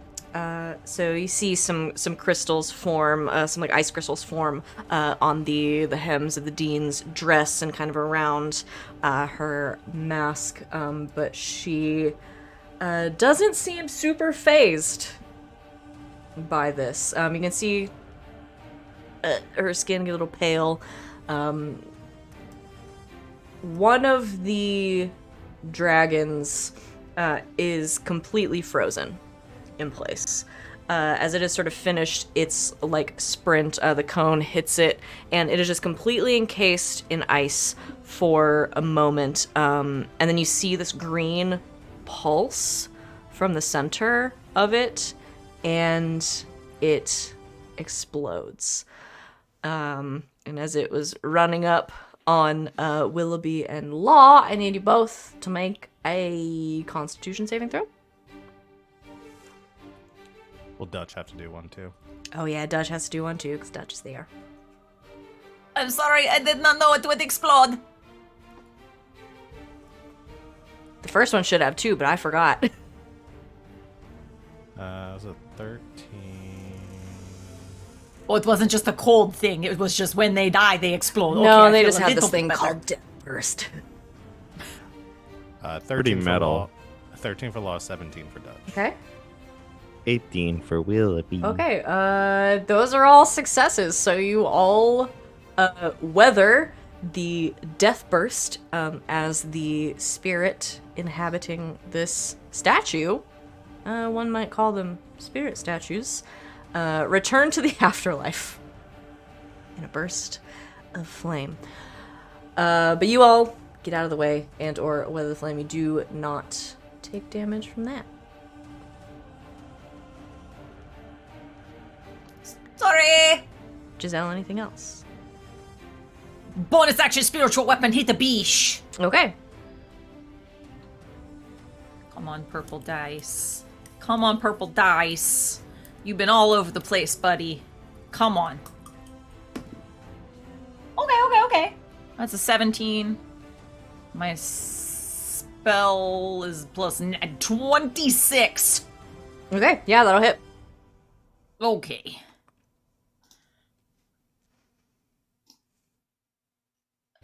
So you see some crystals form, some like ice crystals form on the hems of the dean's dress and kind of around her mask, but she doesn't seem super phased by this. You can see her skin get a little pale. One of the dragons is completely frozen in place. As it is sort of finished its like sprint, the cone hits it, and it is just completely encased in ice for a moment. And then you see this green pulse from the center of it, and it explodes. And as it was running up on Willoughby and Law, I need you both to make a Constitution saving throw.
Will Dutch have to do one too?
Oh yeah, Dutch has to do one too, because Dutch is there.
I'm sorry, I did not know it would explode.
The first one should have 2, but I forgot.
It was a 13.
Oh, it wasn't just a cold thing. It was just when they die, they explode.
No,
Okay, I
they
feel
just
a
have
little
this
bit
thing
better.
called Death Burst.
13
Pretty
for
metal.
Law, 13 for Law, 17 for Dutch.
Okay.
18 for Willoughby.
Okay, those are all successes, so you all weather the death burst as the spirit inhabiting this statue, one might call them spirit statues, return to the afterlife in a burst of flame. But you all get out of the way and or weather the flame. You do not take damage from that.
Sorry.
Giselle, anything else?
Bonus action spiritual weapon, hit the beesh.
Okay.
Come on, purple dice. Come on, purple dice. You've been all over the place, buddy. Come on. Okay. That's a 17. My spell is plus 26.
Okay, yeah, that'll hit.
Okay.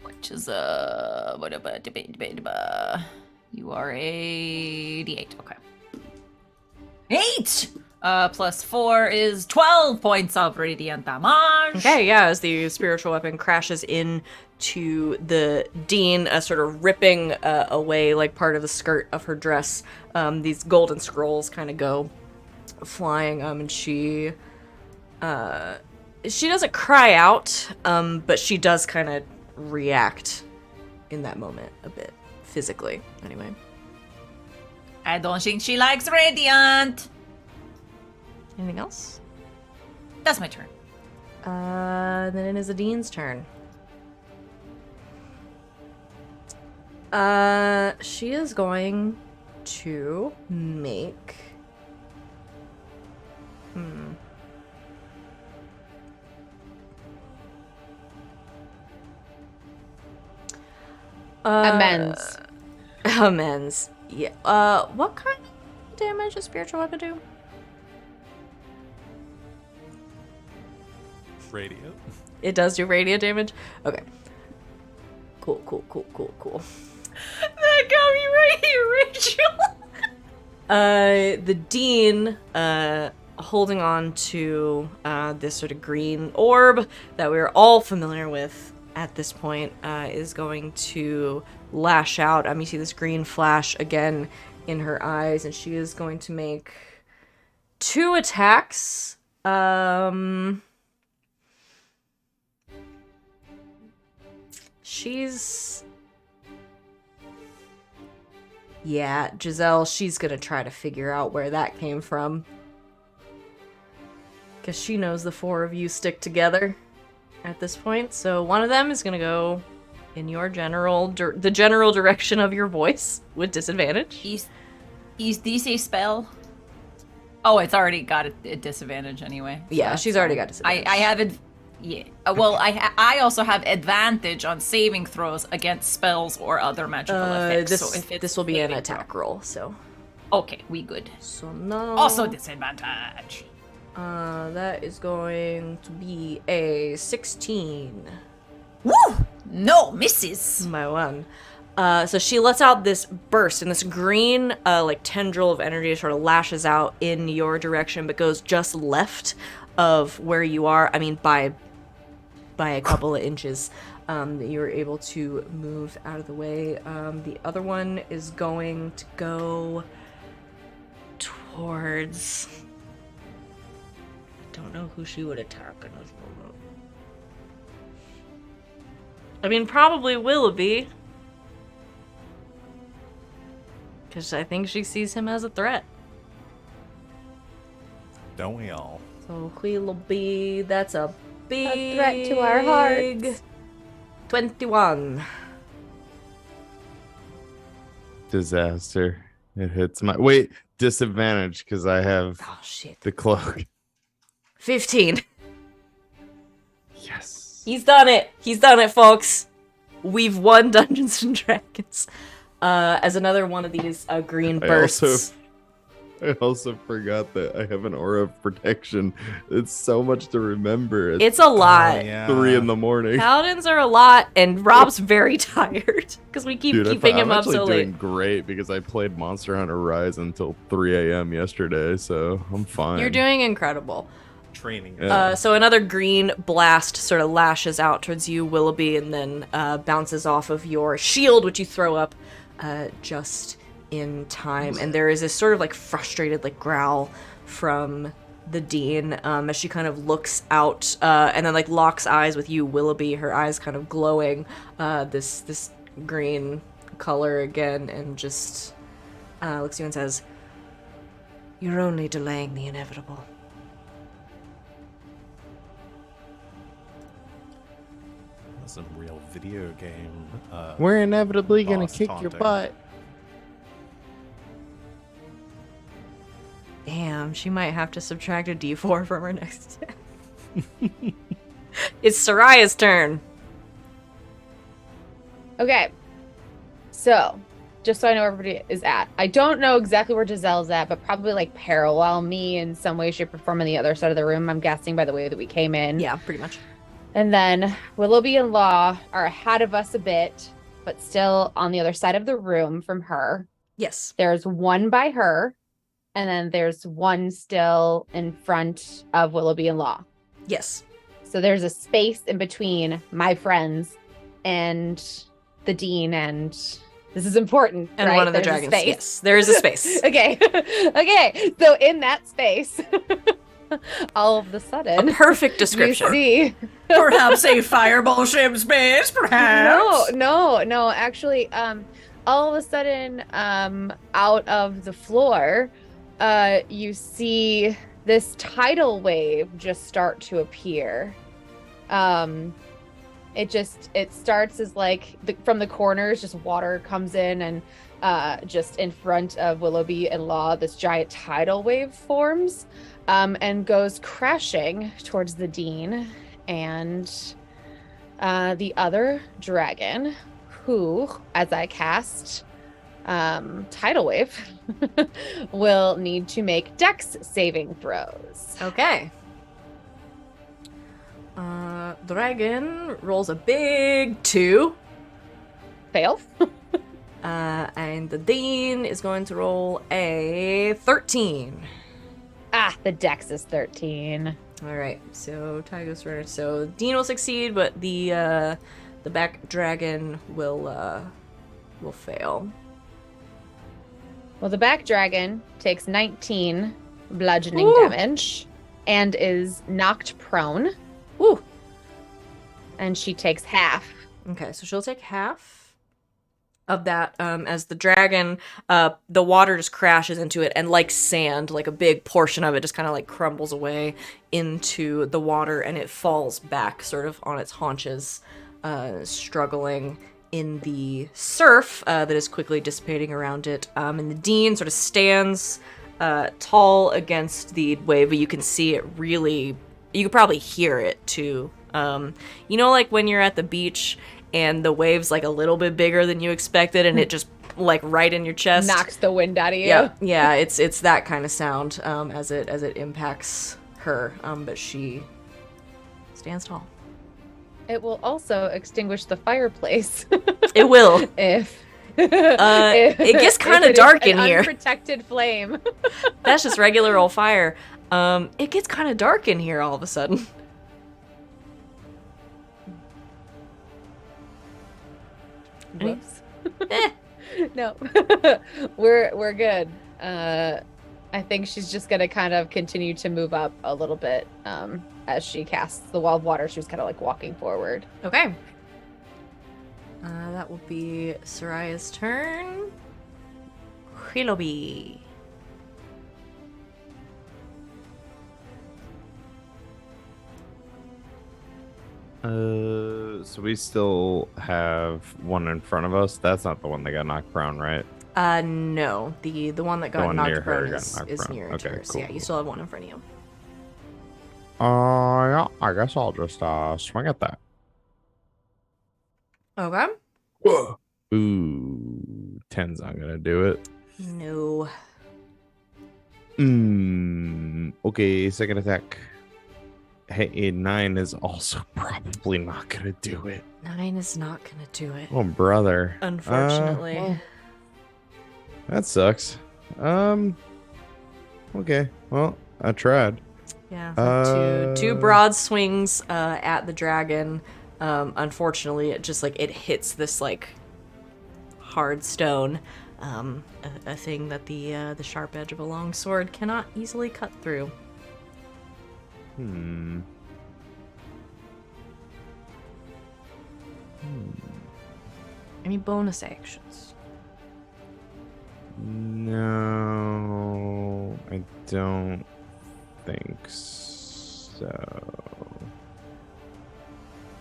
Which is you are a D8. Okay. 8 plus 4 is 12 points of radiant damage.
Okay, yeah, as the spiritual weapon crashes into the dean, sort of ripping away like part of the skirt of her dress. These golden scrolls kind of go flying, and she doesn't cry out, but she does kind of react in that moment a bit physically. Anyway,
I don't think she likes radiant.
anything else?
That's my turn.
Then it is the dean's turn. She is going to make.
Amends.
Amends. Yeah. What kind of damage does spiritual weapon do?
Radio.
It does do radiant damage? Okay. Cool.
That got me right here, Rachel.
The dean, holding on to this sort of green orb that we're all familiar with at this point, is going to lash out. You see this green flash again in her eyes, and she is going to make 2 attacks. Yeah, Giselle, she's gonna try to figure out where that came from. Because she knows the 4 of you stick together at this point. So one of them is gonna go in your the general direction of your voice with disadvantage.
Is this a spell? Oh, it's already got a disadvantage anyway. So
Yeah, she's already got disadvantage.
I have it. Yeah. Well, I also have advantage on saving throws against spells or other magical effects. So if
this will be an
saving
attack roll, so.
Okay, we good.
So now.
Also disadvantage.
That is going to be a 16.
Woo! No, misses.
By 1. So she lets out this burst, and this green, like tendril of energy sort of lashes out in your direction, but goes just left of where you are. By a couple of inches. You're able to move out of the way. The other one is going to go towards. I don't know who she would attack in this moment. Probably Willoughby. Because I think she sees him as a threat.
Don't we all?
So Willoughby, that's a big
threat to our hearts.
21.
Disaster. It hits my disadvantage because I have
Oh shit.
the cloak.
15.
Yes.
He's done it, folks. We've won Dungeons and Dragons. As another one of these green bursts.
I also forgot that I have an aura of protection. It's so much to remember.
It's a lot.
Oh, yeah.
3 in the morning.
Paladins are a lot, and Rob's very tired because we keep
Dude,
keeping him
I'm
up so
actually doing
late.
great because I played Monster Hunter Rise until 3 a.m. yesterday, so I'm fine.
You're doing incredible.
Training.
Yeah.
So another green blast sort of lashes out towards you, Willoughby, and then bounces off of your shield, which you throw up just in time. And there is this sort of like frustrated like growl from the dean as she kind of looks out and then like locks eyes with you, Willoughby, her eyes kind of glowing this green color again, and just looks at you and says, "You're only delaying the inevitable."
Some real video game.
We're inevitably gonna
boss
kick your
taunting.
butt.
Damn, she might have to subtract a d4 from her next attack. It's Sereia's turn.
Okay. So, just so I know where everybody is at. I don't know exactly where Giselle's at, but probably like parallel me in some way, shape, or form on the other side of the room. I'm guessing by the way that we came in.
Yeah, pretty much.
And then Willoughby and Law are ahead of us a bit, but still on the other side of the room from her.
Yes.
There's one by her, and then there's one still in front of Willoughby and Law.
Yes.
So there's a space in between my friends and the dean, and this is important.
And
right?
one of the
There's a
dragons.
space.
Yes, there is a space.
Okay. Okay. So in that space, all of a
A
sudden,
perfect description.
you see.
Perhaps a fireball ship space, perhaps.
No. Actually, all of a sudden, out of the floor, you see this tidal wave just start to appear. it starts as like from the corners, just water comes in, and just in front of Willoughby and Law, this giant tidal wave forms, and goes crashing towards the dean and the other dragon, who, as I cast tidal wave, will need to make dex saving throws.
Okay. Dragon rolls a big 2.
Fail.
And the Dean is going to roll a 13.
The dex is 13.
All right, so tie goes runner. So Dean will succeed, but the back dragon will fail.
Well, the back dragon takes 19 bludgeoning
Ooh.
damage and is knocked prone.
Ooh.
And she takes half.
Okay, so she'll take half of that as the dragon, the water just crashes into it, and like sand, like a big portion of it just kind of like crumbles away into the water, and it falls back sort of on its haunches, struggling in the surf that is quickly dissipating around it. And the Dean sort of stands tall against the wave, but you can see it really, you could probably hear it too. You know, like when you're at the beach and the wave's like a little bit bigger than you expected, and it just like right in your chest
Knocks the wind out of you.
Yeah, it's that kind of sound as it impacts her, but she stands tall.
It will also extinguish the fireplace.
It will.
if
it gets kind of
if it
dark
is
in
an
here.
Unprotected flame.
That's just regular old fire. It gets kind of dark in here all of a sudden.
Whoops.
Eh.
No. We're good. I think she's just gonna kind of continue to move up a little bit as she casts the wall of water. She was kind of like walking forward.
Okay. That will be Sereia's turn. Willoughby.
So we still have one in front of us. That's not the one that got knocked prone, right?
No. The one that got
one near
knocked
her
prone
got
is
knocked prone.
near
Okay,
her. So
cool,
yeah, you
cool.
still have one in front of you.
Yeah, I guess I'll just swing at that.
Okay.
Ooh, 10's not gonna do it.
No.
Okay, second attack. Hey, 9 is also probably not gonna do it.
9 is not gonna do it.
Oh, brother.
Unfortunately.
Well, that sucks. Okay. Well, I tried.
Yeah. So two broad swings at the dragon. Unfortunately, it just like it hits this like hard stone, a thing that the sharp edge of a long sword cannot easily cut through. Any bonus actions?
No, I don't think so.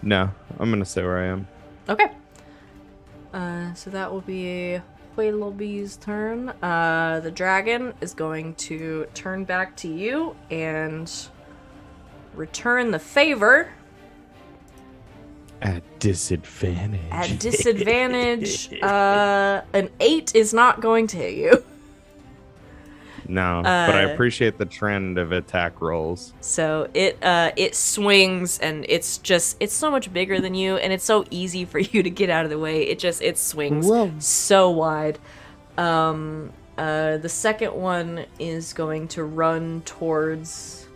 No, I'm gonna stay where I am.
Okay. So that will be Willoughby's turn. The dragon is going to turn back to you and return the favor.
At disadvantage.
At disadvantage, an 8 is not going to hit you.
No, but I appreciate the trend of attack rolls.
So it swings, and it's so much bigger than you, and it's so easy for you to get out of the way. It swings so wide. The second one is going to run towards.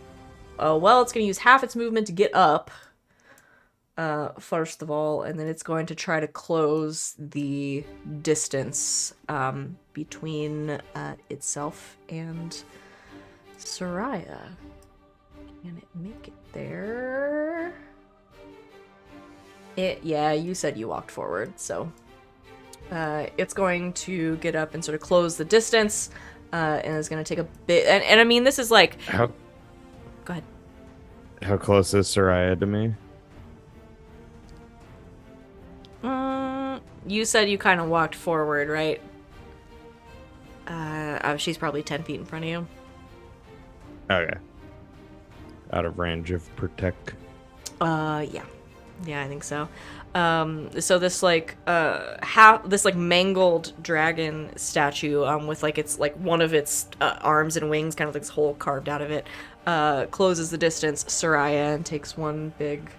It's going to use half its movement to get up. First of all, and then it's going to try to close the distance between itself and Sereia. Can it make it there? Yeah, you said you walked forward, so it's going to get up and sort of close the distance, and it's going to take a bit. And I mean, this is like. Go ahead.
How close is Sereia to me?
you said you kind of walked forward, right? She's probably 10 feet in front of you.
Okay. Out of range of protect.
Yeah. Yeah, I think so. So this like mangled dragon statue, with like it's like one of its arms and wings, kind of like this hole carved out of it, closes the distance, Sereia, and takes one big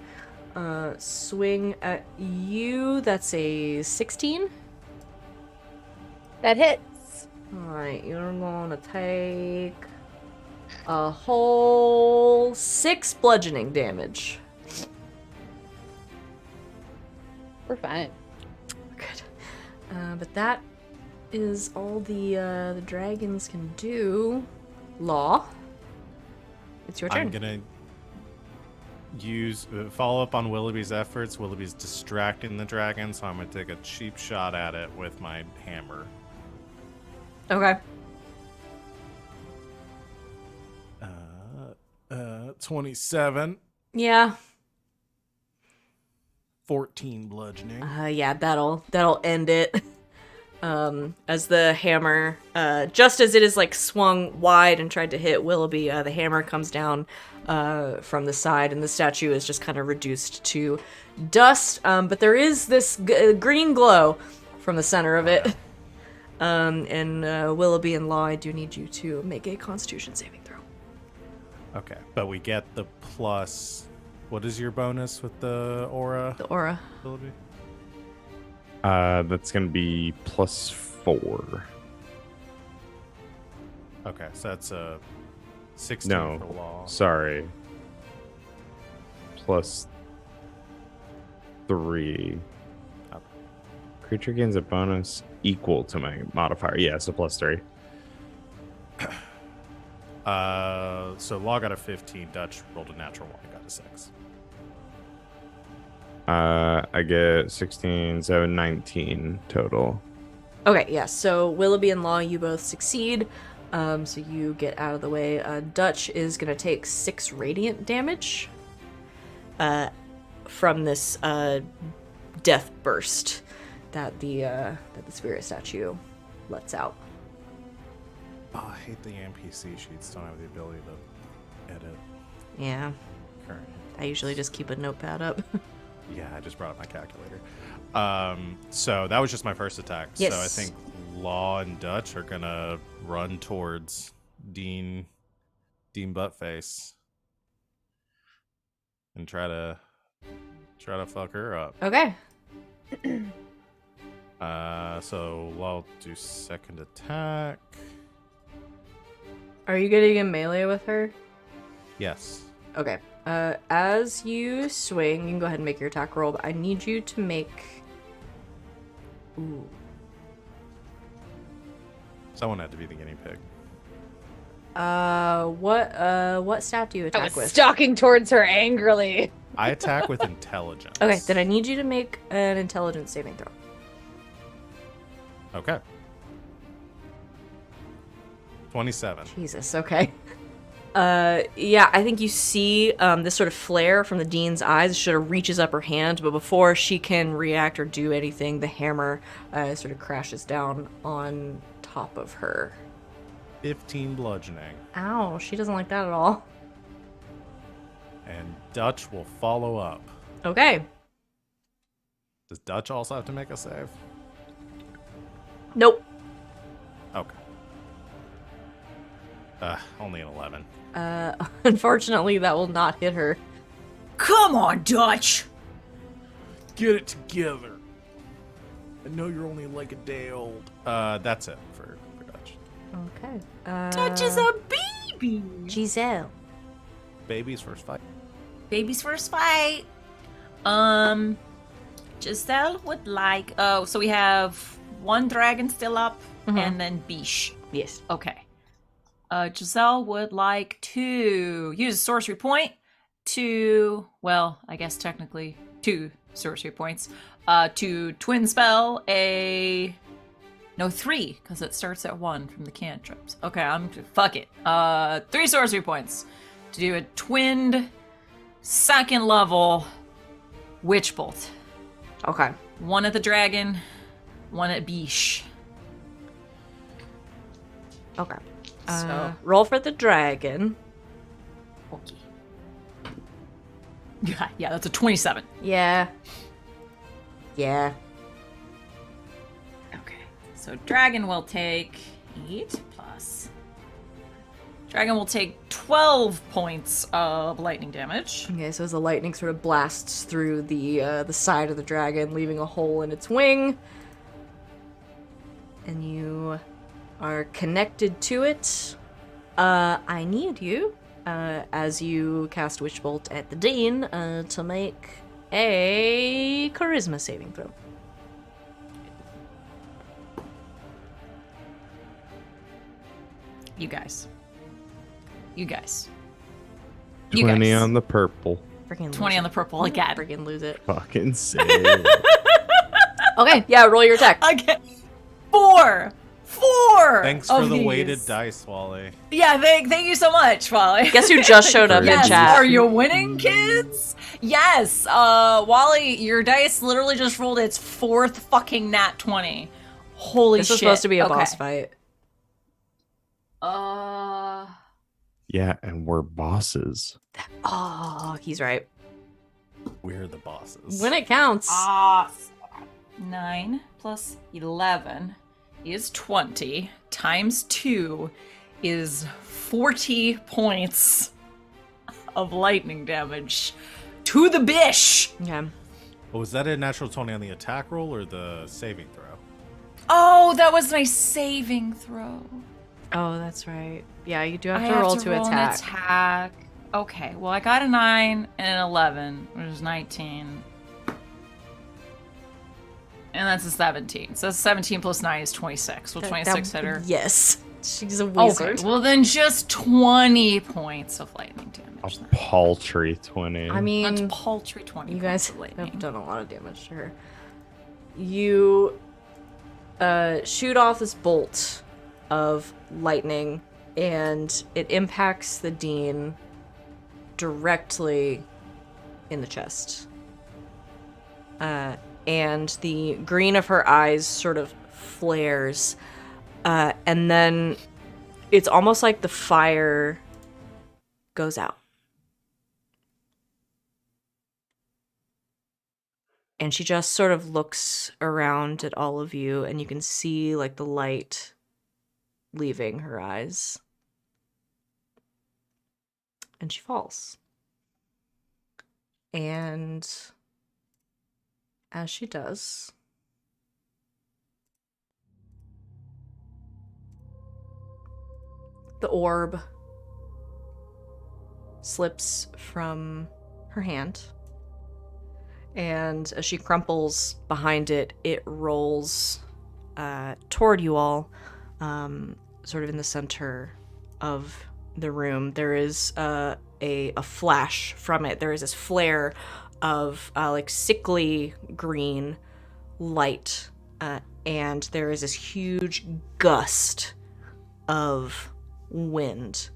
swing at you. That's a 16.
That hits.
Alright, you're gonna take a whole 6 bludgeoning damage.
We're fine.
Good. But that is all the dragons can do. Law. It's your turn.
I'm gonna follow up on Willoughby's efforts. Willoughby's distracting the dragon, so I'm gonna take a cheap shot at it with my hammer.
Okay.
27,
Yeah.
14 bludgeoning.
Yeah, that'll end it. As the hammer, just as it is like swung wide and tried to hit Willoughby, the hammer comes down from the side, and the statue is just kind of reduced to dust. But there is this green glow from the center of it. And Willoughby and Law, I do need you to make a Constitution saving throw.
Okay, but we get the plus. What is your bonus with the aura?
The aura.
Willoughby?
That's gonna be +4.
Okay, so that's a 16
No,
for Law.
sorry. +3.
Okay.
Creature gains a bonus equal to my modifier. Yeah, so +3.
So Law got a 15. Dutch rolled a natural 1. Got a 6.
I get 16, 7, 19 total.
Okay, yeah, so Willoughby and Law, you both succeed. So you get out of the way. Dutch is going to take 6 radiant damage from this death burst that the spirit statue lets out.
Oh, I hate the NPC sheets. Don't have the ability to edit
Yeah,
current.
I usually just keep a notepad up.
Yeah, I just brought up my calculator. So that was just my first attack.
Yes.
So I think Law and Dutch are gonna run towards Dean Buttface and try to fuck her up.
Okay.
So Law will do second attack.
Are you getting in melee with her?
Yes.
Okay. As you swing, you can go ahead and make your attack roll, but I need you to make... Ooh.
Someone had to be the guinea pig.
What stat do you
I
attack
was
with?
stalking towards her angrily.
I attack with intelligence.
Okay, then I need you to make an intelligence saving throw.
Okay. 27.
Jesus, okay. Yeah, I think you see this sort of flare from the Dean's eyes. She sort of reaches up her hand, but before she can react or do anything, the hammer sort of crashes down on top of her.
15 bludgeoning.
Ow, she doesn't like that at all.
And Dutch will follow up.
Okay.
Does Dutch also have to make a save?
Nope.
Okay. Only an 11.
Unfortunately, that will not hit her.
Come on, Dutch!
Get it together. I know you're only like a day old. That's it for Dutch.
Okay.
Dutch is a baby!
Giselle.
Baby's first fight.
Baby's first fight. Giselle would like... Oh, so we have one dragon still up, and then Bish.
Yes.
Okay. Giselle would like to use a sorcery point to, well, I guess technically 2 sorcery points, to twin spell a, no, 3, because it starts at 1 from the cantrips. Okay, fuck it. 3 sorcery points to do a twinned 2nd level witch bolt.
Okay.
One at the dragon, One at Biche.
Okay.
So-
Roll for the dragon.
Okay. Yeah, that's a 27.
Yeah. Yeah.
Okay. So dragon will take 8 plus. Dragon will take 12 points of lightning damage.
Okay, so as the lightning sort of blasts through the side of the dragon, leaving a hole in its wing, and you are connected to it. I need you, as you cast Witch Bolt at the Dean, to make a Charisma saving throw.
You guys.
20 on the purple.
Freaking
20 on the purple again.
Freaking lose it.
Fucking sick.
Okay, yeah, roll your attack.
Again. 4!
Thanks
of
for the
these.
weighted dice, Wally.
Yeah, thank you so much, Wally.
Guess who just showed up in
Yes,
chat?
are you winning, kids? Yes, Wally, your dice literally just rolled its 4th fucking nat 20. Holy
This
shit.
is supposed to be a
Okay.
boss fight.
Yeah, and we're bosses.
Oh, he's right.
We're the bosses.
When it counts.
9 plus 11 is 20 times 2 is 40 points of lightning damage to the bish.
Yeah.
Was that a natural 20 on the attack roll or the saving throw?
Oh, that was my saving throw.
Oh, that's right. Yeah, you do have
I
to roll to
roll an
attack.
attack. Okay, well, I got a 9 and an 11, which is 19. And that's a 17. So 17 plus 9 is 26. Will 26 hit her?
Yes. She's a
Okay,
wizard.
well then just 20 points of lightning
A
damage. then.
paltry 20.
I mean,
That's paltry 20
you
points
guys
of lightning.
have done a lot of damage to her. You shoot off this bolt of lightning, and it impacts the Dean directly in the chest. And the green of her eyes sort of flares, and then it's almost like the fire goes out. And she just sort of looks around at all of you, and you can see like the light leaving her eyes. And she falls. And as she does, the orb slips from her hand. And as she crumples behind it, it rolls toward you all, sort of in the center of the room. There is a flash from it. There is this flare of like sickly green light, and there is this huge gust of wind.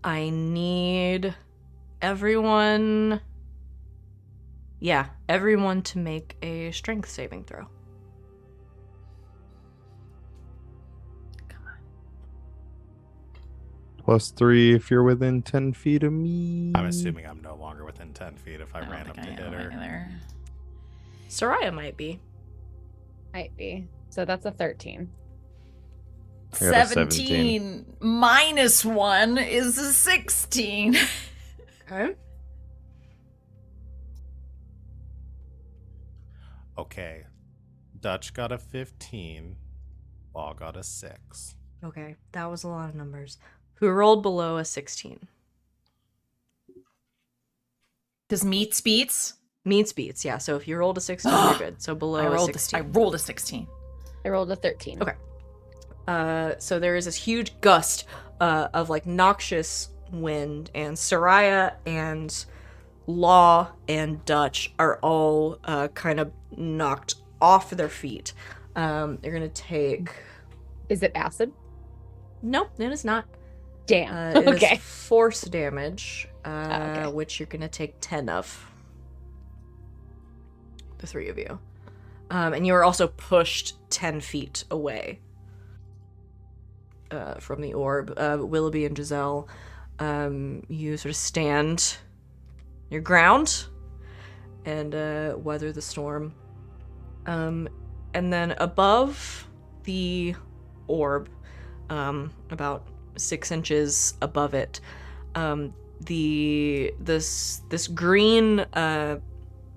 I need everyone to make a strength saving throw.
+3 if you're within 10 feet of me.
I'm assuming I'm no longer within 10 feet if I
I don't
ran up
think
to
I
hit
am
her.
either.
Sereia might be.
Might be. So that's a 13.
I got a
17 minus 1 is a 16.
Okay.
Okay. Dutch got a 15. Law got a 6.
Okay, that was a lot of numbers. Who rolled below a 16?
Does meets beats?
Meets beats, yeah. So if you rolled a 16, you're good. So below
I
a
rolled
16.
I rolled a 16.
I rolled a 13.
Okay. So there is this huge gust of like noxious wind, and Sereia and Law and Dutch are all kind of knocked off their feet. They're gonna take.
Is it acid?
Nope, it is not.
Damn.
It is
Okay.
force damage,
okay.
which you're gonna take 10 of. The three of you. And you are also pushed 10 feet away from the orb. Willoughby and Giselle, you sort of stand your ground and weather the storm. And then above the orb, about 6 inches above it, this green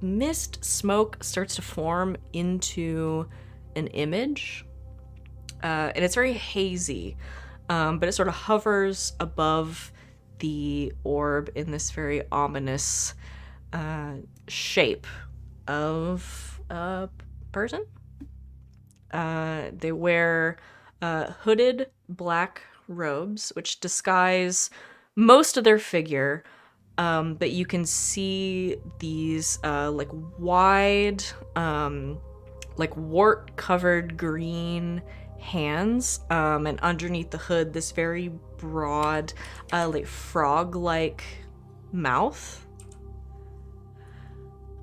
mist smoke starts to form into an image, and it's very hazy, but it sort of hovers above the orb in this very ominous shape of a person. They wear hooded black robes, which disguise most of their figure, but you can see these like wide, like wart-covered green hands, and underneath the hood, this very broad, like frog-like mouth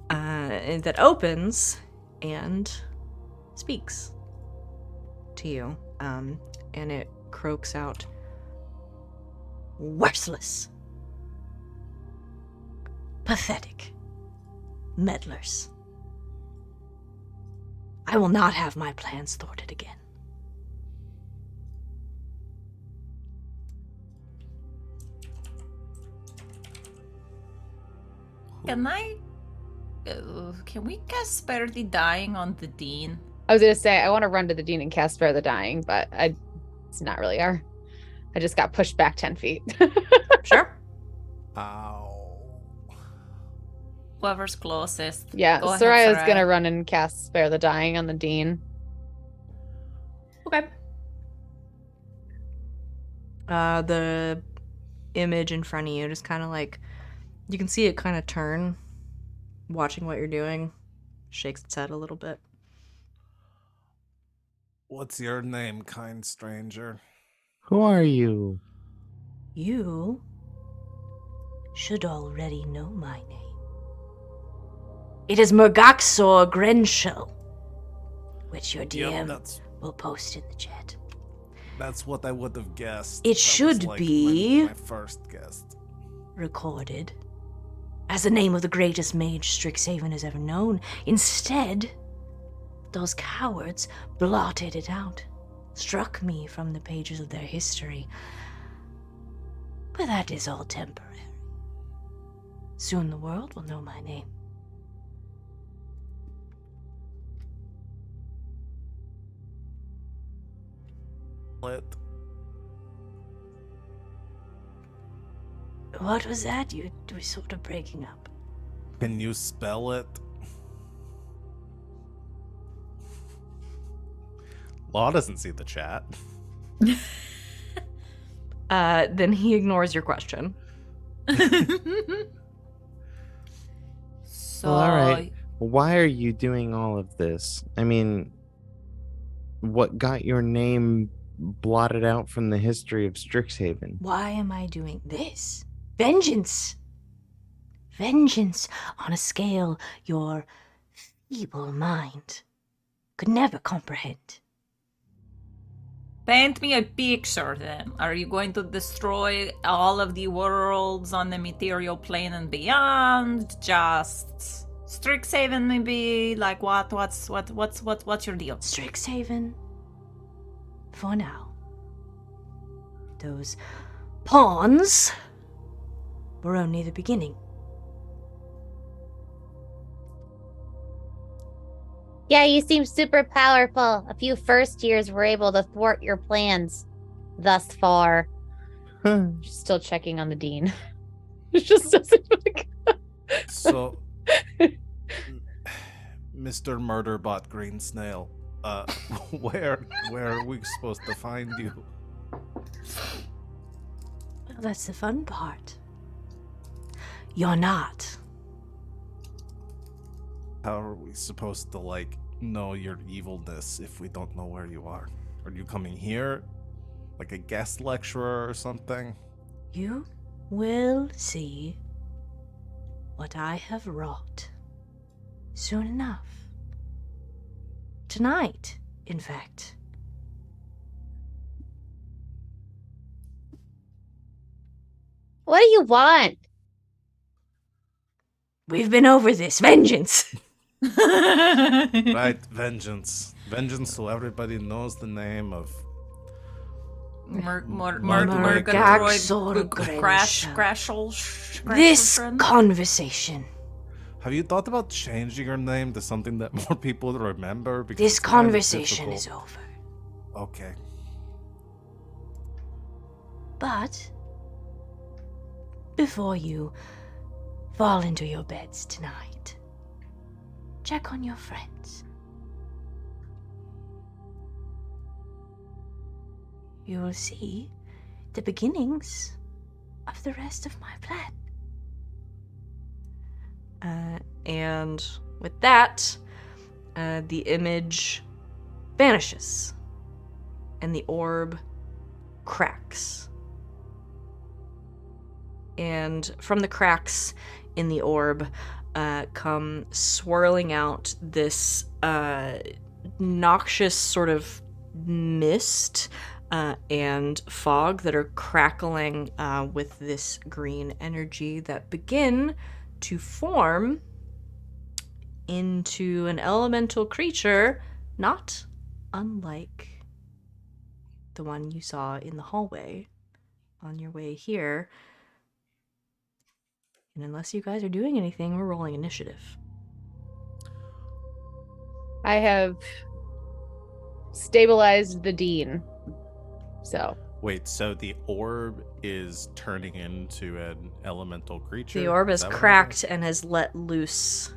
that opens and speaks to you, and it croaks out, "Worthless, pathetic meddlers. I will not have my plans thwarted again."
Can we cast Spare the Dying on the Dean?
I was gonna say I want to run to the Dean and cast Spare the Dying, but it's not really I just got pushed back 10 feet.
Sure.
Ow.
Whoever's closest.
Yeah,
Go ahead,
Sereia's
Sereia.
gonna run and cast Spare the Dying on the Dean.
Okay. The image in front of you just kind of like, you can see it kind of turn, watching what you're doing, shakes its head a little bit.
What's your name, kind stranger?
Who are you?
You should already know my name. It is Murgaxor Grenshel, which your DM will post in the chat.
That's what I would have guessed.
It should be
my first guess.
recorded as the name of the greatest mage Strixhaven has ever known. Instead, those cowards blotted it out, struck me from the pages of their history. But that is all temporary. Soon the world will know my name. What was that? You were sort of breaking up.
Can you spell it? Law doesn't see the chat.
Then he ignores your question.
So,
Well, all right. Why are you doing all of this? I mean, what got your name blotted out from the history of Strixhaven?
Why am I doing this? Vengeance! Vengeance on a scale your feeble mind could never comprehend.
paint me a picture then. Are you going to destroy all of the worlds on the material plane and beyond? Just Strixhaven maybe? Like what's your deal?
Strixhaven, for now. Those pawns were only the beginning.
Yeah, you seem super powerful. A few first years were able to thwart your plans thus far.
Just still checking on the Dean. It just doesn't like.
So, Mr. Murderbot Green Snail, where are we supposed to find you?
Well, that's the fun part. You're not.
How are we supposed to, like, know your evilness if we don't know where you are? Are you coming here? Like a guest lecturer or something?
You will see what I have wrought soon enough. tonight, in fact.
What do you want?
We've been over this. Vengeance!
Right, vengeance. Vengeance so everybody knows the name of
This conversation.
Have you thought about changing your name to something that more people remember? Because
This
it's kind of
conversation is
difficult.
over.
Okay.
But before you fall into your beds tonight, check on your friends. You will see the beginnings of the rest of my plan. And with that, the image vanishes, and the orb cracks. And from the cracks in the orb come swirling out this noxious sort of mist and fog that are crackling with this green energy that begin to form into an elemental creature not unlike the one you saw in the hallway on your way here. And unless you guys are doing anything, we're rolling initiative.
I have stabilized the dean. So
Wait, so the orb is turning into an elemental creature?
The orb is
that what I'm
cracked and has let loose.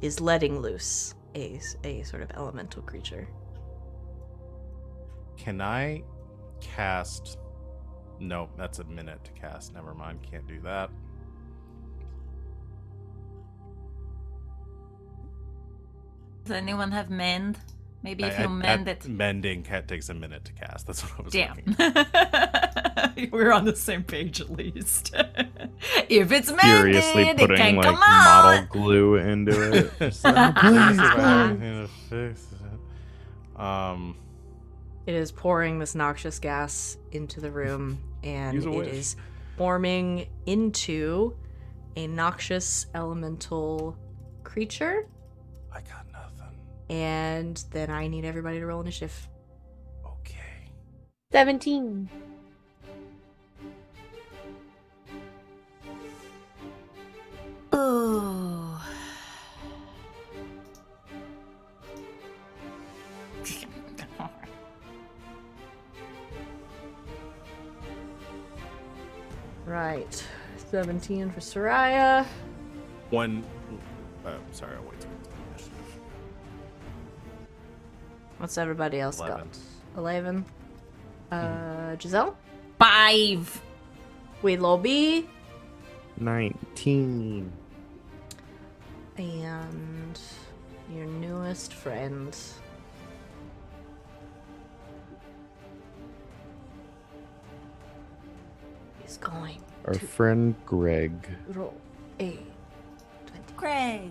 Is letting loose a sort of elemental creature.
Can I cast... No, that's a minute to cast. Never mind, can't do that.
Does anyone have mend? Maybe if you mend it.
Mending takes a minute to cast. That's what I was
Damn.
looking at.
We're on the same page at least. If it's mended,
Furiously
it
putting
can
like
come
model
out.
glue into it. Just like,
It is pouring this noxious gas into the room, and
Use a
it
wish.
is forming into a noxious elemental creature.
I got nothing.
And then I need everybody to roll initiative.
Okay.
17.
Ooh.
Right. 17 for Sereia.
One... sorry, I'll wait till initiative.
What's everybody else
11.
got? 11. Giselle?
5.
Willoughby.
19.
And your newest friend. Is going
Our
to
friend Greg.
roll a 20.
Craig.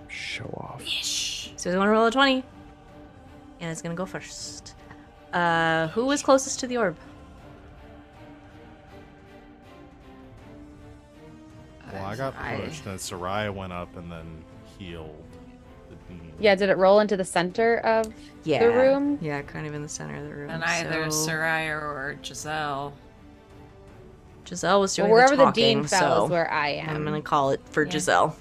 Show off.
So he's gonna roll a 20. And it's gonna go first. Who was closest to the orb?
Well, I got pushed, and Sereia went up and then healed the dean.
yeah, did it roll into the center of the room?
Yeah, kind of in the center of the room.
And either
so
Sereia or Giselle.
Giselle was
Well,
doing
wherever
the
the
talking,
dean fell
so
is where I am.
I'm gonna call it for
Yeah.
Giselle.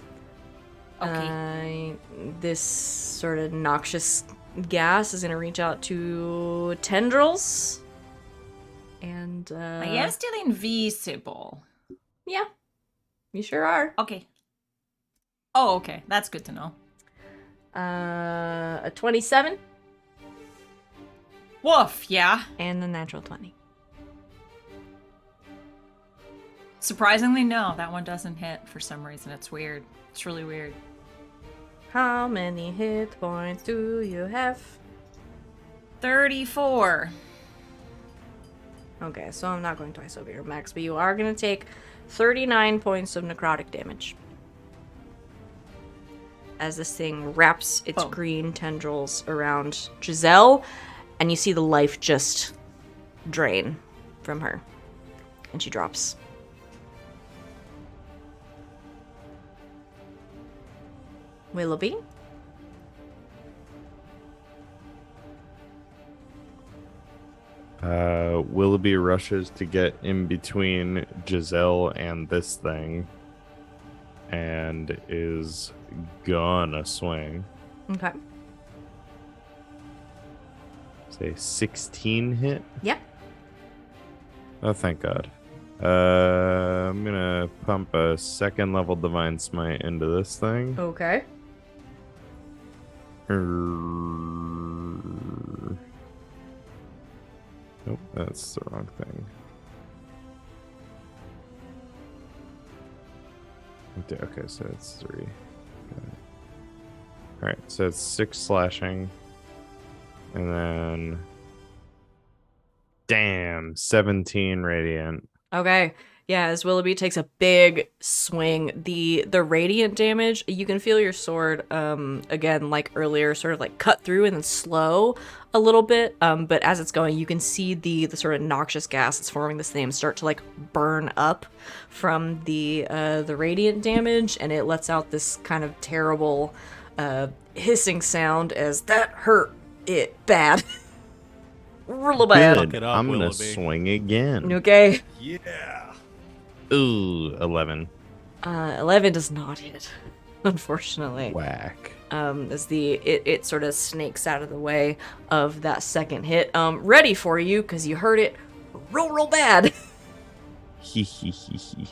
Okay.
This sort of noxious gas is gonna reach out to tendrils, and
I am still invisible.
yeah, you sure are.
Okay. Oh, okay. That's good to know.
A 27
Woof, yeah.
and a natural 20.
Surprisingly, no. That one doesn't hit for some reason. It's weird. It's really weird.
How many hit points do you have?
34.
Okay, so I'm not going twice over your max, but you are going to take 39 points of necrotic damage. As this thing wraps its green tendrils around Giselle, and you see the life just drain from her. And she drops. Willoughby?
Willoughby rushes to get in between Giselle and this thing and is gonna swing.
Okay.
Say 16 hit?
Yep.
Oh, thank God. I'm gonna pump a 2nd level Divine Smite into this thing.
Okay.
Nope, that's the wrong thing. Okay, so it's 3. Alright, so it's 6 slashing. And then... Damn, 17 radiant.
Okay. Yeah, as Willoughby takes a big swing, the radiant damage, you can feel your sword, again, like earlier, sort of like cut through and then slow a little bit. But as it's going, you can see the sort of noxious gas that's forming this thing start to like burn up from the radiant damage, and it lets out this kind of terrible hissing sound as that hurt it bad. Real bad.
Good.
It up,
I'm gonna
Willoughby.
swing again.
Okay.
Yeah.
Ooh, 11.
11 does not hit, unfortunately.
Whack.
As it sort of snakes out of the way of that second hit. Ready for you, because you heard it real bad.
Hee hee hee hee.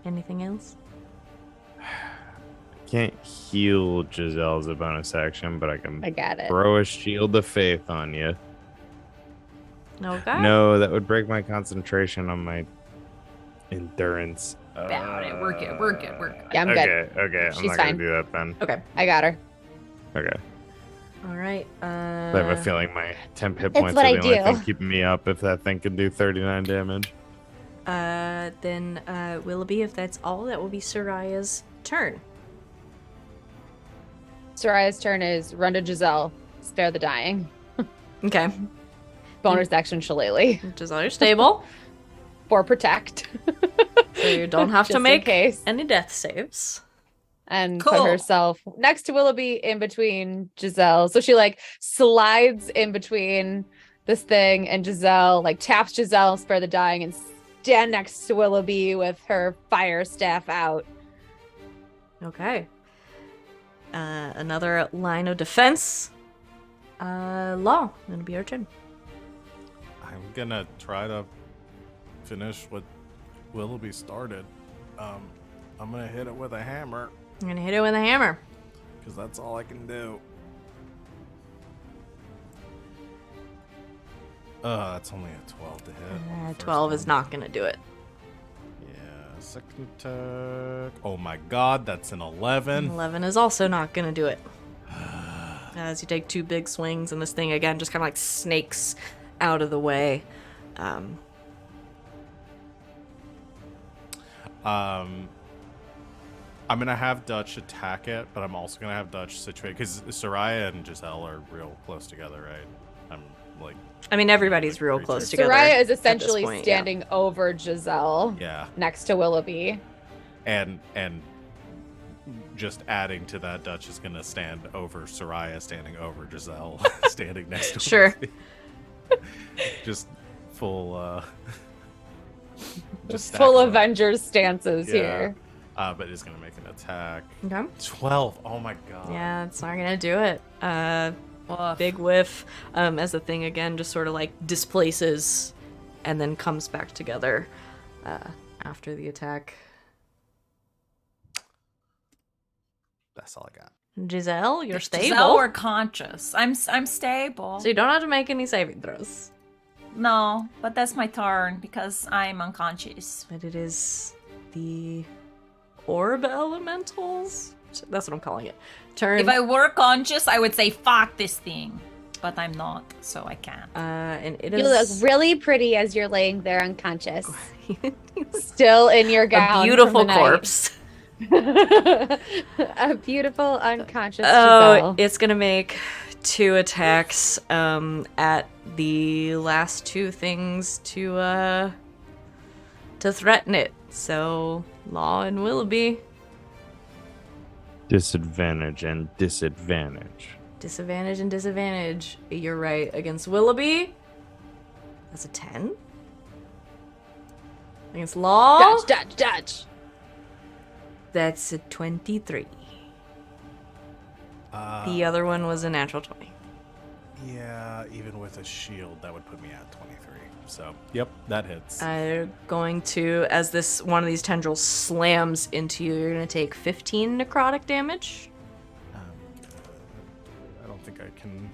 Anything else?
Can't heal Giselle as a bonus action, but I can
I got it.
throw a shield of faith on you.
Okay.
No, that would break my concentration on my endurance.
About it. We're good. We're good. We're good.
Yeah, I'm good.
Okay. I'm
She's
not
fine.
gonna do that then.
Okay.
I got her.
Okay.
All right.
I have a feeling my temp hit
That's
points
what
are
I
the only
do.
thing keeping me up if that thing can do 39 damage.
Then Willoughby, if that's all, that will be Sereia's turn.
Soraya's turn is run to Giselle, spare the dying.
Okay.
Bonus action Shillelagh
Giselle, you're stable,
for protect.
so you don't have
Just
to
in
make
case.
any death saves.
And
Cool.
put herself next to Willoughby in between Giselle. So she like slides in between this thing and Giselle, like taps Giselle, spare the dying, and stand next to Willoughby with her fire staff out.
Okay. Another line of defense. Law, it'll be your turn.
I'm gonna try to finish what Willoughby started. I'm gonna hit it with a hammer
I'm gonna hit it with a hammer.
because that's all I can do. That's only a 12 to hit. First
12 is
one.
not gonna do it.
Yeah, second attack. Oh my god, that's an 11.
11 is also not gonna do it. As you take 2 big swings, and this thing again just kind of like snakes out of the way.
I'm gonna have Dutch attack it, but I'm also gonna have Dutch situate because Sereia and Giselle are real close together, right? I'm like,
I mean, everybody's real close together.
Soraya is
at this
essentially
point, yeah.
standing over Giselle
yeah,
next to Willoughby.
and just adding to that, Dutch is gonna stand over Sereia, standing over Giselle, standing next to
Sure.
Willoughby. Just full, just
Full
stack 'em up.
Avengers stances
Yeah.
here.
But it's gonna make an attack.
Okay.
12. Oh my god.
Yeah, it's not gonna do it. Big whiff. As the thing again just sort of like displaces and then comes back together after the attack.
That's all I got.
Giselle, you're stable.
Giselle, we're conscious. I'm stable.
So you don't have to make any saving throws.
No, but that's my turn because I'm unconscious.
But it is the orb elementals. That's what I'm calling it. Turn.
If I were conscious, I would say fuck this thing. but I'm not, so I can't.
And it
You look
is
really pretty as you're laying there unconscious. Still in your gown.
a beautiful
from the night.
corpse.
A beautiful unconscious
Oh,
Giselle.
it's gonna make 2 attacks at the last 2 things to threaten it. So Law and Willoughby.
Disadvantage and disadvantage.
Disadvantage and disadvantage. You're right. Against Willoughby, that's a 10. Against Law,
Dodge.
that's a 23.
Uh,
The other one was a natural 20.
Yeah, even with a shield, that would put me at 23. So, yep, that hits.
Going to, as this one of these tendrils slams into you, you're going to take 15 necrotic damage.
I don't think I can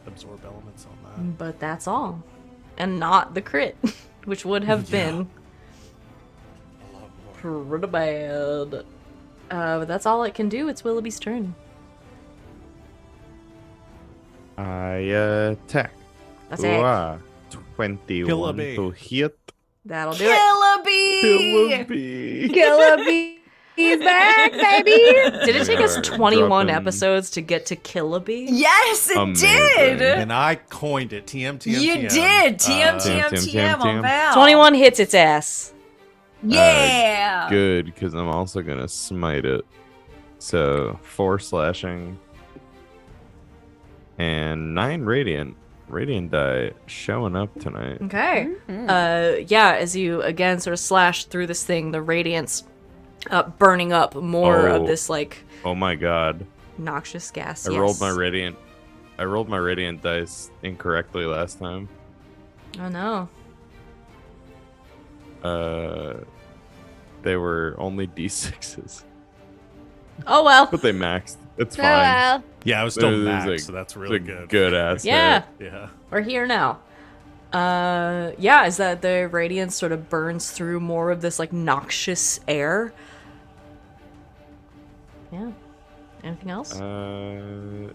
absorb elements on that.
But that's all. And not the crit, which would have been pretty bad. But that's all it can do. It's Willoughby's turn.
I attack.
That's it.
Ooh, 21
Willoughby.
to hit.
That'll do it.
Willoughby!
Willoughby.
He's back, baby.
Did it take us
Yeah,
21
dropping-
episodes to get to Killoughby?
Yes, it
Amazing.
did!
And I coined it. TM.
You did! TM, TM, TM on Val.
21 hits its ass.
Yeah!
Good, because I'm also going to smite it. So 4 slashing and 9 radiant. Radiant die showing up tonight.
Okay.
Mm-hmm.
Yeah, as you again sort of slash through this thing, the radiance burning up more of
Oh.
this like
Oh my god.
noxious gas.
I rolled my radiant dice incorrectly last time.
Oh no.
They were only D6s,
Oh well.
but they maxed. It's
Oh
fine.
well.
Yeah, I was still
It was
max,
like-
so that's
It's
really
a
good.
good ass.
Yeah.
Yeah.
We're here now. Yeah, is that the radiance sort of burns through more of this like noxious air? Yeah. Anything else?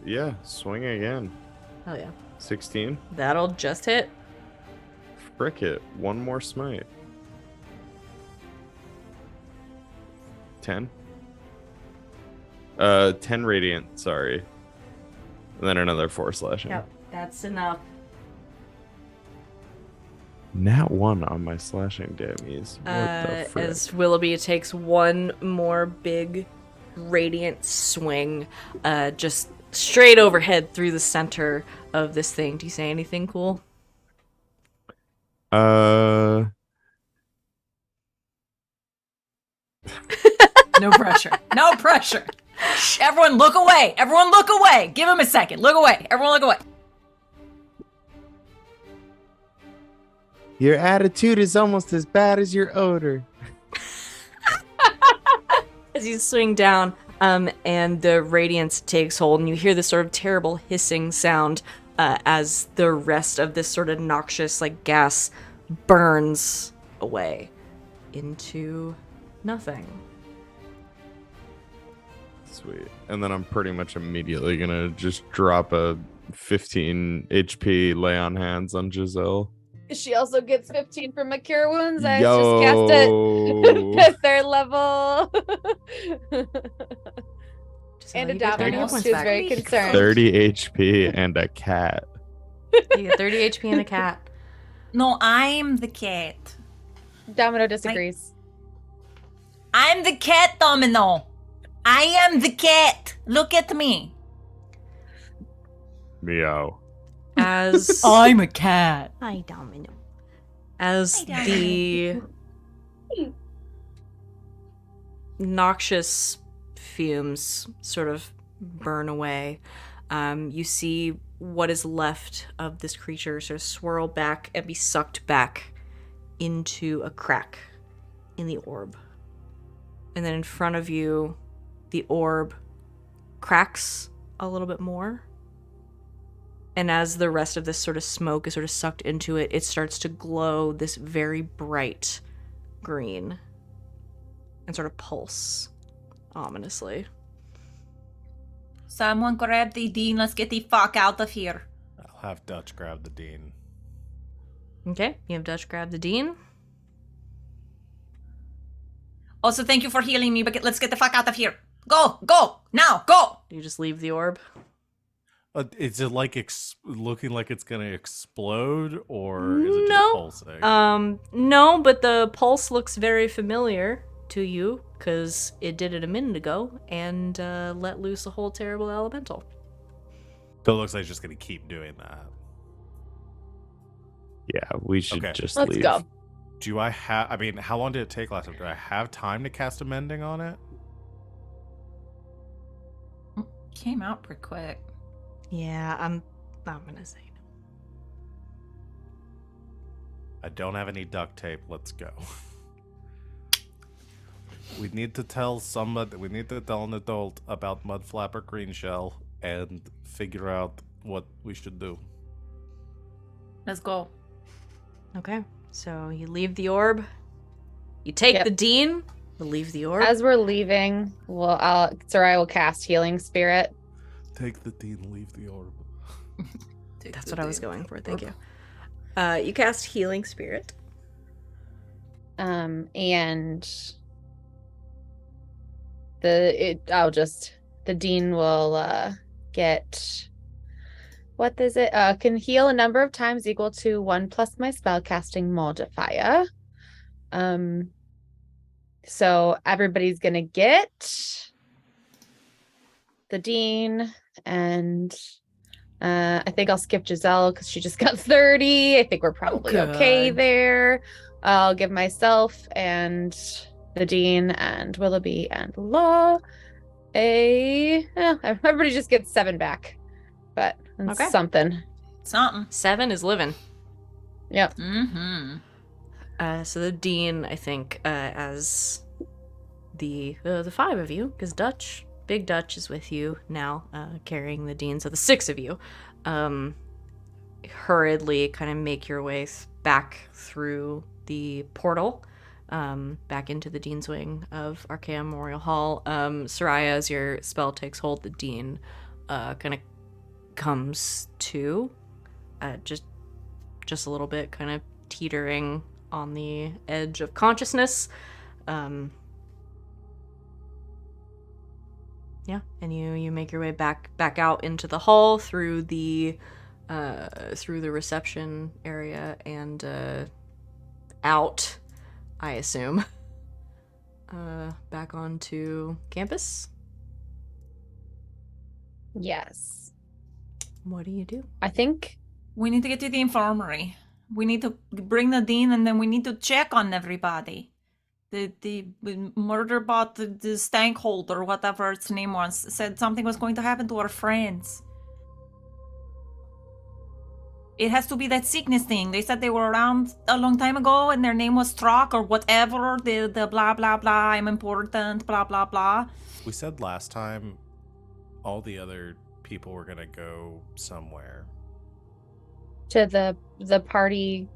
Yeah. Swing again.
Oh yeah.
16.
That'll just hit.
Frick it. One more smite. 10. 10 radiant. Sorry. And then another 4 slashing.
Yep, that's enough.
Nat 1 on my slashing damage. What the frick?
As Willoughby takes one more big radiant swing, just straight overhead through the center of this thing. Do you say anything cool?
Uh,
No pressure. No pressure. Shh, everyone look away. Everyone look away. Give him a second. Look away. Everyone look away.
your attitude is almost as bad as your odor.
As you swing down, and the radiance takes hold, and you hear this sort of terrible hissing sound as the rest of this sort of noxious like gas burns away into nothing.
Sweet. And then I'm pretty much immediately gonna just drop a 15 HP lay on hands on Giselle.
She also gets 15 from my cure wounds. I just cast it at third level. And a
you get 30 hit
domino.
points
She was
back.
very concerned.
30 HP and a cat.
You get 30 HP and a cat.
No, I'm the cat.
Domino disagrees.
I'm the cat, Domino. I am the cat. Look at me.
Meow.
As
I'm a cat.
Hi, Domino. As
Hi, Domino.
the noxious fumes sort of burn away, you see what is left of this creature sort of swirl back and be sucked back into a crack in the orb. And then in front of you, the orb cracks a little bit more. And as the rest of this sort of smoke is sort of sucked into it, it starts to glow this very bright green and sort of pulse ominously.
Someone grab the dean. Let's get the fuck out of here.
I'll have Dutch grab the dean.
Okay, you have Dutch grab the dean.
Also, thank you for healing me, but let's get the fuck out of here. Go! Go! Now! Go!
You just leave the orb.
Is it like looking like it's gonna explode, or is it just
No.
pulsing?
No, but the pulse looks very familiar to you because it did it a minute ago and let loose a whole terrible elemental.
So it looks like it's just gonna keep doing that.
Yeah, we should
Okay.
just
Let's
leave.
go.
Do I have? I mean, how long did it take last time? Do I have time to cast a mending on it?
Came out pretty quick.
Yeah, I'm gonna say no.
I don't have any duct tape. Let's go. We need to tell somebody. We need to tell an adult about Mudflapper Green Shell and figure out what we should do.
Let's go.
Okay, so you leave the orb. You take
Yep.
the dean. You leave the orb.
As we're leaving, Sereia will cast Healing Spirit.
Take the dean, leave the orb.
That's what I was going for. Thank you. You cast Healing Spirit.
And the dean will get, what is it? Can heal a number of times equal to 1 plus my spellcasting modifier. So everybody's gonna get the dean, and I think I'll skip Giselle because she just got 30. I think we're probably okay
good.
there. I'll give myself and the dean and Willoughby and Law everybody just gets 7 back, but it's
Okay.
something.
Something.
7 is living.
Yep.
Mm-hmm.
So the dean, I think, as the 5 of you, because Big Dutch is with you now, carrying the dean. So the 6 of you, hurriedly kind of make your way back through the portal, back into the dean's wing of Archaea Memorial Hall. Sereia, as your spell takes hold, the dean kind of comes to, just a little bit, kind of teetering on the edge of consciousness. Yeah, and you make your way back out into the hall through the reception area and out, I assume, back onto campus.
Yes.
What do you do?
I think
We need to get to the infirmary. We need to bring the dean, and then we need to check on everybody. The murder bot, the stank holder, whatever its name was, said something was going to happen to our friends. It has to be that sickness thing. They said they were around a long time ago, and their name was Strock or whatever. The blah blah blah. I'm important. Blah blah blah.
We said last time all the other people were gonna go somewhere.
to the party,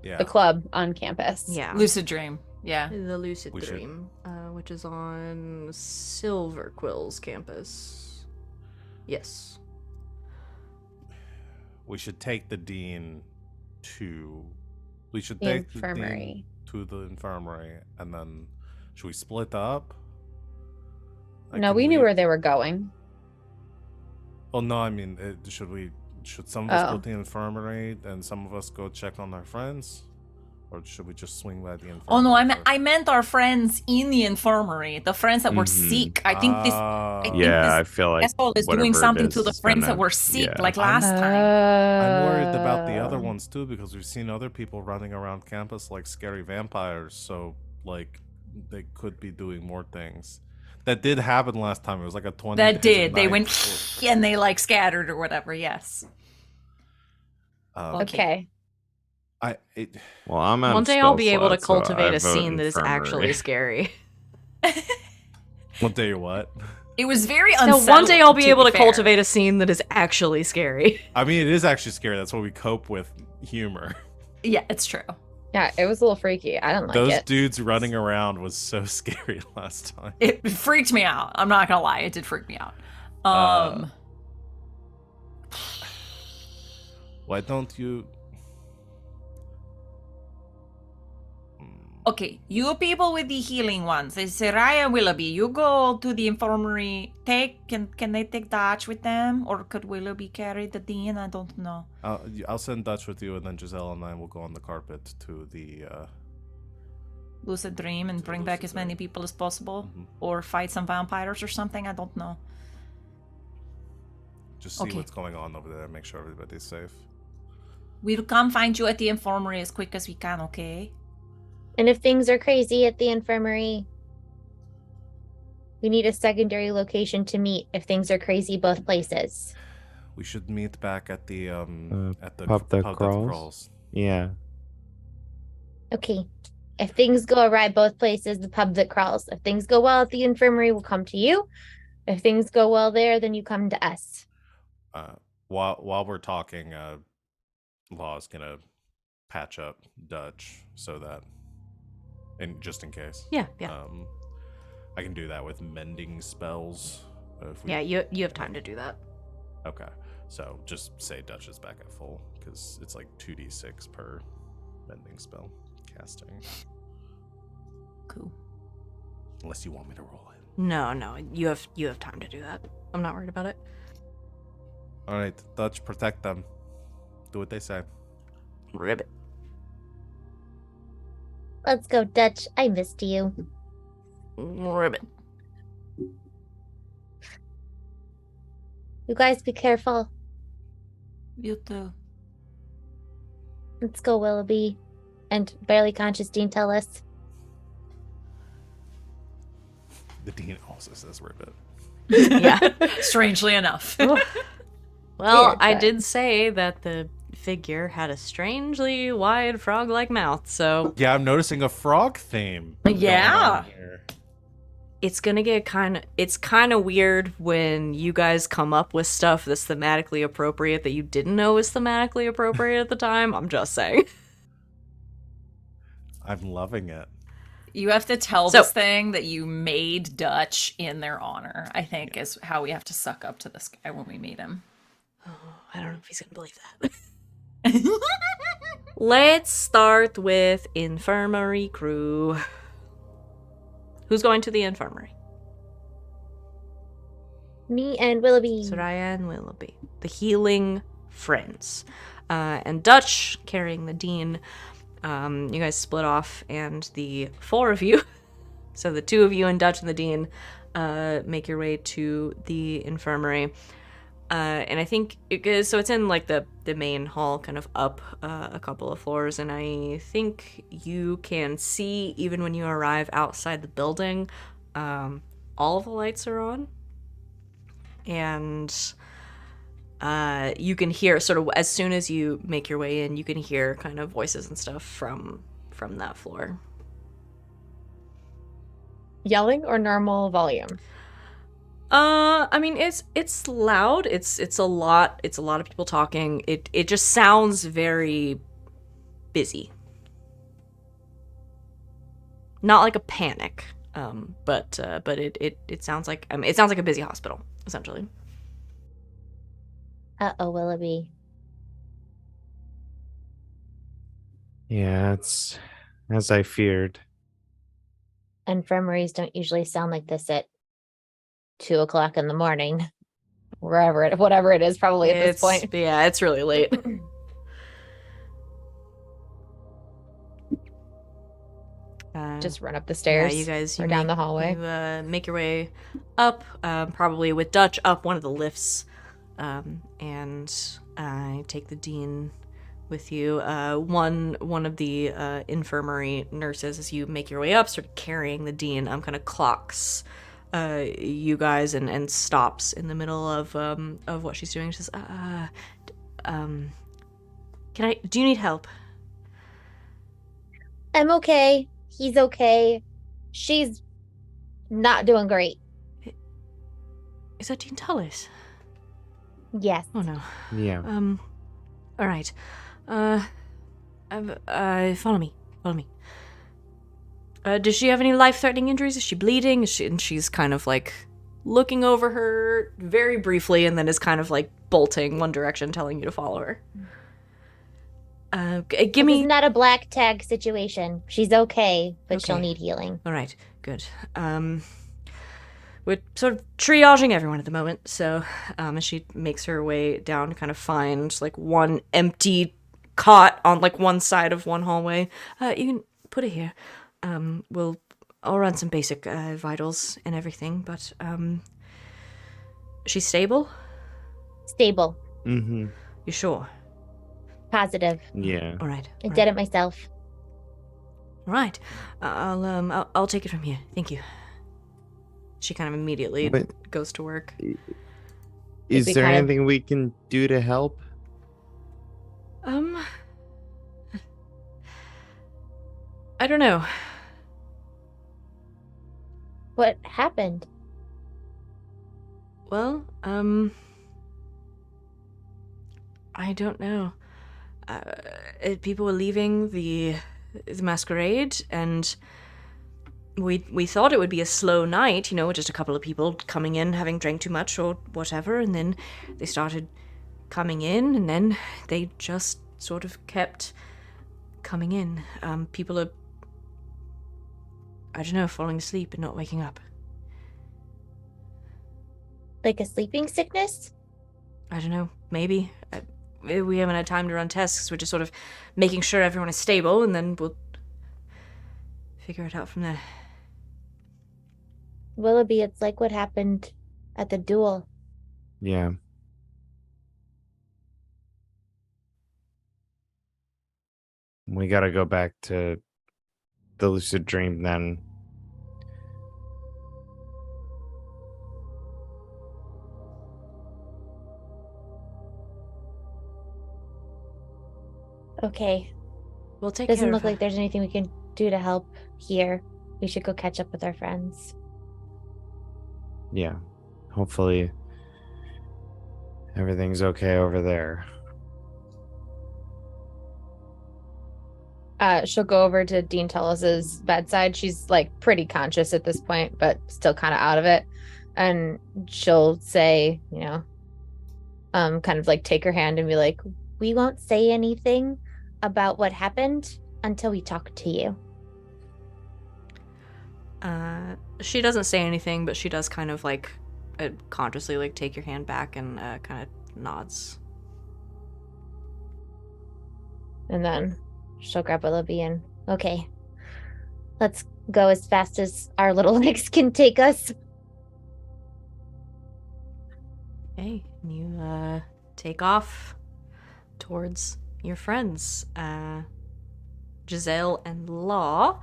Yeah.
the club on campus.
Yeah.
Lucid dream. Yeah.
The Lucid
We should-
Dream, which is on Silver Quill's campus. Yes.
We should take the dean to. We should
The
take the
infirmary.
dean to the infirmary, and then should we split up? Like,
No,
can
we knew where they were going.
Oh no, I mean, should we? Should some of us go
Oh.
to the infirmary and some of us go check on our friends, or should we just swing by the infirmary?
Oh no,
first?
I meant our friends in the infirmary. The friends that were
Mhm.
sick. I think this
Ah.
think
Yeah,
this
I feel like
asshole is
whatever
doing
it
something
is
to the
is
friends that
gonna-
were sick
yeah.
like last time.
I'm worried about the
Uh,
other ones too because we've seen other people running around campus like scary vampires. So like they could be doing more things. That did happen last time. It was like a 20.
That
days a
did. They
night.
went and they like scattered or whatever. Yes.
Okay.
Well, I'm out
One
of
day I'll
spell
be able to
slots, so
cultivate
I
a
vote
scene that is
infirmary.
actually scary.
One day or what?
It was very
No,
unsettling.
one day I'll be able to
fair.
cultivate a scene that is actually scary.
I mean, it is actually scary. That's what we cope with humor.
Yeah, it's true.
Yeah, it was a little freaky. I didn't like
Those
it.
dudes running around was so scary last time.
It freaked me out. I'm not gonna lie, it did freak me out.
Why don't you?
Okay, you people with the healing ones, Sereia and Willoughby, you go to the infirmary. Can they take Dutch with them, or could Willoughby carry the Dean? I don't know.
I'll send Dutch with you, and then Giselle and I will go on the carpet to the.
Lucid dream and bring back as many people as possible,
Mhm.
or fight some vampires or something. I don't know.
Just see
Okay.
what's going on over there. Make sure everybody's safe.
We'll come find you at the infirmary as quick as we can. Okay?
And if things are crazy at the infirmary, we need a secondary location to meet if things are crazy both places.
We should meet back at the
Pub that
pub
crawls. Yeah.
Okay. If things go awry both places, the pub that crawls. If things go well at the infirmary, we'll come to you. If things go well there, then you come to us.
While we're talking, Law's gonna patch up Dutch so that, and just in case.
Yeah.
I can do that with mending spells.
Yeah, you have time to do that.
Okay, so just say Dutch is back at full because it's like 2d6 per mending spell casting.
Cool.
Unless you want me to roll it.
No, you have time to do that. I'm not worried about it.
All right, Dutch, protect them. Do what they say.
Ribbit.
Let's go, Dutch. I missed you.
Ribbit.
You guys be careful.
You too.
Let's go, Willoughby. And barely conscious Dean, tell us.
The dean also says ribbit.
Yeah.
Strangely enough.
Well,
Weird,
I
but-
did say that the figure had a strangely wide frog-like mouth, so
Yeah, I'm noticing a frog theme.
Yeah.
going on here.
it's gonna get kind of weird when you guys come up with stuff that's thematically appropriate that you didn't know was thematically appropriate at the time. I'm just saying.
I'm loving it.
You have to tell
So-
this thing that you made Dutch in their honor, I think, is how we have to suck up to this guy when we meet him.
I don't know if he's gonna believe that. Let's start with infirmary crew. Who's going to the infirmary?
Me and Willoughby.
Sereia and Willoughby, the healing friends, and Dutch carrying the dean. You guys split off, and the four of you, so the two of you and Dutch and the dean, make your way to the infirmary. And I think so it's in like the main hall, kind of up a couple of floors, and I think you can see, even when you arrive outside the building, all of the lights are on, and you can hear, sort of as soon as you make your way in, you can hear kind of voices and stuff from that floor.
Yelling or normal volume?
I mean, it's loud. It's a lot of people talking. It just sounds very busy. Not like a panic, but it sounds like it sounds like a busy hospital, essentially.
Uh-oh, Willoughby.
Yeah, it's as I feared.
Infirmaries don't usually sound like this at 2:00 in the morning. Whatever it is, probably at this point.
Yeah, it's really late.
Just run up the stairs.
Yeah, you guys,
or down the hallway.
You make your way up, probably with Dutch up one of the lifts, and take the dean with you. One of the infirmary nurses, as you make your way up, sort of carrying the dean, kind of clocks you guys and stops in the middle of what she's doing. She says, do you need help?
I'm okay. He's okay. She's not doing great.
Is that Dean Tullis?
Yes.
Oh no.
Yeah.
All right. Follow me. Does she have any life-threatening injuries? Is she bleeding? And she's kind of like looking over her very briefly and then is kind of like bolting one direction, telling you to follow her. Give
This
me.
is not a black tag situation. She's okay, but she'll
Okay.
need healing.
All right, good. We're sort of triaging everyone at the moment, so as she makes her way down to kind of find like one empty cot on like one side of one hallway, you can put it here. I'll run some basic vitals and everything, but she's stable?
Stable.
Mm-hmm.
You sure?
Positive.
Yeah.
All right.
I
all
did
right.
it myself.
All right. I'll take it from here. Thank you. She kind of immediately
But
goes to work.
is
we
there
kind of-
anything we can do to help?
I don't know.
What happened?
Well, I don't know. People were leaving the masquerade, and we thought it would be a slow night, just a couple of people coming in, having drank too much or whatever, and then they started coming in, and then they just sort of kept coming in. People are, I don't know, falling asleep and not waking up.
Like a sleeping sickness?
I don't know, maybe. We haven't had time to run tests, 'cause we're just sort of making sure everyone is stable, and then we'll figure it out from there.
Willoughby, it's like what happened at the duel.
Yeah. We gotta go back to the lucid dream then.
Okay.
We'll take
Doesn't
care
look
of her.
like there's anything we can do to help here. We should go catch up with our friends.
Yeah. Hopefully everything's okay over there.
She'll go over to Dean Tullis's bedside. She's like pretty conscious at this point, but still kind of out of it. And she'll say, kind of like take her hand and be like,
We won't say anything about what happened until we talk to you.
She doesn't say anything, but she does kind of like consciously like take your hand back and kind of nods.
and then
She'll grab Willoughby and, okay, let's go as fast as our little legs can take us.
Okay, you take off towards your friends, Giselle and Law.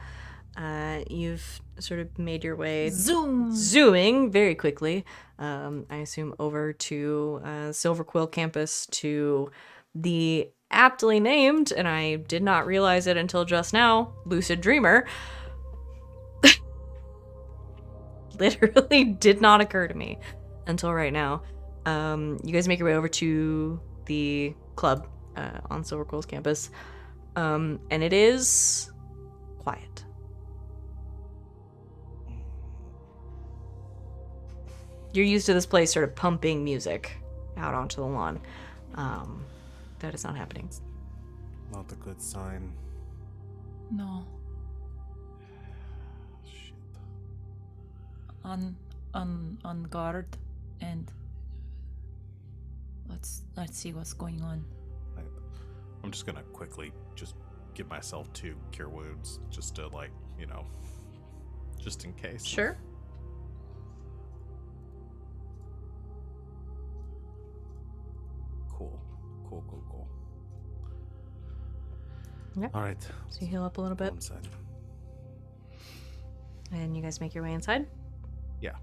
You've sort of made your way zooming very quickly, I assume, over to Silver Quill campus, to the aptly named, and I did not realize it until just now, Lucid Dreamer. Literally did not occur to me until right now. You guys make your way over to the club on Silver Quill's campus, and it is quiet. You're used to this place sort of pumping music out onto the lawn. That is not happening.
Not a good sign.
No.
Shit.
On guard, and let's see what's going on.
I'm just gonna quickly just give myself 2 cure wounds, just to just in case.
Sure.
Cool.
Yep.
All right.
So you heal up a little bit,
One side.
and you guys make your way inside.
Yeah.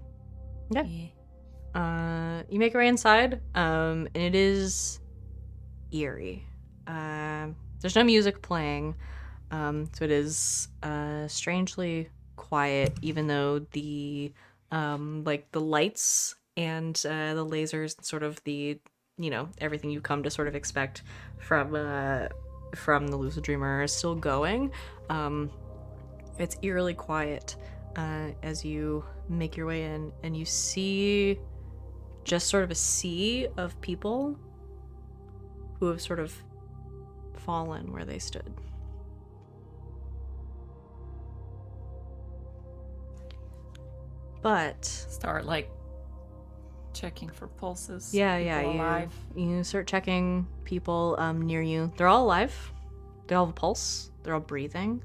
Okay.
Yeah.
You make your way inside, and it is eerie. There's no music playing, so it is strangely quiet, even though the like the lights and the lasers and sort of the everything you come to sort of expect from the Lucid Dreamer is still going. It's eerily quiet as you make your way in, and you see just sort of a sea of people who have sort of fallen where they stood. But
Start like checking for pulses.
yeah,
people alive.
you start checking people near you. They're all alive. They all have a pulse. They're all breathing.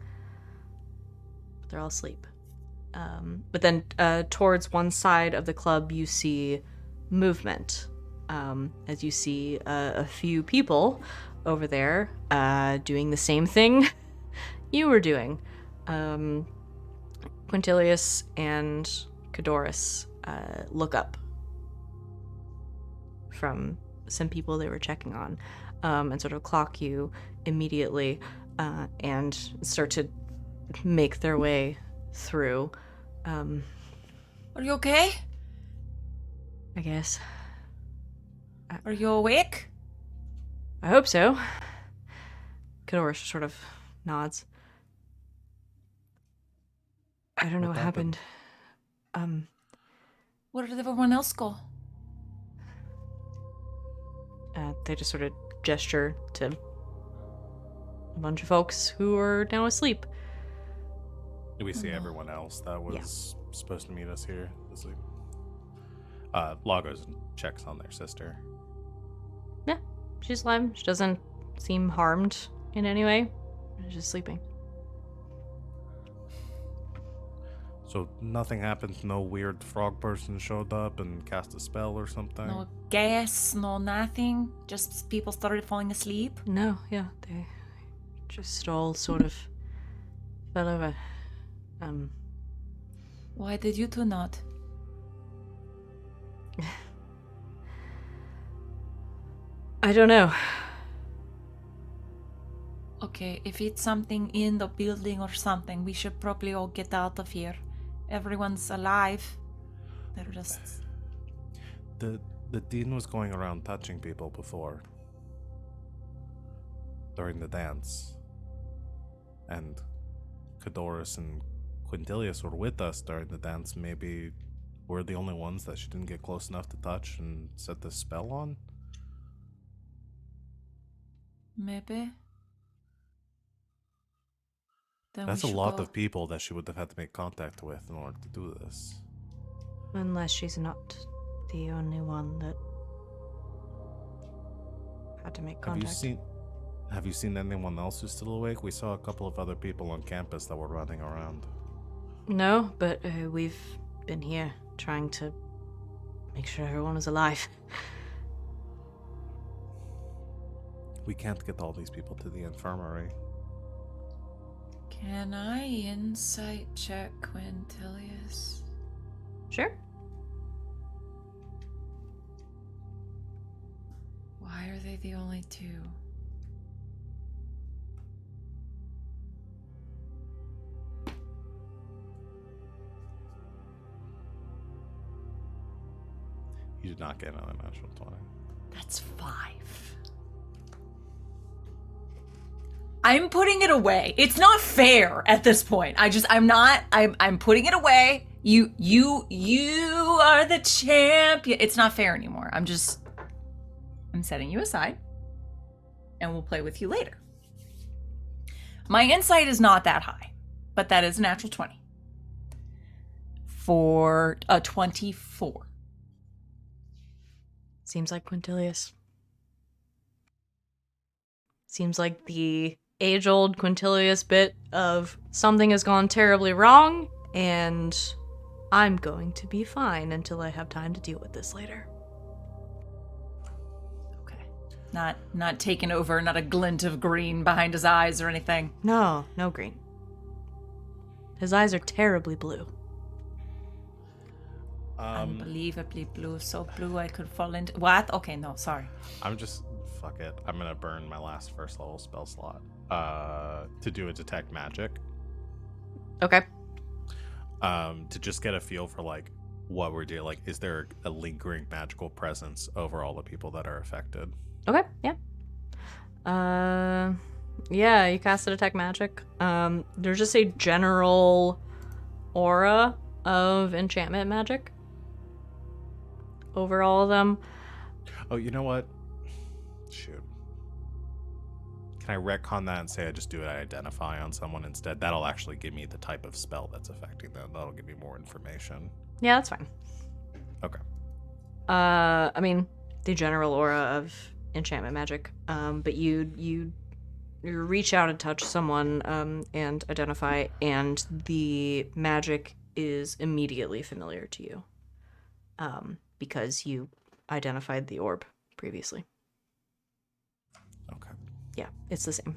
But they're all asleep. But then towards one side of the club, you see movement. As you see a few people over there doing the same thing you were doing. Quintilius and Cadorus look up from some people they were checking on, and sort of clock you immediately, and start to make their way through.
Are you okay?
I guess.
Are you awake?
I hope so. Cadorus sort of nods. I don't know what happened.
Where did everyone else go?
They just sort of gesture to a bunch of folks who are now asleep.
Do we see everyone else that was supposed to meet us here asleep? Law goes and checks on their sister.
Yeah, she's alive. She doesn't seem harmed in any way. She's just sleeping.
So nothing happened? No weird frog person showed up and cast a spell or something?
No gas, no nothing. Just people started falling asleep.
No, yeah, they just all sort of fell over.
Why did you two not?
I don't know.
Okay, if it's something in the building or something, we should probably all get out of here. Everyone's alive. They're just...
The dean was going around touching people before. During the dance. And Cadorus and Quintilius were with us during the dance. Maybe we're the only ones that she didn't get close enough to touch and set the spell on?
Maybe. Then
That's
we
a
should
lot
go.
of people that she would have had to make contact with in order to do this.
Unless she's not the only one that had to make contact.
Have you seen anyone else who's still awake? We saw a couple of other people on campus that were running around.
No, but we've been here trying to make sure everyone is alive.
We can't get all these people to the infirmary.
Can I insight check Quintilius?
Sure.
Why are they the only two?
You did not get another natural 20.
That's 5. I'm putting it away. It's not fair at this point. I'm putting it away. You are the champion. It's not fair anymore. I'm setting you aside and we'll play with you later. My insight is not that high, but that is a natural 20 for a 24.
Seems like Quintilius. Seems like the age-old Quintilius bit of something has gone terribly wrong, and I'm going to be fine until I have time to deal with this later.
Okay. Not taken over, not a glint of green behind his eyes or anything.
No green. His eyes are terribly blue.
Unbelievably blue, so blue I could fall into... What? Okay, no, sorry.
Fuck it. I'm gonna burn my last first level spell slot to do a detect magic.
Okay.
To just get a feel for like what we're doing. Like, is there a lingering magical presence over all the people that are affected?
Okay, yeah. Yeah, you cast a detect magic. There's just a general aura of enchantment magic over all of them.
Oh, you know what? Shoot. Can I retcon that and say I just do an identify on someone instead? That'll actually give me the type of spell that's affecting them. That'll give me more information.
Yeah, that's fine.
Okay.
I mean, the general aura of enchantment magic. But you reach out and touch someone, and identify, and the magic is immediately familiar to you. Because you identified the orb previously.
Okay.
Yeah, it's the same.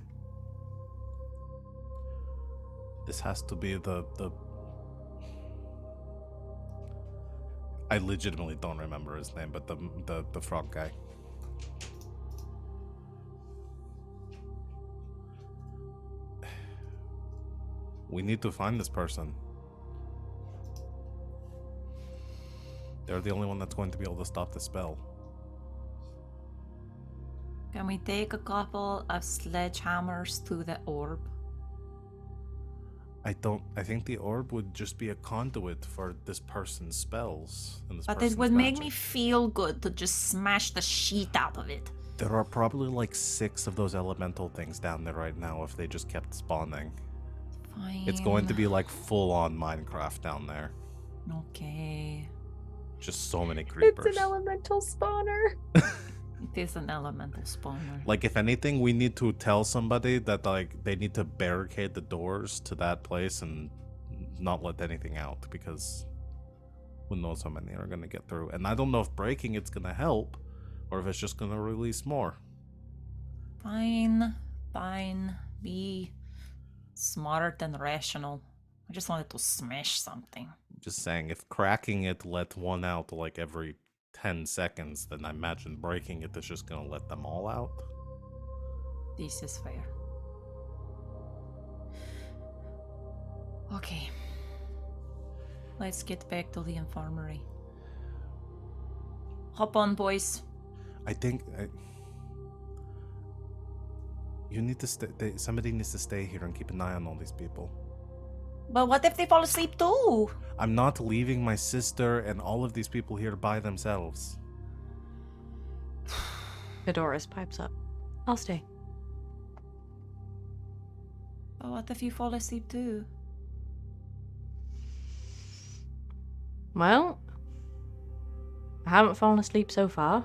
This has to be the I legitimately don't remember his name, but the frog guy. We need to find this person. They're the only one that's going to be able to stop the spell.
Can we take a couple of sledgehammers to the orb?
I think the orb would just be a conduit for this person's spells. And this
But it
person's
would make
magic.
me feel good to just smash the shit out of it.
There are probably like 6 of those elemental things down there right now if they just kept spawning.
Fine.
It's going to be like full-on Minecraft down there.
Okay.
Just so many creepers.
It's an elemental spawner.
It is an elemental spawner.
Like, if anything, we need to tell somebody that, like, they need to barricade the doors to that place and not let anything out, because who knows how many are going to get through. And I don't know if breaking it's going to help, or if it's just going to release more.
Fine. Be smarter than rational. I just wanted to smash something.
Just saying, if cracking it let one out, like, every 10 seconds, then I imagine breaking it is just going to let them all out.
This is fair. Okay. Let's get back to the infirmary. Hop on, boys.
I think you need to stay. Somebody needs to stay here and keep an eye on all these people.
But what if they fall asleep too?
I'm not leaving my sister and all of these people here by themselves.
Fedoris pipes up. I'll stay.
But what if you fall asleep too?
Well, I haven't fallen asleep so far.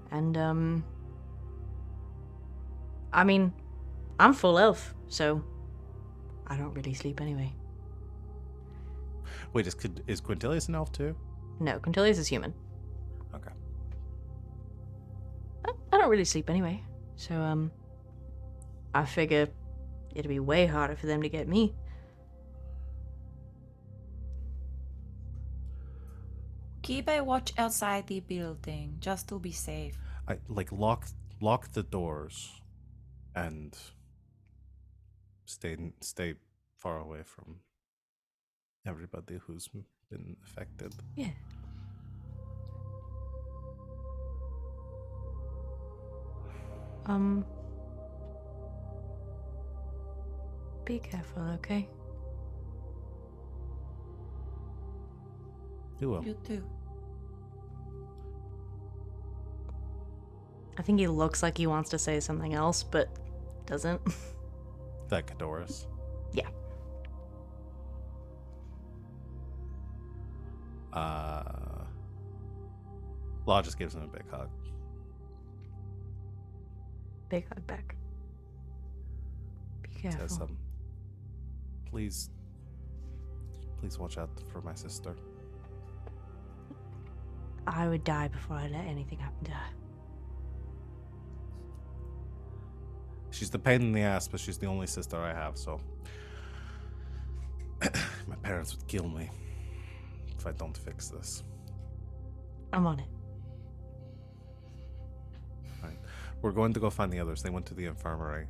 And, I mean, I'm full elf, so I don't really sleep anyway.
Wait, is Quintilius an elf too?
No, Quintilius is human.
Okay.
I don't really sleep anyway, so, I figure it'd be way harder for them to get me.
Keep a watch outside the building, just to be safe.
I like lock the doors and stay far away from everybody who's been affected.
Yeah. Be careful, okay?
You will.
You too.
I think he looks like he wants to say something else, but doesn't.
That Cadoris.
Yeah.
Law just gives him a big hug.
Big hug back. Be careful.
Says, please watch out for my sister.
I would die before I let anything happen to her.
She's the pain in the ass, but she's the only sister I have, so my parents would kill me if I don't fix this.
I'm on it.
Right. We're going to go find the others. They went to the infirmary.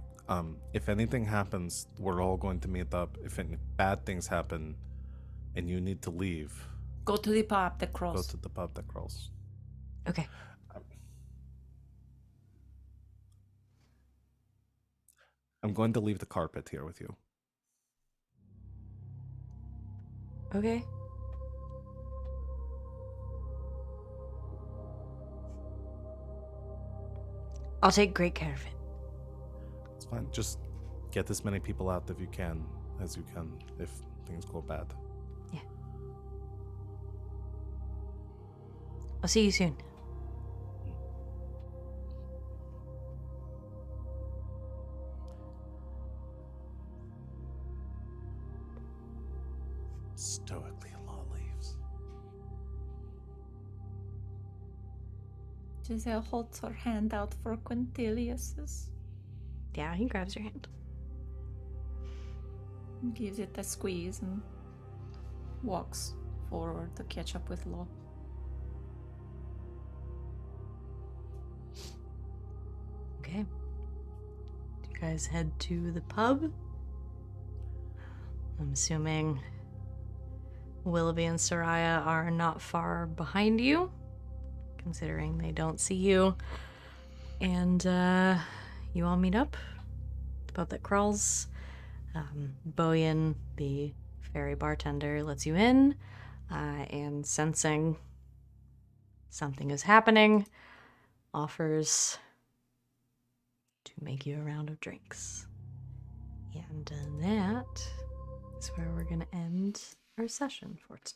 If anything happens, we're all going to meet up. If any bad things happen and you need to leave,
Go to the pub that
go
cross.
to the pub that crawls.
Okay.
I'm going to leave the carpet here with you.
Okay. I'll take great care of it.
It's fine. Just get as many people out as you can if things go bad.
Yeah. I'll see you soon.
Stoically, Law leaves.
Giselle holds her hand out for Quintilius's.
Yeah, he grabs your hand.
Gives it a squeeze and walks forward to catch up with Law.
Okay. Do you guys head to the pub? I'm assuming Willoughby and Sereia are not far behind you, considering they don't see you. And you all meet up. The pub that crawls. Boyan, the fairy bartender, lets you in, and sensing something is happening, offers to make you a round of drinks. And that is where we're going to end our session for tonight.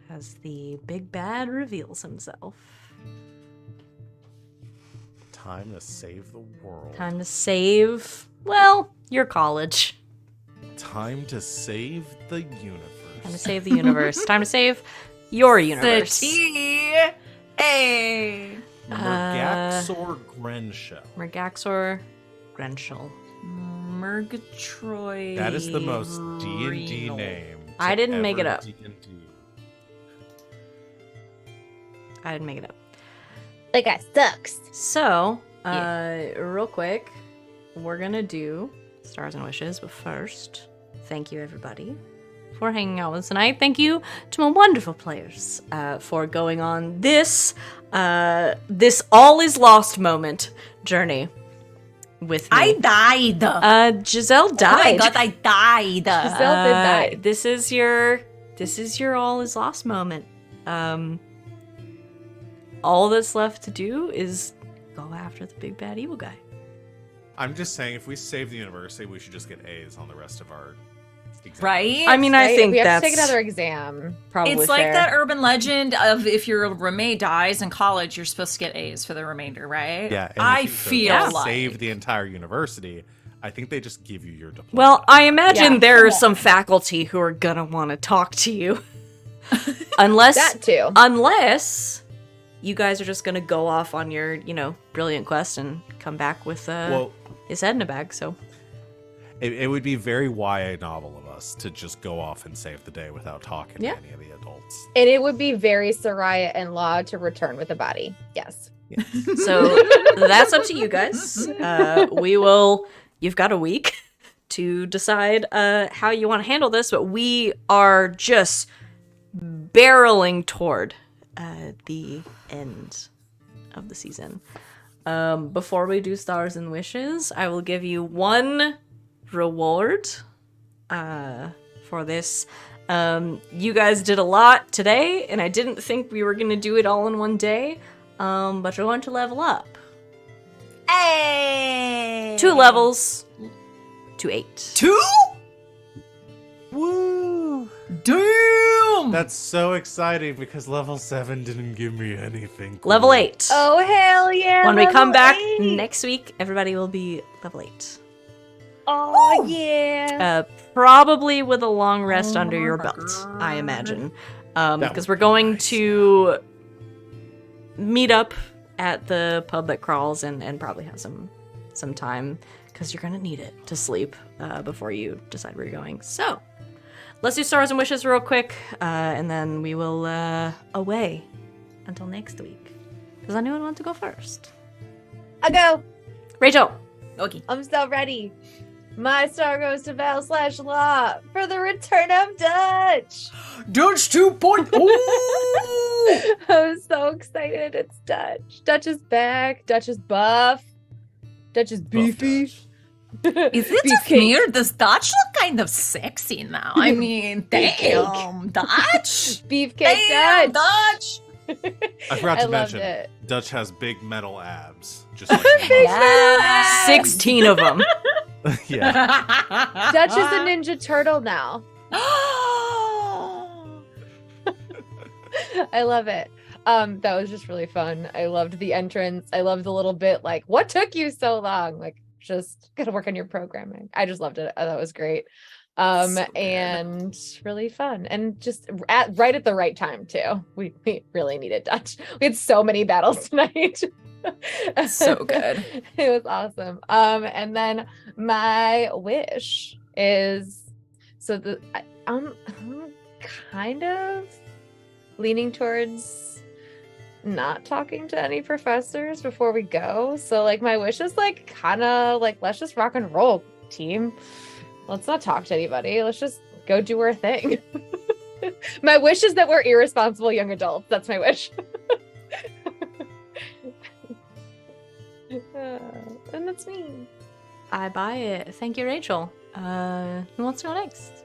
As the big bad reveals himself.
Time to save the world.
Time to save, well, your college.
Time to save the universe.
Time to save the universe. Time to save your universe.
The tea. Hey.
Mergaxor Grenshell.
Mergaxor Grenshell.
Murgatroyd.
That is the most D&D
Renal.
name.
I didn't make it up.
D&D.
I didn't make it up.
That guy sucks.
So, real quick, we're gonna do Stars and Wishes, but first, thank you everybody for hanging out with us tonight. Thank you to my wonderful players for going on this all is lost moment journey with me.
I died.
Giselle died.
Oh my god, I died.
Giselle did die.
This is your all is lost moment. All that's left to do is go after the big bad evil guy.
I'm just saying, if we save the university, we should just get A's on the rest of our exams.
Right?
I mean, I
Right?
think
we have
that's
to take another exam.
probably
It's like
fair.
that urban legend of if your roommate dies in college, you're supposed to get A's for the remainder, right?
Yeah. and
I
if you
feel like
save the entire university. I think they just give you your diploma.
Well, I imagine
Yeah,
there
come
are some faculty who are gonna want to talk to you, unless
That too.
you guys are just gonna go off on your, brilliant quest and come back with his head in a bag. So
it would be very YA novel of us to just go off and save the day without talking
Yeah.
to any of the adults.
And it would be very Sereia and Law to return with a body. Yes.
So that's up to you guys. You've got a week to decide how you want to handle this, but we are just barreling toward the end of the season. Before we do Stars and Wishes, I will give you one reward for this. You guys did a lot today, and I didn't think we were going to do it all in one day. But you're going to level up.
Hey!
2 levels to 8.
2?
Woo!
Damn!
That's so exciting because level 7 didn't give me anything. Cool.
Level 8.
Oh, hell yeah.
When we come
level
back
8.
next week, everybody will be level 8.
Oh, yeah.
Probably with a long rest under your belt, I imagine. Because we're going to meet up at the pub that crawls and probably have some time, because you're going to need it to sleep before you decide where you're going. So, let's do Stars and Wishes real quick, and then we will away until next week. Does anyone want to go first?
I go.
Rachel!
Okay.
I'm so ready. My star goes to Val/Law for the return of Dutch.
Dutch 2.0!
I'm so excited. It's Dutch. Dutch is back. Dutch is buff. Dutch is beefy.
Is it just me or does Dutch look kind of sexy now. I mean, damn, Dutch.
Beefcake
Damn,
Dutch.
Dutch.
I forgot to
I loved
mention,
it.
Dutch has big metal abs, just like
Yes.
16 of them.
yeah.
Dutch is a Ninja Turtle now. I love it. That was just really fun. I loved the entrance. I loved the little bit like, what took you so long? Like, just gotta work on your programming. I just loved it. That was great.
So
And really fun. And just right at the right time too. We really needed Dutch. We had so many battles tonight.
So good.
It was awesome. And then my wish is I'm kind of leaning towards not talking to any professors before we go. So like my wish is like kind of like, let's just rock and roll, team. Let's not talk to anybody. Let's just go do our thing. My wish is that we're irresponsible young adults. That's my wish. And that's me.
I buy it. Thank you, Rachel. Who wants to go next?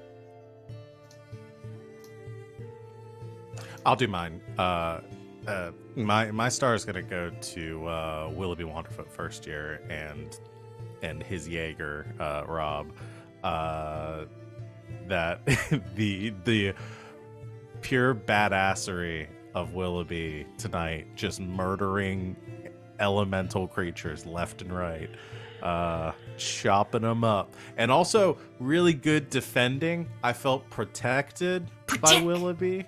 I'll do mine. My star is gonna go to Willoughby Wanderfoot first year and his Jaeger, Rob. That the pure badassery of Willoughby tonight, just murdering elemental creatures left and right, chopping them up, and also really good defending. I felt protected by Willoughby.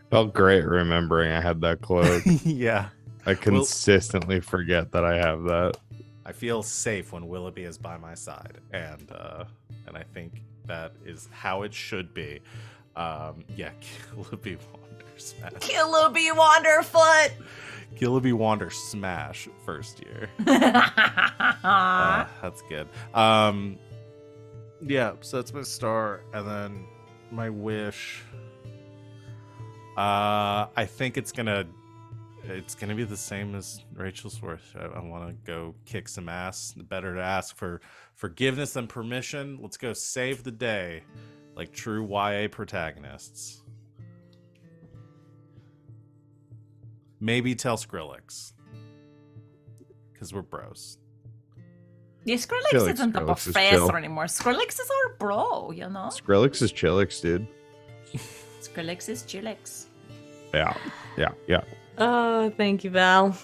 Felt great remembering I had that cloak.
Yeah,
I consistently forget that I have that.
I feel safe when Willoughby is by my side, and I think that is how it should be. Yeah, Willoughby Wander Smash.
Willoughby Wanderfoot.
Willoughby Wander Smash first year. That's good. Yeah, so that's my star, and then my wish. I think it's gonna be the same as Rachel's wish. I want to go kick some ass. Better to ask for forgiveness than permission. Let's go save the day, like true YA protagonists. Maybe tell Skrillex, because we're bros.
Yeah, Skrillex
feel like
isn't the
Skrillex is
professor
chill.
anymore. Skrillex is our bro, you know?
Skrillex is Chillix, dude.
Skrillex is Chillix.
Yeah.
Oh, thank you, Val.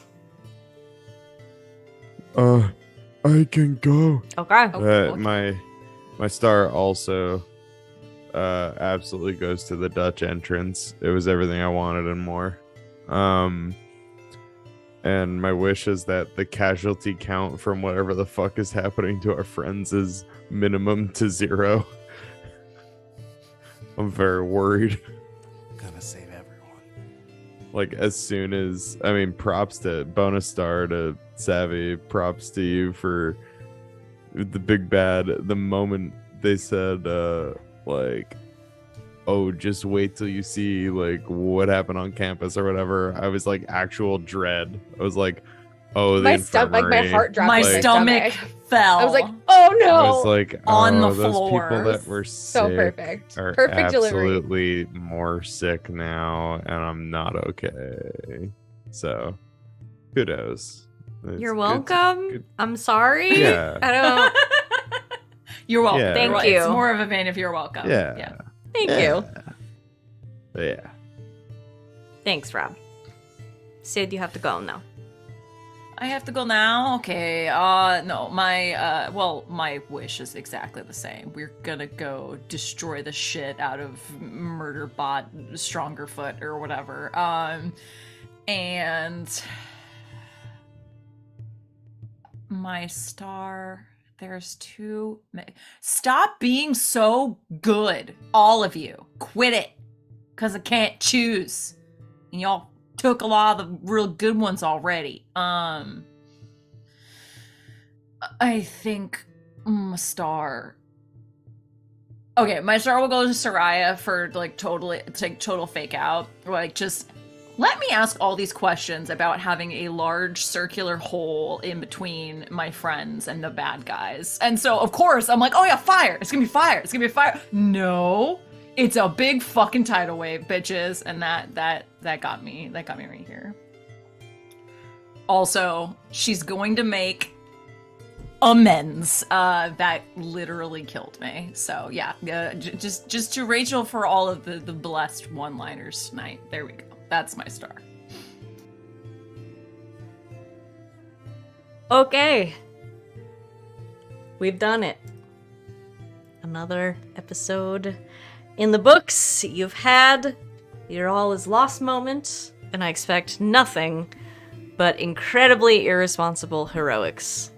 I can go.
Okay.
Okay.
My star also absolutely goes to the Dutch entrance. It was everything I wanted and more. And my wish is that the casualty count from whatever the fuck is happening to our friends is minimum to 0. I'm very worried.
Gonna save everyone.
Like, as soon as, I mean, props to bonus star to Savvy, props to you for the big bad. The moment they said, like, oh, just wait till you see, like, what happened on campus or whatever, I was like, actual dread. I was like, oh,
My stomach, like my heart dropped.
My
in my
stomach fell.
I was like, oh no.
I was like,
On the
those people
floors.
that were
So
sick
perfect.
are
Perfect delivery.
absolutely more sick now, and I'm not okay. So, kudos. It's
You're
good-
welcome.
good-
I'm sorry.
Yeah.
I don't.
You're welcome.
Yeah.
Thank
It's
you.
more of a vein of you're welcome.
Yeah.
Thank
Yeah.
you.
Yeah.
Thanks, Rob. Sid, you have to go now.
I have to go now. Okay. No, my wish is exactly the same. We're gonna go destroy the shit out of Murderbot Strongerfoot or whatever. And my star. There's two. Stop being so good, all of you. Quit it, cause I can't choose. And y'all took a lot of the real good ones already. I think my star. Okay, my star will go to Sereia for like total fake out. Like just Let me ask all these questions about having a large circular hole in between my friends and the bad guys. And so, of course, I'm like, oh yeah, fire. It's gonna be fire. It's gonna be fire. No, it's a big fucking tidal wave, bitches. And that got me. That got me right here. Also, she's going to make amends. That literally killed me. So yeah, just to Rachel for all of the blessed one-liners tonight. There we go. That's my star.
Okay. We've done it. Another episode in the books. You've had your all is lost moment, and I expect nothing but incredibly irresponsible heroics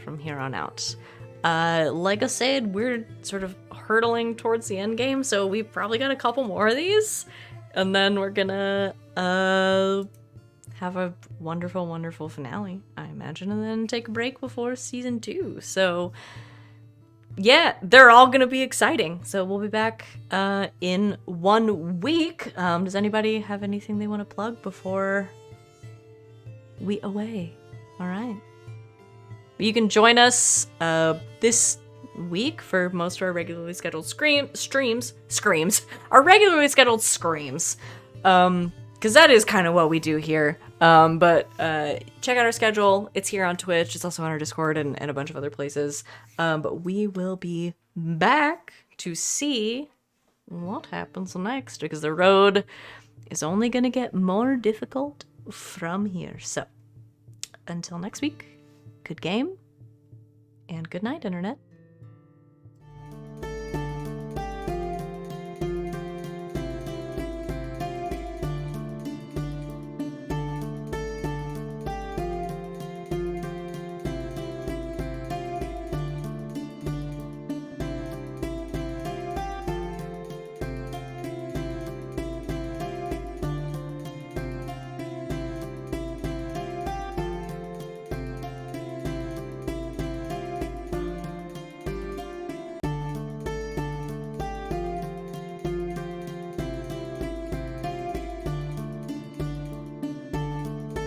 from here on out. Like I said, we're sort of hurtling towards the end game, so we've probably got a couple more of these, and then we're gonna have a wonderful, wonderful finale, I imagine, and then take a break before season 2. So yeah, they're all gonna be exciting. So we'll be back in 1 week. Does anybody have anything they want to plug before we away? All right. You can join us this week for most of our regularly scheduled screams, our regularly scheduled screams, because that is kind of what we do here. But check out our schedule. It's here on Twitch. It's also on our Discord and a bunch of other places. But we will be back to see what happens next, because the road is only going to get more difficult from here. So until next week, good game and good night, Internet.